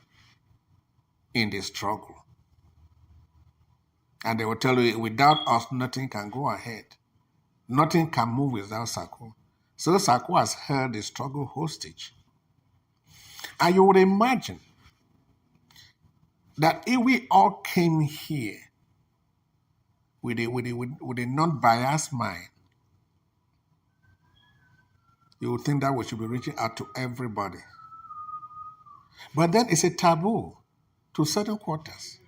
in the struggle. And they will tell you, without us, nothing can go ahead. Nothing can move without Sarko. So Sarko has held the struggle hostage. And you would imagine that if we all came here with a non-biased mind, you would think that we should be reaching out to everybody. But then it's a taboo to certain quarters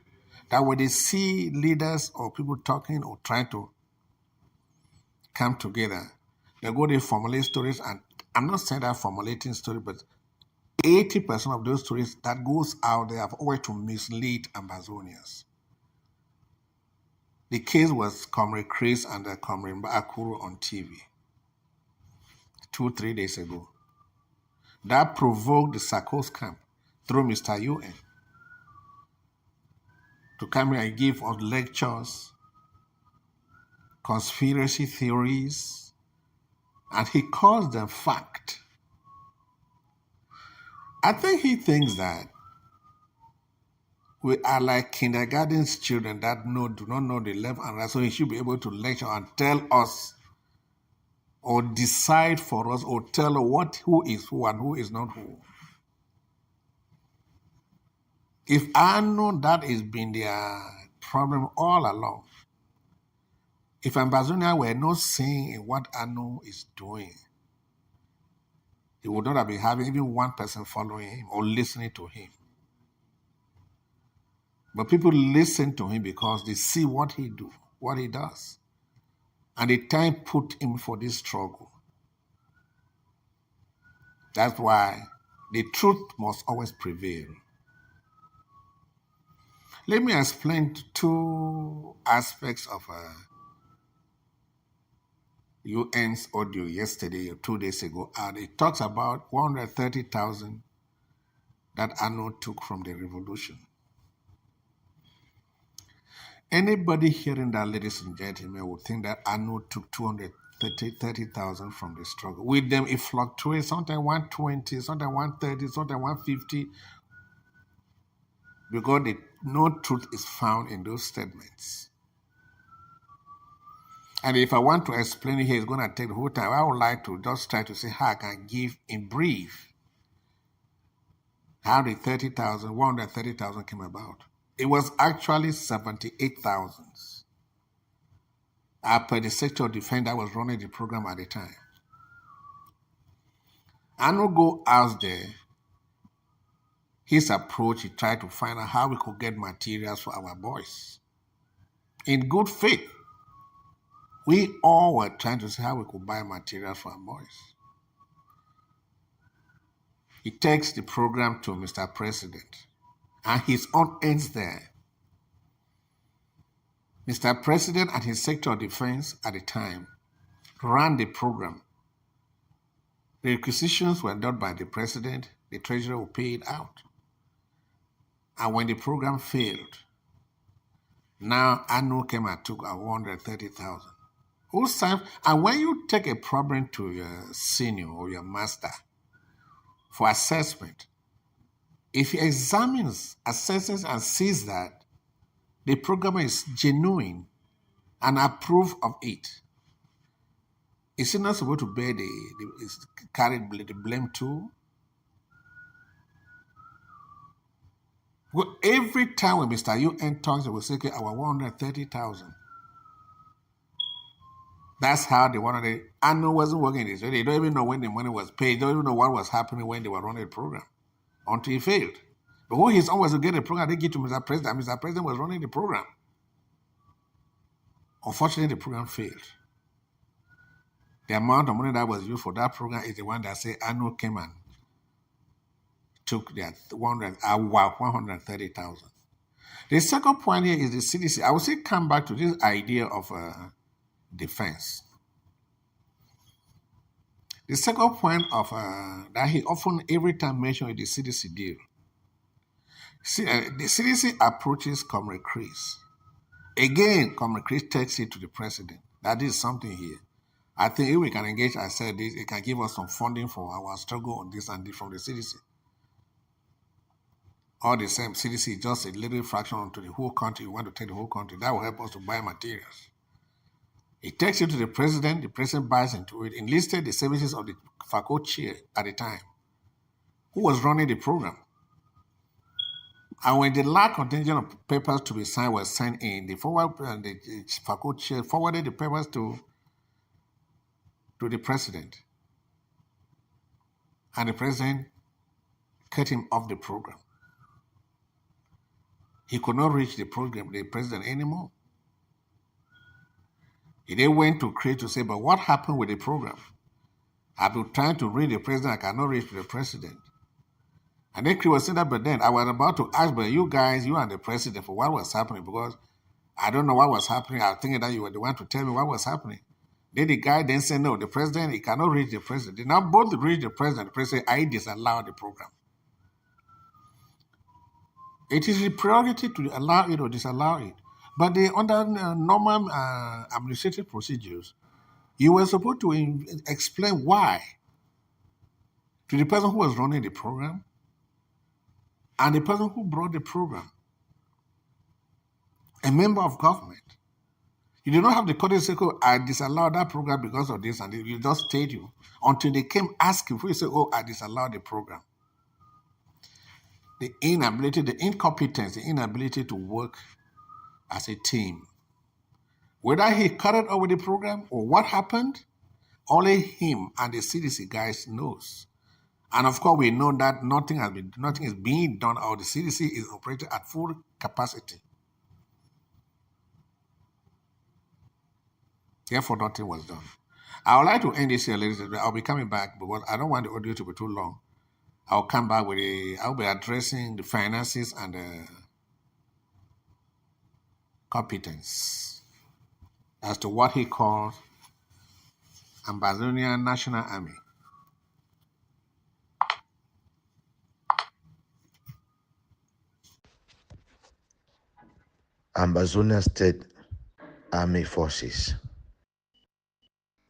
that when they see leaders or people talking or trying to come together, they go to formulate stories. And I'm not saying that formulating stories, but 80% of those stories that goes out there have always to mislead Ambazonians. The case was Comrade Chris and Comrade Akuru on TV 2-3 days ago. That provoked the Sarko's camp through Mr. UN to come here and give us lectures, conspiracy theories, and he calls them fact. I think he thinks that we are like kindergarten children that do not know the left and right, so he should be able to lecture and tell us or decide for us or tell who is who and who is not who. If I know that has been their problem all along, if Ambazonia were not seeing what Anu is doing, he would not have been having even one person following him or listening to him. But people listen to him because they see what he does. And the time put him for this struggle. That's why the truth must always prevail. Let me explain two aspects of UN's audio yesterday or 2 days ago, and it talks about 130,000 that Anu took from the revolution. Anybody hearing that, ladies and gentlemen, would think that Anu took 230,000 from the struggle. With them, it fluctuates, sometimes 120, sometimes 130, sometimes 150, because no truth is found in those statements. And if I want to explain it here, it's going to take the whole time. I would like to just try to say how I can give in brief how the 130,000 came about. It was actually 78,000 per the Secretary of Defense that was running the program at the time. Anu go out there, his approach, he tried to find out how we could get materials for our boys. In good faith, we all were trying to see how we could buy materials for our boys. He takes the program to Mr. President, and his own ends there. Mr. President and his Secretary of Defense at the time ran the program. The requisitions were done by the President, the Treasurer will pay it out. And when the program failed, now Anu came and took 130,000. Who's time? And when you take a problem to your senior or your master for assessment, if he examines, assesses, and sees that the program is genuine and approve of it, is he not supposed to bear carry the blame too? Well, every time when Mr. UN talks, they will say, okay, our 130,000. That's how they wanted it. Anu wasn't working this way. They don't even know when the money was paid. They don't even know what was happening when they were running the program until he failed. But when he's always to get the program, they give to Mr. President. Mr. President was running the program. Unfortunately, the program failed. The amount of money that was used for that program is the one that say Anu came and took their 130,000. The second point here is the CDC. I will say come back to this idea of defense. The second point of that he often every time mentions is the CDC deal. See, the CDC approaches Comrade Chris. Again, Comrade Chris takes it to the president. That is something here. I think if we can engage, I said this, it can give us some funding for our struggle on this and this from the CDC. All the same, CDC is just a little fraction onto the whole country. We want to take the whole country. That will help us to buy materials. It takes it to the president buys into it, enlisted the services of the FACO chair at the time, who was running the program. And when the last contingent of papers to be signed was signed in, the FACO chair forwarded the papers to the president. And the president cut him off the program. He could not reach the president anymore. He then went to Craig to say, but what happened with the program? I've been trying to reach the president, I cannot reach the president. And then Craig was saying that, but then I was about to ask, but you guys, you and the president, for what was happening, because I don't know what was happening. I was thinking that you were the one to tell me what was happening. Then the guy then said, no, the president, he cannot reach the president. They now both reach the president. The president said, I disallow the program. It is a priority to allow it or disallow it. But under normal administrative procedures, you were supposed to explain why to the person who was running the program and the person who brought the program, a member of government. You did not have the courtesy to say, oh, I disallowed that program because of this, and you just stayed you until they came asking for you to say, oh, I disallowed the program. The inability, the incompetence, the inability to work as a team. Whether he carried over the program or what happened, only him and the CDC guys knows. And of course, we know that nothing is being done, or the CDC is operating at full capacity. Therefore, nothing was done. I would like to end this here, ladies and gentlemen. I'll be coming back because I don't want the audio to be too long. I'll come back with I'll be addressing the finances and the competence as to what he calls Ambazonian National Army. Ambazonian State Army Forces.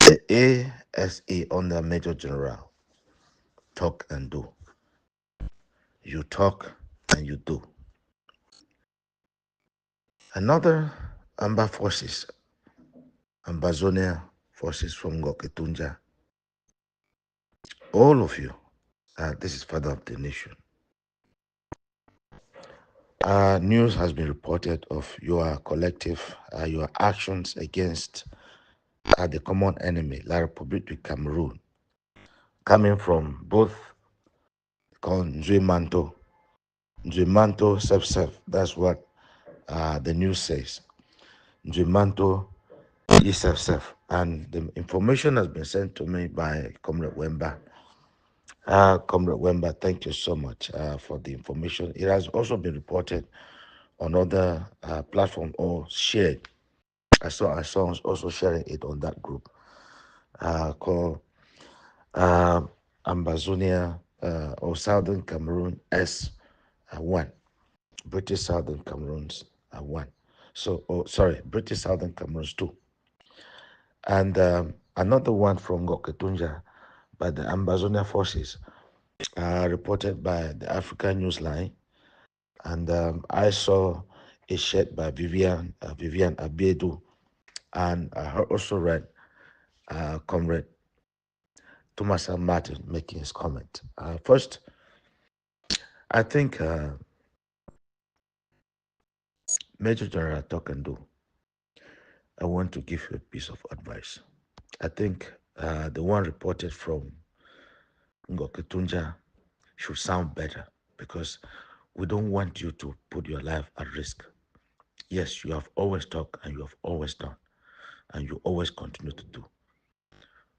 The ASA under Major General talk and do. You talk and you do. Another Amba Forces, Ambazonian Forces from Ngoketunja. All of you, this is Father of the Nation. News has been reported of your collective, your actions against the common enemy, La République du Cameroon, coming from both called Nzuemanto Self. That's what the news says. Nzuemanto Self. And the information has been sent to me by Comrade Wemba. Comrade Wemba, thank you so much for the information. It has also been reported on other platforms or shared. I saw also sharing it on that group called Ambazonia or Southern Cameroon S1. British Southern Cameroons are 1. So, sorry, British Southern Cameroons 2. And another one from Ngoketunja by the Ambazonia forces, reported by the African Newsline. And I saw a shed by Vivian Abiedu, and I also read Comrade Thomas Martin making his comment. First, I think Major General Tokando, I want to give you a piece of advice. I think the one reported from Ngoketunja should sound better, because we don't want you to put your life at risk. Yes, you have always talked and you have always done, and you always continue to do.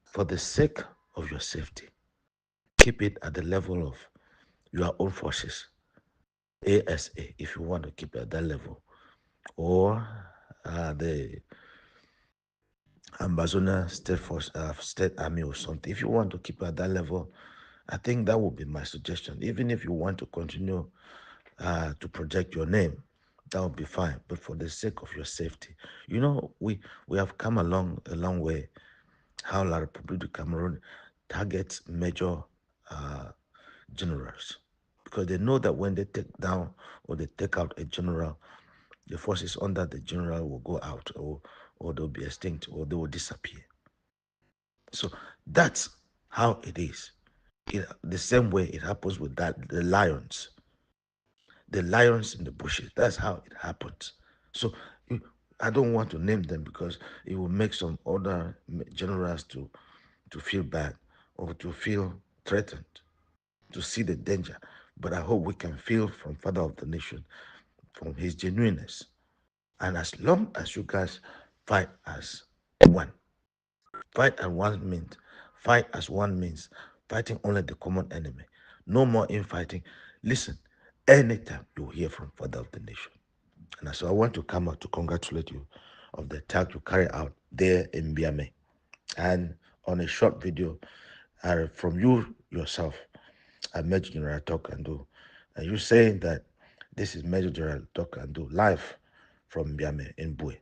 For the sake of your safety, keep it at the level of your own forces, ASA, if you want to keep it at that level, or the Ambazona State Force, State Army or something. If you want to keep it at that level, I think that would be my suggestion. Even if you want to continue to project your name, that would be fine. But for the sake of your safety, you know, we have come a long way. How La Republique du Cameroon targets major generals, because they know that when they take down or they take out a general, the forces under the general will go out, or they'll be extinct, or they will disappear. So that's how it is. The same way it happens with the lions in the bushes. That's how it happens. So I don't want to name them, because it will make some other generals to feel bad, or to feel threatened, to see the danger. But I hope we can feel from Father of the Nation, from his genuineness. And as long as you guys fight as one, fight as one means fighting only the common enemy. No more infighting. Listen, anytime you hear from Father of the Nation. And so I want to come out to congratulate you of the attack you carry out there in Biame. And on a short video from you yourself, I Major General Tokando, and you saying that this is Major General Tokando live from Biame in Bue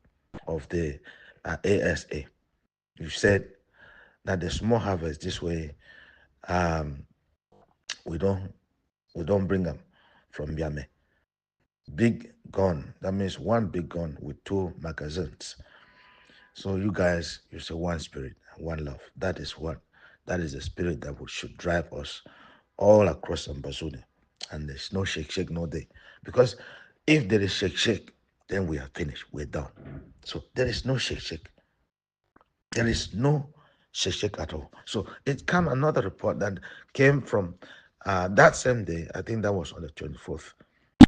of the ASA. You said that the small harvest this way, we don't bring them from Biame. Big gun, that means one big gun with 2 magazines. So you guys, you say one spirit and one love. That is the spirit that should drive us all across Ambazonia. And there's no shake, no day. Because if there is shake, then we are finished. We're done. So there is no shake. There is no shake at all. So it came another report that came from that same day. I think that was on the 24th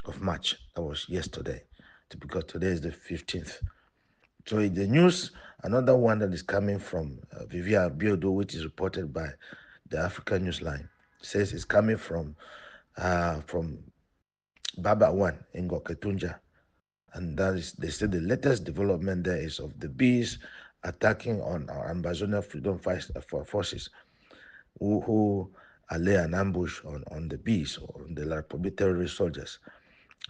of March. That was yesterday, because today is the 15th. So in the news, another one that is coming from Vivian Abiodo, which is reported by the African Newsline, says it's coming from Baba One in Ngoketunja. And that is, they say the latest development there is of the bees attacking on our Ambazonia Freedom Forces, who lay an ambush on the bees, or on the La Republic terrorist soldiers,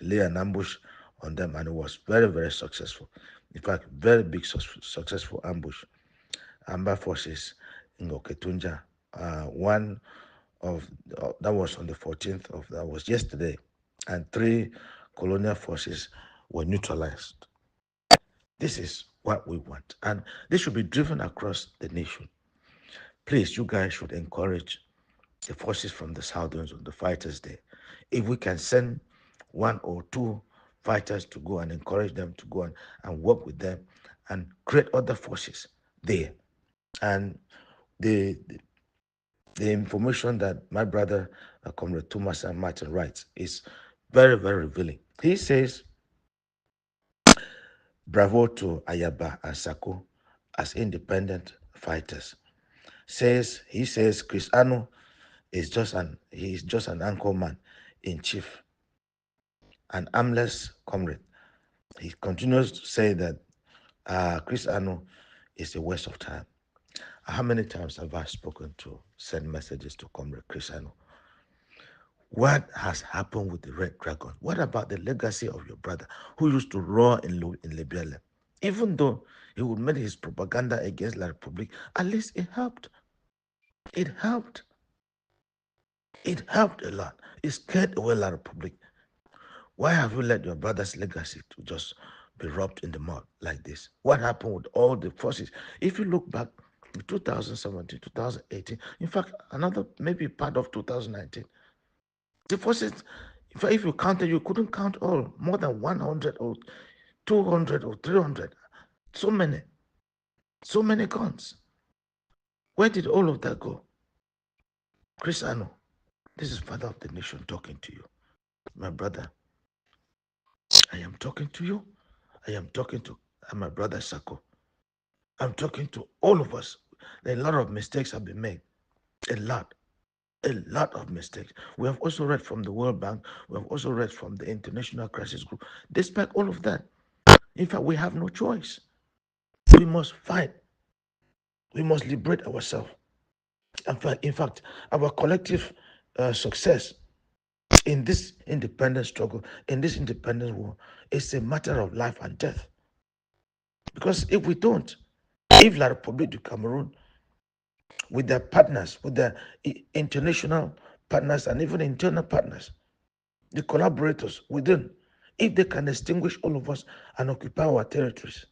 lay an ambush on them, and it was very, very successful. In fact, very big successful ambush. Amba forces in Ngoketunja, one of that was on the 14th of, that was yesterday, and 3 colonial forces were neutralized. This is what we want, and this should be driven across the nation. Please, you guys should encourage the forces from the Southerns, the fighters there. If we can send 1 or 2 fighters to go and encourage them to go and work with them and create other forces there. And the information that my brother, Comrade Thomas and Martin writes, is very, very revealing. He says, bravo to Ayaba and Sako as independent fighters. He says Chris Ano is just an anchor man in chief, an armless comrade. He continues to say that Chris Ano is a waste of time. How many times have I spoken to send messages to Comrade Chris Ano? What has happened with the Red Dragon? What about the legacy of your brother who used to roar in Libya? Even though he would make his propaganda against La Republic, at least it helped. It helped. It helped a lot. It scared away La Republic. Why have you let your brother's legacy to just be rubbed in the mud like this? What happened with all the forces? If you look back in 2017, 2018, in fact, another maybe part of 2019, the forces, if you counted, you couldn't count all, more than 100 or 200 or 300. So many guns. Where did all of that go? Chris Ano, this is father of the nation talking to you. My brother, I am talking to you. I am talking to my brother Sako. I'm talking to all of us. A lot of mistakes have been made. A lot of mistakes. We have also read from the World Bank. We have also read from the International Crisis Group. Despite all of that, in fact, we have no choice. We must fight. We must liberate ourselves. In fact, our collective success in this independence struggle, in this independence war, is a matter of life and death. Because if we don't, if La République du Cameroon, with their partners, with their international partners and even internal partners, the collaborators within, if they can extinguish all of us and occupy our territories,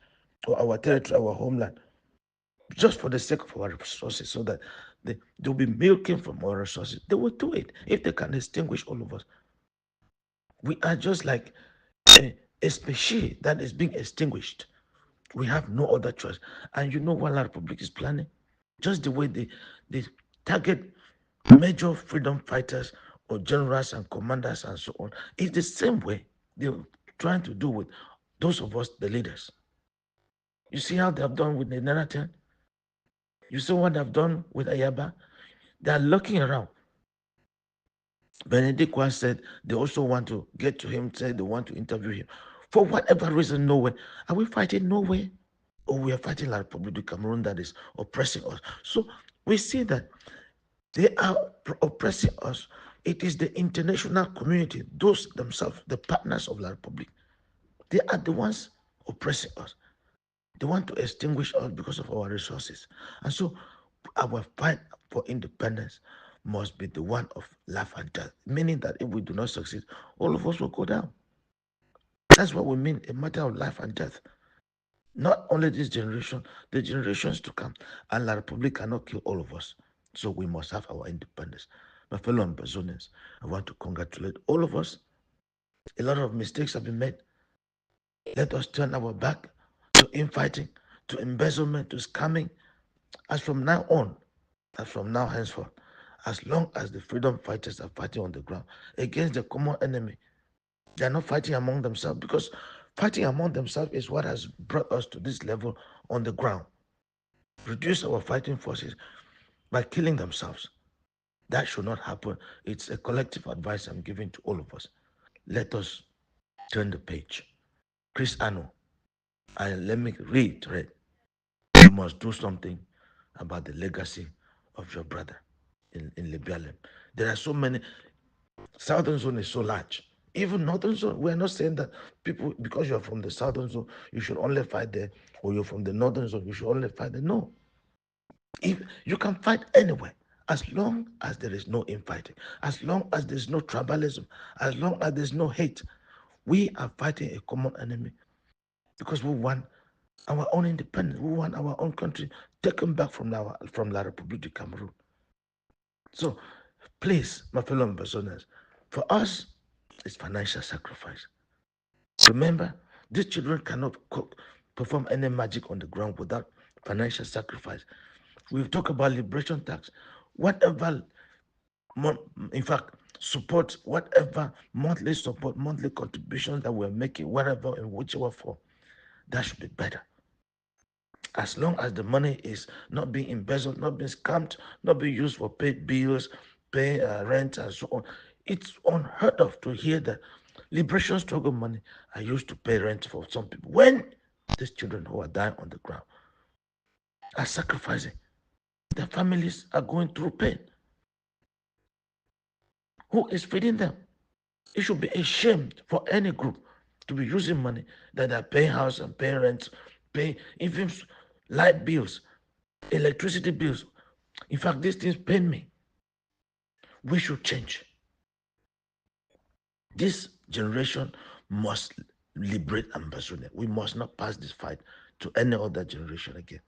or our territory, our homeland, just for the sake of our resources, so that they'll be milking from our resources, they will do it if they can extinguish all of us. We are just like a species that is being extinguished. We have no other choice. And you know what La Republic is planning? Just the way they target major freedom fighters or generals and commanders and so on, it's the same way they're trying to do with those of us, the leaders. You see how they have done with the Naratan? You see what they've done with Ayaba? They are looking around. Benedict Kwan said they also want to get to him, said they want to interview him. For whatever reason, nowhere. Are we fighting nowhere? Or we are fighting La Republic du Cameroon that is oppressing us? So we see that they are oppressing us. It is the international community, those themselves, the partners of La Republic. They are the ones oppressing us. They want to extinguish us because of our resources. And so our fight for independence must be the one of life and death, meaning that if we do not succeed, all of us will go down. That's what we mean, a matter of life and death. Not only this generation, the generations to come. And La Republic cannot kill all of us. So we must have our independence. My fellow Ambazonians, I want to congratulate all of us. A lot of mistakes have been made. Let us turn our back to infighting, to embezzlement, to scamming. As from now on, as from now henceforth, as long as the freedom fighters are fighting on the ground against the common enemy, they are not fighting among themselves, because fighting among themselves is what has brought us to this level on the ground. Reduce our fighting forces by killing themselves. That should not happen. It's a collective advice I'm giving to all of us. Let us turn the page. Chris Ano, and let me reiterate, you must do something about the legacy of your brother in Libya. There are so many. Southern zone is so large. Even northern zone, we're not saying that people, because you're from the southern zone, you should only fight there, or you're from the northern zone, you should only fight there. No. If you can fight anywhere, as long as there is no infighting, as long as there's no tribalism, as long as there's no hate, we are fighting a common enemy, because we want our own independence. We want our own country taken back from La République du Cameroon. So, please, my fellow Ambazonians, for us, it's financial sacrifice. Remember, these children cannot perform any magic on the ground without financial sacrifice. We've talked about liberation tax. Whatever, in fact, support, whatever monthly support, monthly contributions that we're making, wherever, in whichever form, that should be better. As long as the money is not being embezzled, not being scammed, not being used for paid bills, pay rent, and so on. It's unheard of to hear that liberation struggle money are used to pay rent for some people, when these children who are dying on the ground are sacrificing. Their families are going through pain. Who is feeding them? It should be a shame for any group to be using money that are paying house and paying rent, pay even light bills, electricity bills. In fact, these things pain me. We should change. This generation must liberate Ambazonia. We must not pass this fight to any other generation again.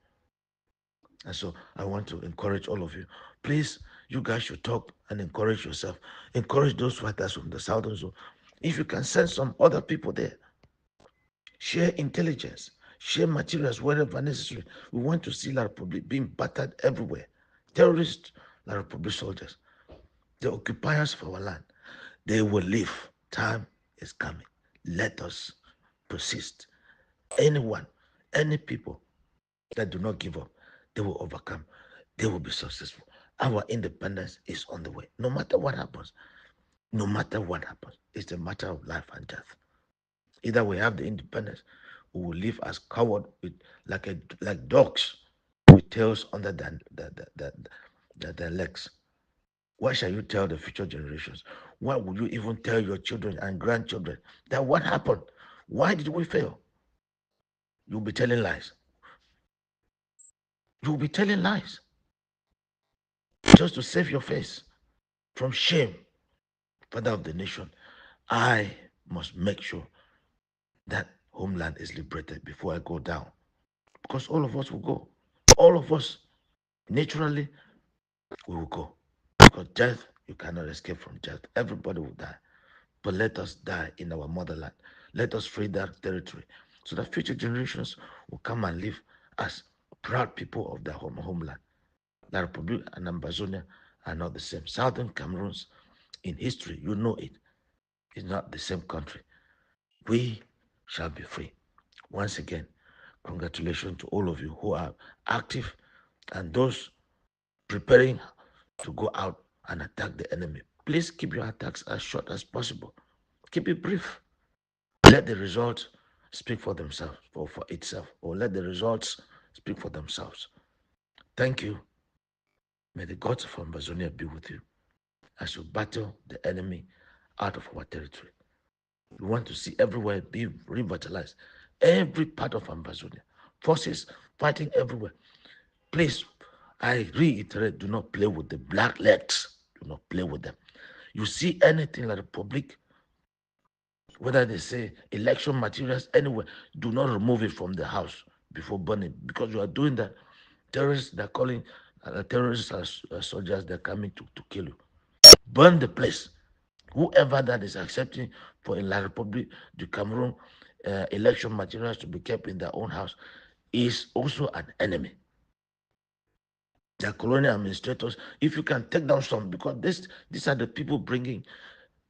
And so I want to encourage all of you. Please, you guys should talk and encourage yourself. Encourage those fighters from the southern zone. If you can send some other people there, share intelligence, share materials wherever necessary. We want to see La Republic being battered everywhere. Terrorists, La Republic soldiers, the occupiers of our land, they will leave. Time is coming. Let us persist. Anyone, any people that do not give up, they will overcome. They will be successful. Our independence is on the way. No matter what happens, no matter what happens, it's a matter of life and death. Either we have the independence, we will live as cowards with like dogs with tails under their legs. What shall you tell the future generations? What will you even tell your children and grandchildren? That what happened? Why did we fail? You'll be telling lies. You'll be telling lies just to save your face from shame. Father of the nation, I must make sure that homeland is liberated before I go down. Because all of us will go. All of us, naturally, we will go. Because death, you cannot escape from death. Everybody will die. But let us die in our motherland. Let us free that territory so that future generations will come and live as proud people of their homeland. La Republic and Ambazonia are not the same. Southern Cameroons, in history, you know it, is not the same country. We shall be free. Once again, congratulations to all of you who are active and those preparing to go out and attack the enemy. Please keep your attacks as short as possible. Keep it brief. Let the results speak for themselves, or for itself, or let the results speak for themselves. Thank you. May the gods of Ambazonia be with you as you battle the enemy out of our territory. We want to see everywhere be revitalized. Every part of Ambazonia. Forces fighting everywhere. Please, I reiterate, do not play with the black legs. Do not play with them. You see anything like the public, whether they say election materials anywhere, do not remove it from the house before burning, because you are doing that. Terrorists, they're calling terrorists as soldiers, they're coming to kill you. Burn the place. Whoever that is accepting for in La Republic du Cameroon election materials to be kept in their own house is also an enemy. The colonial administrators, if you can take down some, because these are the people bringing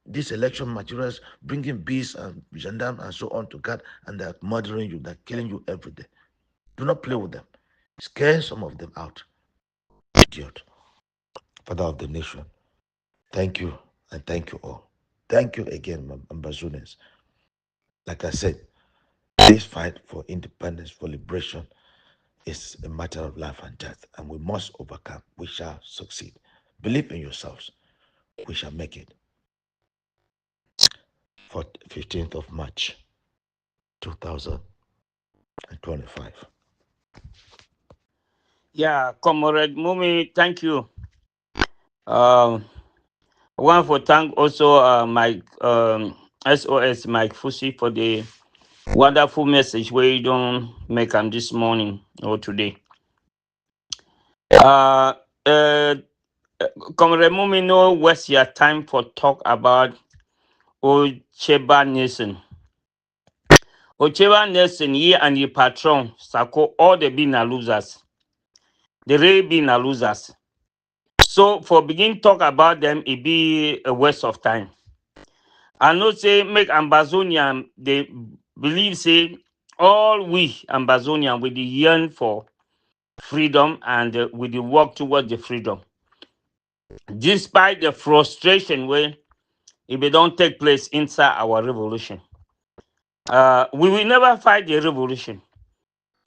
these election materials, bringing bees and gendarmes and so on to guard, and they're murdering you, they're killing you every day. Do not play with them. Scare some of them out. Idiot. Father of the nation, thank you, and thank you all. Thank you again, Ambazonians. Like I said, this fight for independence, for liberation, is a matter of life and death, and we must overcome. We shall succeed. Believe in yourselves. We shall make it. For 15th of March, 2025. Yeah, Comrade Mumi, thank you. I want to thank also Mike SOS Mike Fusi for the wonderful message where you don't make them this morning or today. Comrade Mumi, no waste your time for talk about Ocheba Nelson. Ocheba Nelson, ye and your patron, Sako, all the being losers. The really being losers. So for begin talk about them, it be a waste of time. I know say make Ambazonian, they believe say all we Ambazonian with the yearn for freedom and with the work towards the freedom. Despite the frustration where if it don't take place inside our revolution. We will never fight the revolution.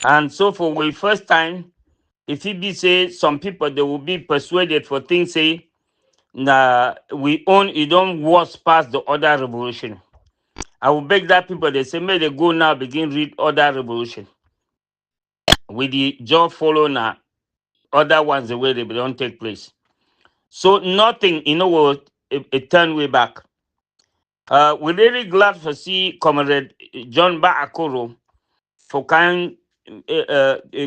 And so for the first time, if it be say some people they will be persuaded for things say Now we own it don't was past the other revolution. I will beg that people they say may they go now begin read other revolution. With the job follow now other ones the way they don't take place. So nothing, will a turn way back. We're really glad to see Comrade John Baakoro for kind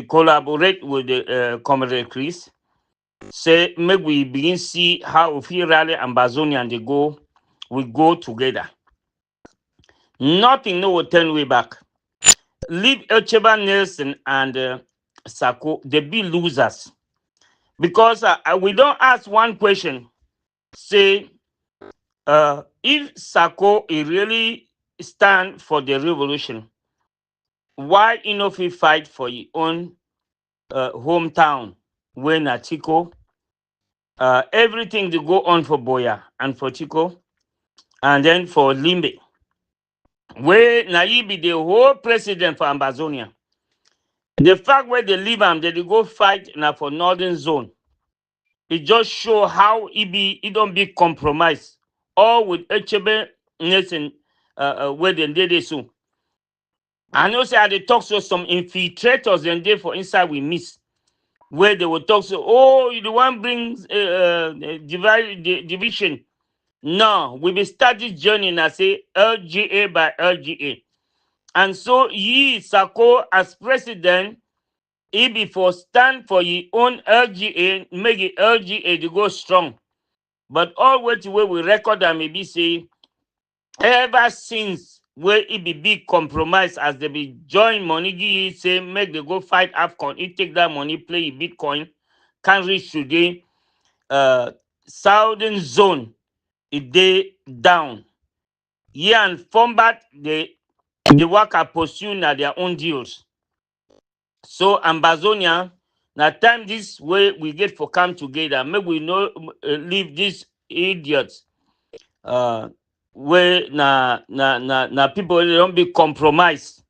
collaborate with the Comrade Chris. Say maybe we begin see how if he rally Ambazonian we go together. Nothing no will turn way back. Leave Elcheba Nelson and Sako, they be losers. Because we don't ask one question. Say, if Sako really stand for the revolution, why if he fight for his own hometown, when Chico, everything to go on for Boya and for Chico, and then for Limbe, where Naibi the whole president for Ambazonia. The fact where they leave him, they go fight now for northern zone. It just show how it don't be compromised. All with HB Nation where they did it so. I know say they talk so some infiltrators and there for inside we miss. Where they will talk so, oh, you the one brings division. No, we will start this journey and I say LGA by LGA. And so Sako as president, he before stand for your own LGA, make it LGA to go strong. But all way to where we record and maybe say, ever since where it be big compromise as they be join money, say make they go fight AFCON, it take that money, play Bitcoin, can't reach today. Southern zone, it they down. Yeah, and Fombat, they work are pursuing their own deals. So Ambazonia, now time this way we get for come together. Maybe we know leave these idiots. Where na people they don't be compromised.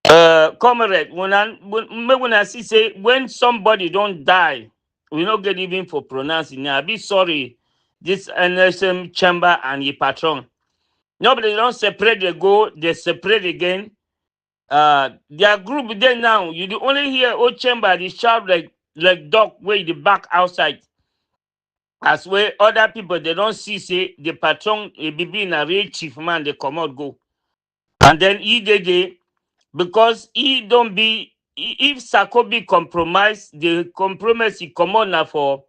Comrade, when I see say when somebody don't die, we not get even for pronouncing. I be sorry, this NSM chamber and the patron. Nobody don't separate they go, they separate again. Their group there now. You do only hear old chamber they shout like dog way the back outside. As where other people they don't see say the patron be in a real chief man they come out go. And then because he don't be if Sako be compromised, the compromise he come on now for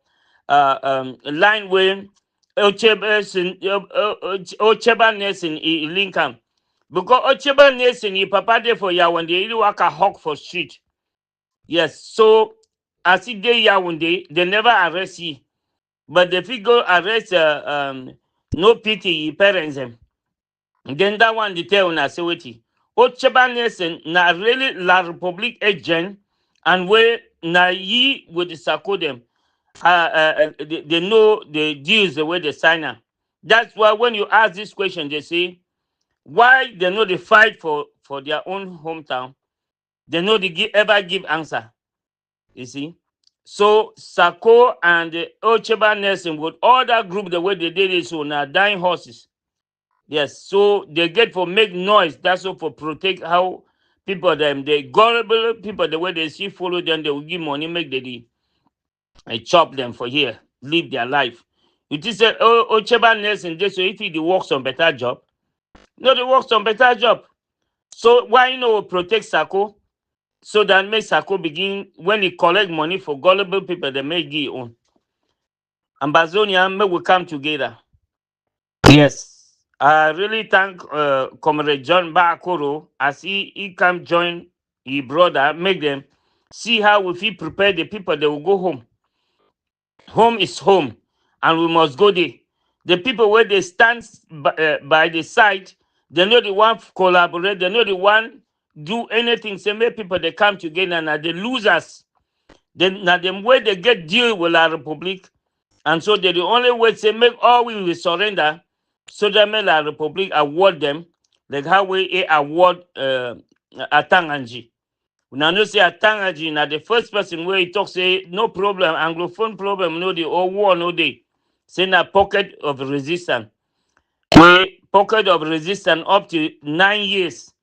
line where Ocheba Nelson in Lincoln. Because Ocheba Nelson he papa there for ya when they work a hawk for street. Yes, so as he day ya one day, they never arrest he. But if he go arrest no pity parents them. Then that one detail na say wait. Ocheba Nelson na really La Republic agent and where na ye with the Sako them. They know the deals the way they sign up. That's why when you ask this question, they say why they know they fight for their own hometown. They know they ever give answer. You see, so Sako and Ocheba Nelson with all that group the way they did it so now dying horses. Yes, so they get for make noise. That's all for protect how people them they gullible people the way they see follow them they will give money make the chop them for here live their life. It is a Ocheba Nelson they so if he works on better job, no they works on better job. So why protect Sako so that make Sako begin when he collect money for gullible people they may give on. Ambazonia may we come together. Yes. I really thank Comrade John Baakoro as he come join his brother, make them see how if he prepare the people they will go home. Home is home, and we must go there. The people where they stand by the side, they know the one collaborate, they know the one do anything. Say make people they come together and the losers. Then now them way they get deal with our republic, and so they the only way say make all we will surrender. So that may la Republic award them like how we award Atanganji. When I know say Atanganji now the first person where he talks say no problem, Anglophone problem, no the or war no day. Send a pocket of resistance. We pocket of resistance up to 9 years.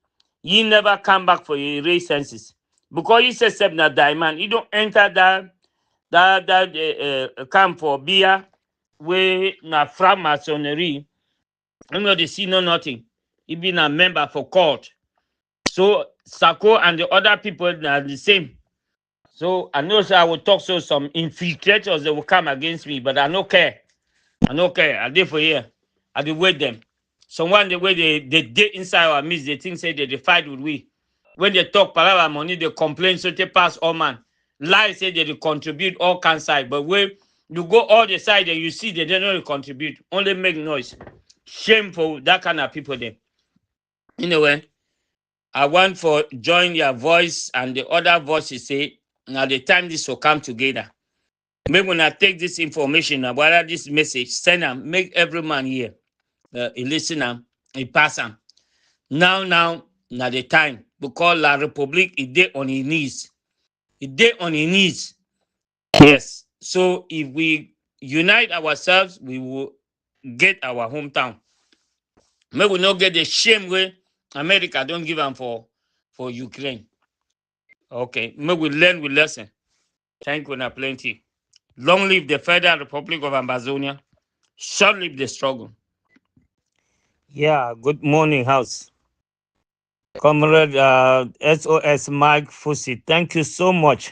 He never come back for your race census. Because he said step na diamond. He don't enter that camp for beer where na Framasonnery. You know, they see no nothing. He been a member for court. So Sako and the other people are the same. So I know I will talk so some infiltrators that will come against me, but I don't care. I don't care. I did for here. I did wait them. Someone the way they did inside our midst, they think say they fight with we. When they talk palava money, they complain so they pass all man. Lie say they contribute all can side, but when you go all the side and you see they don't contribute, only make noise. Shameful that kind of people there. Anyway, I want for join your voice and the other voices say now the time this will come together. Maybe when I take this information about this message, send them, make every man here a listener, a person. Now, the time because La Republique is there on his knees. It's there on his knees. Yes. So if we unite ourselves, we will get our hometown. Maybe we not get the shame way America don't give them for Ukraine. Okay. Maybe we learn with lesson. Thank you, na plenty. Long live the Federal Republic of Ambazonia. Short live the struggle. Yeah, good morning, House. Comrade SOS Mike Fusi, thank you so much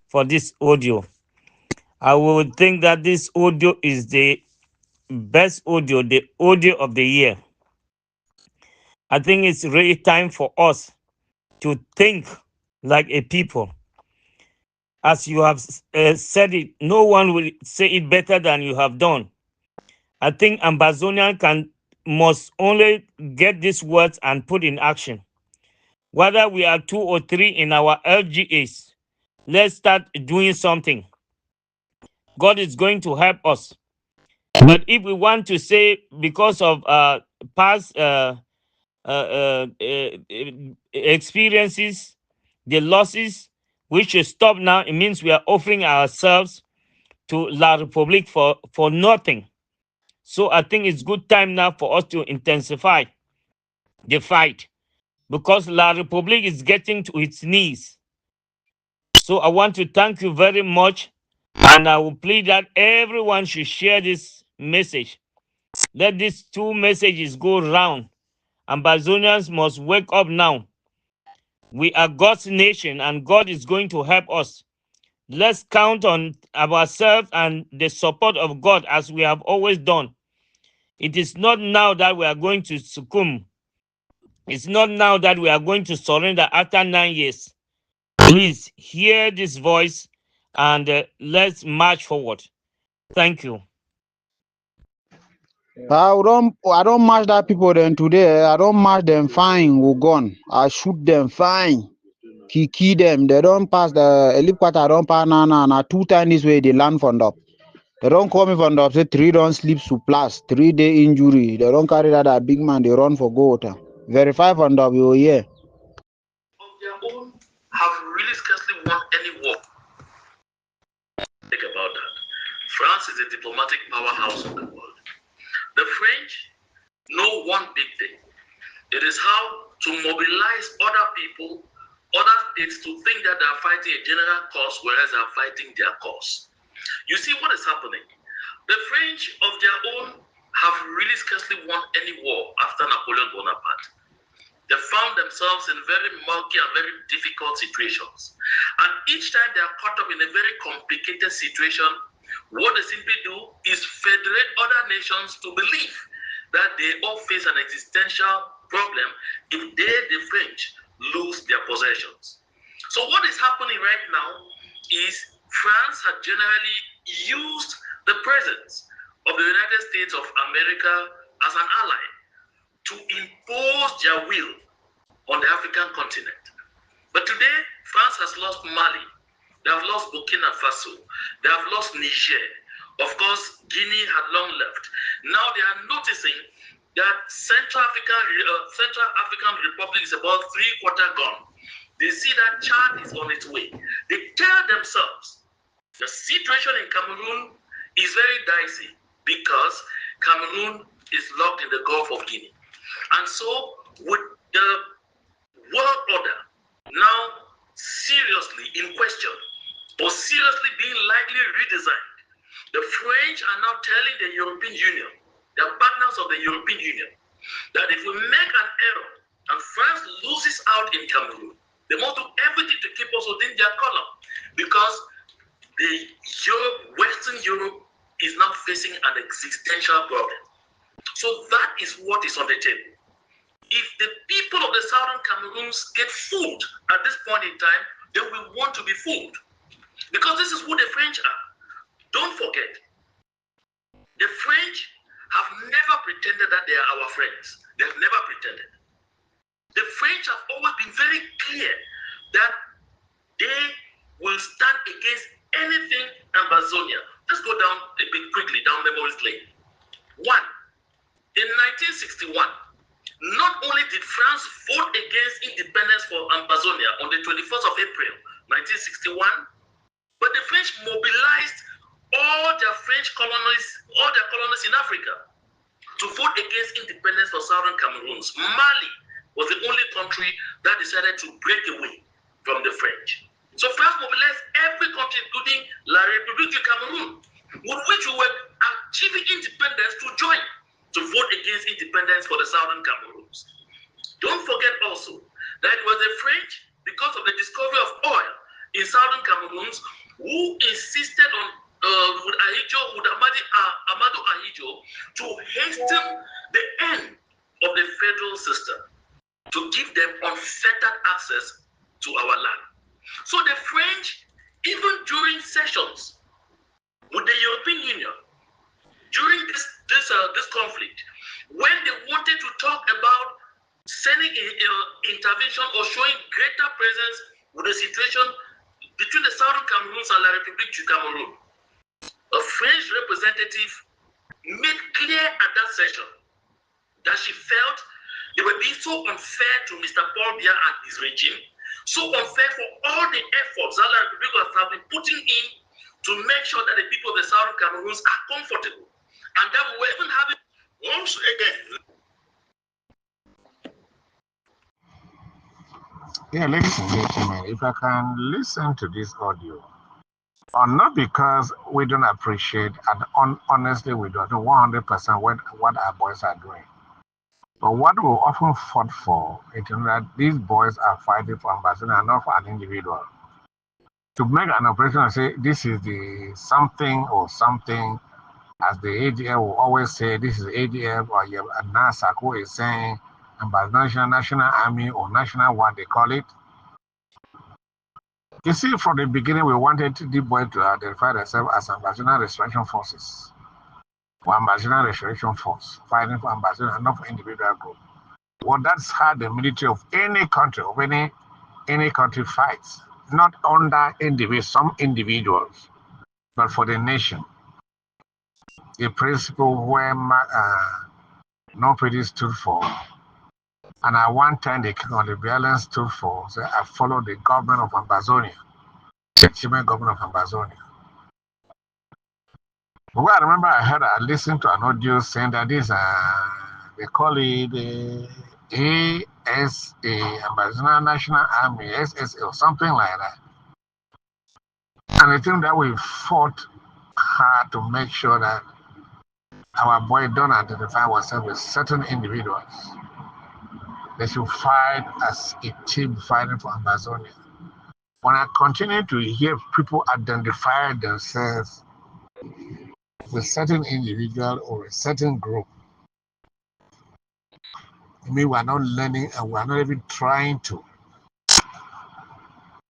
for this audio. I would think that this audio is the best audio, the audio of the year. I think it's really time for us to think like a people. As you have said it, no one will say it better than you have done. I think Ambazonian must only get these words and put in action. Whether we are 2 or 3 in our LGAs, let's start doing something. God is going to help us. But if we want to say because of past experiences, the losses, we should stop now. It means we are offering ourselves to La Republique for nothing. So I think it's good time now for us to intensify the fight because La Republique is getting to its knees. So I want to thank you very much, and I will plead that everyone should share this message. Let these 2 messages go round. Ambazonians must wake up now. We are God's nation, and God is going to help us. Let's count on ourselves and the support of God as we have always done. It is not now that we are going to succumb. It's not now that we are going to surrender after 9 years. Please hear this voice and let's march forward. Thank you. I don't match that people then today. I don't match them fine. We're gone. I shoot them fine. Kiki them. They don't pass the elite quarter. Don't pass na 2 times this way. They land from up. They don't call me from up. Say 3 don't sleep to plus 3-day injury. They don't carry that big man. They run for goat. Verify from up. You yeah. Of their own have really scarcely won any war. Think about that. France is a diplomatic powerhouse of the world. The French know one big thing. It is how to mobilize other people, other states to think that they are fighting a general cause, whereas they are fighting their cause. You see what is happening? The French of their own have really scarcely won any war after Napoleon Bonaparte. They found themselves in very murky and very difficult situations. And each time they are caught up in a very complicated situation, what they simply do is federate other nations to believe that they all face an existential problem if they, the French, lose their possessions. So what is happening right now is France had generally used the presence of the United States of America as an ally to impose their will on the African continent. But today, France has lost Mali. They have lost Burkina Faso. They have lost Niger. Of course, Guinea had long left. Now they are noticing that Central African Republic is about 3/4 gone. They see that Chad is on its way. They tell themselves the situation in Cameroon is very dicey. because Cameroon is locked in the Gulf of Guinea. And so, with the world order now seriously in question, or seriously being likely redesigned, the French are now telling the European Union, the partners of the European Union, that if we make an error and France loses out in Cameroon, they must do everything to keep us within their column, because Western Europe is now facing an existential problem. So that is what is on the table. If the people of the southern Cameroons get fooled at this point in time, they will want to be fooled. Because this is who the French are. Don't forget, the French have never pretended that they are our friends. They have never pretended. The French have always been very clear that they will stand against anything Ambazonia. Let's go down a bit quickly, down memory lane. One, in 1961, not only did France vote against independence for Ambazonia on the 21st of April, 1961, but the French mobilized all their colonies in Africa to vote against independence for southern Cameroons. Mali was the only country that decided to break away from the French. So France mobilized every country, including La République du Cameroun, with which we were achieving independence, to join to vote against independence for the southern Cameroons. Don't forget also that it was the French, because of the discovery of oil in southern Cameroons, who insisted on with Amadou Ahidjo to hasten the end of the federal system, to give them unfettered access to our land. So the French, even during sessions with the European Union, during this conflict, when they wanted to talk about sending intervention or showing greater presence with the situation between the southern Cameroons and La République du Cameroun, a French representative made clear at that session that she felt they were being so unfair to Mr. Paul Biya and his regime, so unfair for all the efforts that La République have been putting in to make sure that the people of the southern Cameroons are comfortable, and that we were even having once again. Yeah, listen, man. If I can listen to this audio, or not because we don't appreciate, and honestly, we don't know 100% what our boys are doing. But what we often fought for is that these boys are fighting for Ambazonian and not for an individual. To make an operation and say this is the something or something, as the ADF will always say, this is ADF, or NASA who is saying Ambazonian National Army or National what they call it. You see, from the beginning, we wanted the boy to identify themselves as Ambazonian Restoration Forces, or Ambazonian Restoration Force, fighting for Ambazonian and not for individual group. Well, that's how the military of any country, of any country fights, not under some individuals, but for the nation. The principle where nobody stood for, and at one time the King of the Violence stood for, so I followed the government of Ambazonia, the achievement government of Ambazonia. But I remember I listened to an audio saying that this, they call it ASA, Ambazonian National Army, SSA, or something like that. And I think that we fought hard to make sure that our boy don't identify ourselves with certain individuals. They should fight as a team fighting for Amazonia. When I continue to hear people identify themselves with a certain individual or a certain group, I mean, we're not learning and we're not even trying to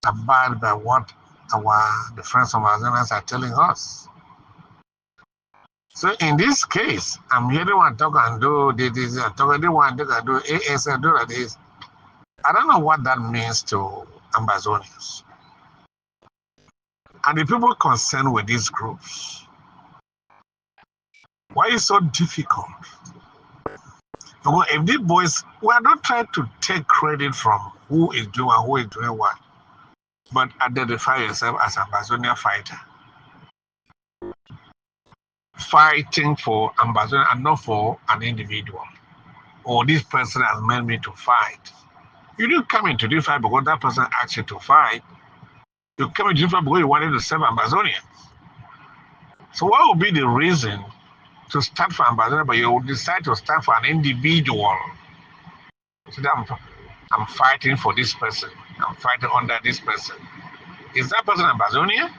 abide by what the friends of Amazonians are telling us. So in this case, I'm hearing one talk and do this, talking one talk and do ASL, do this. I don't know what that means to Ambazonians. And the people concerned with these groups. Why is it so difficult? Because if these boys, we are not trying to take credit from who is doing what, but identify yourself as an Ambazonian fighter. fighting for Ambazonian and not for an individual. Or this person has made me to fight. You didn't come into this fight because that person asked you to fight. You came into this fight because you wanted to serve Ambazonians. So what would be the reason to stand for Ambazonian, but you decide to stand for an individual? So that I'm fighting for this person. I'm fighting under this person. Is that person Ambazonian?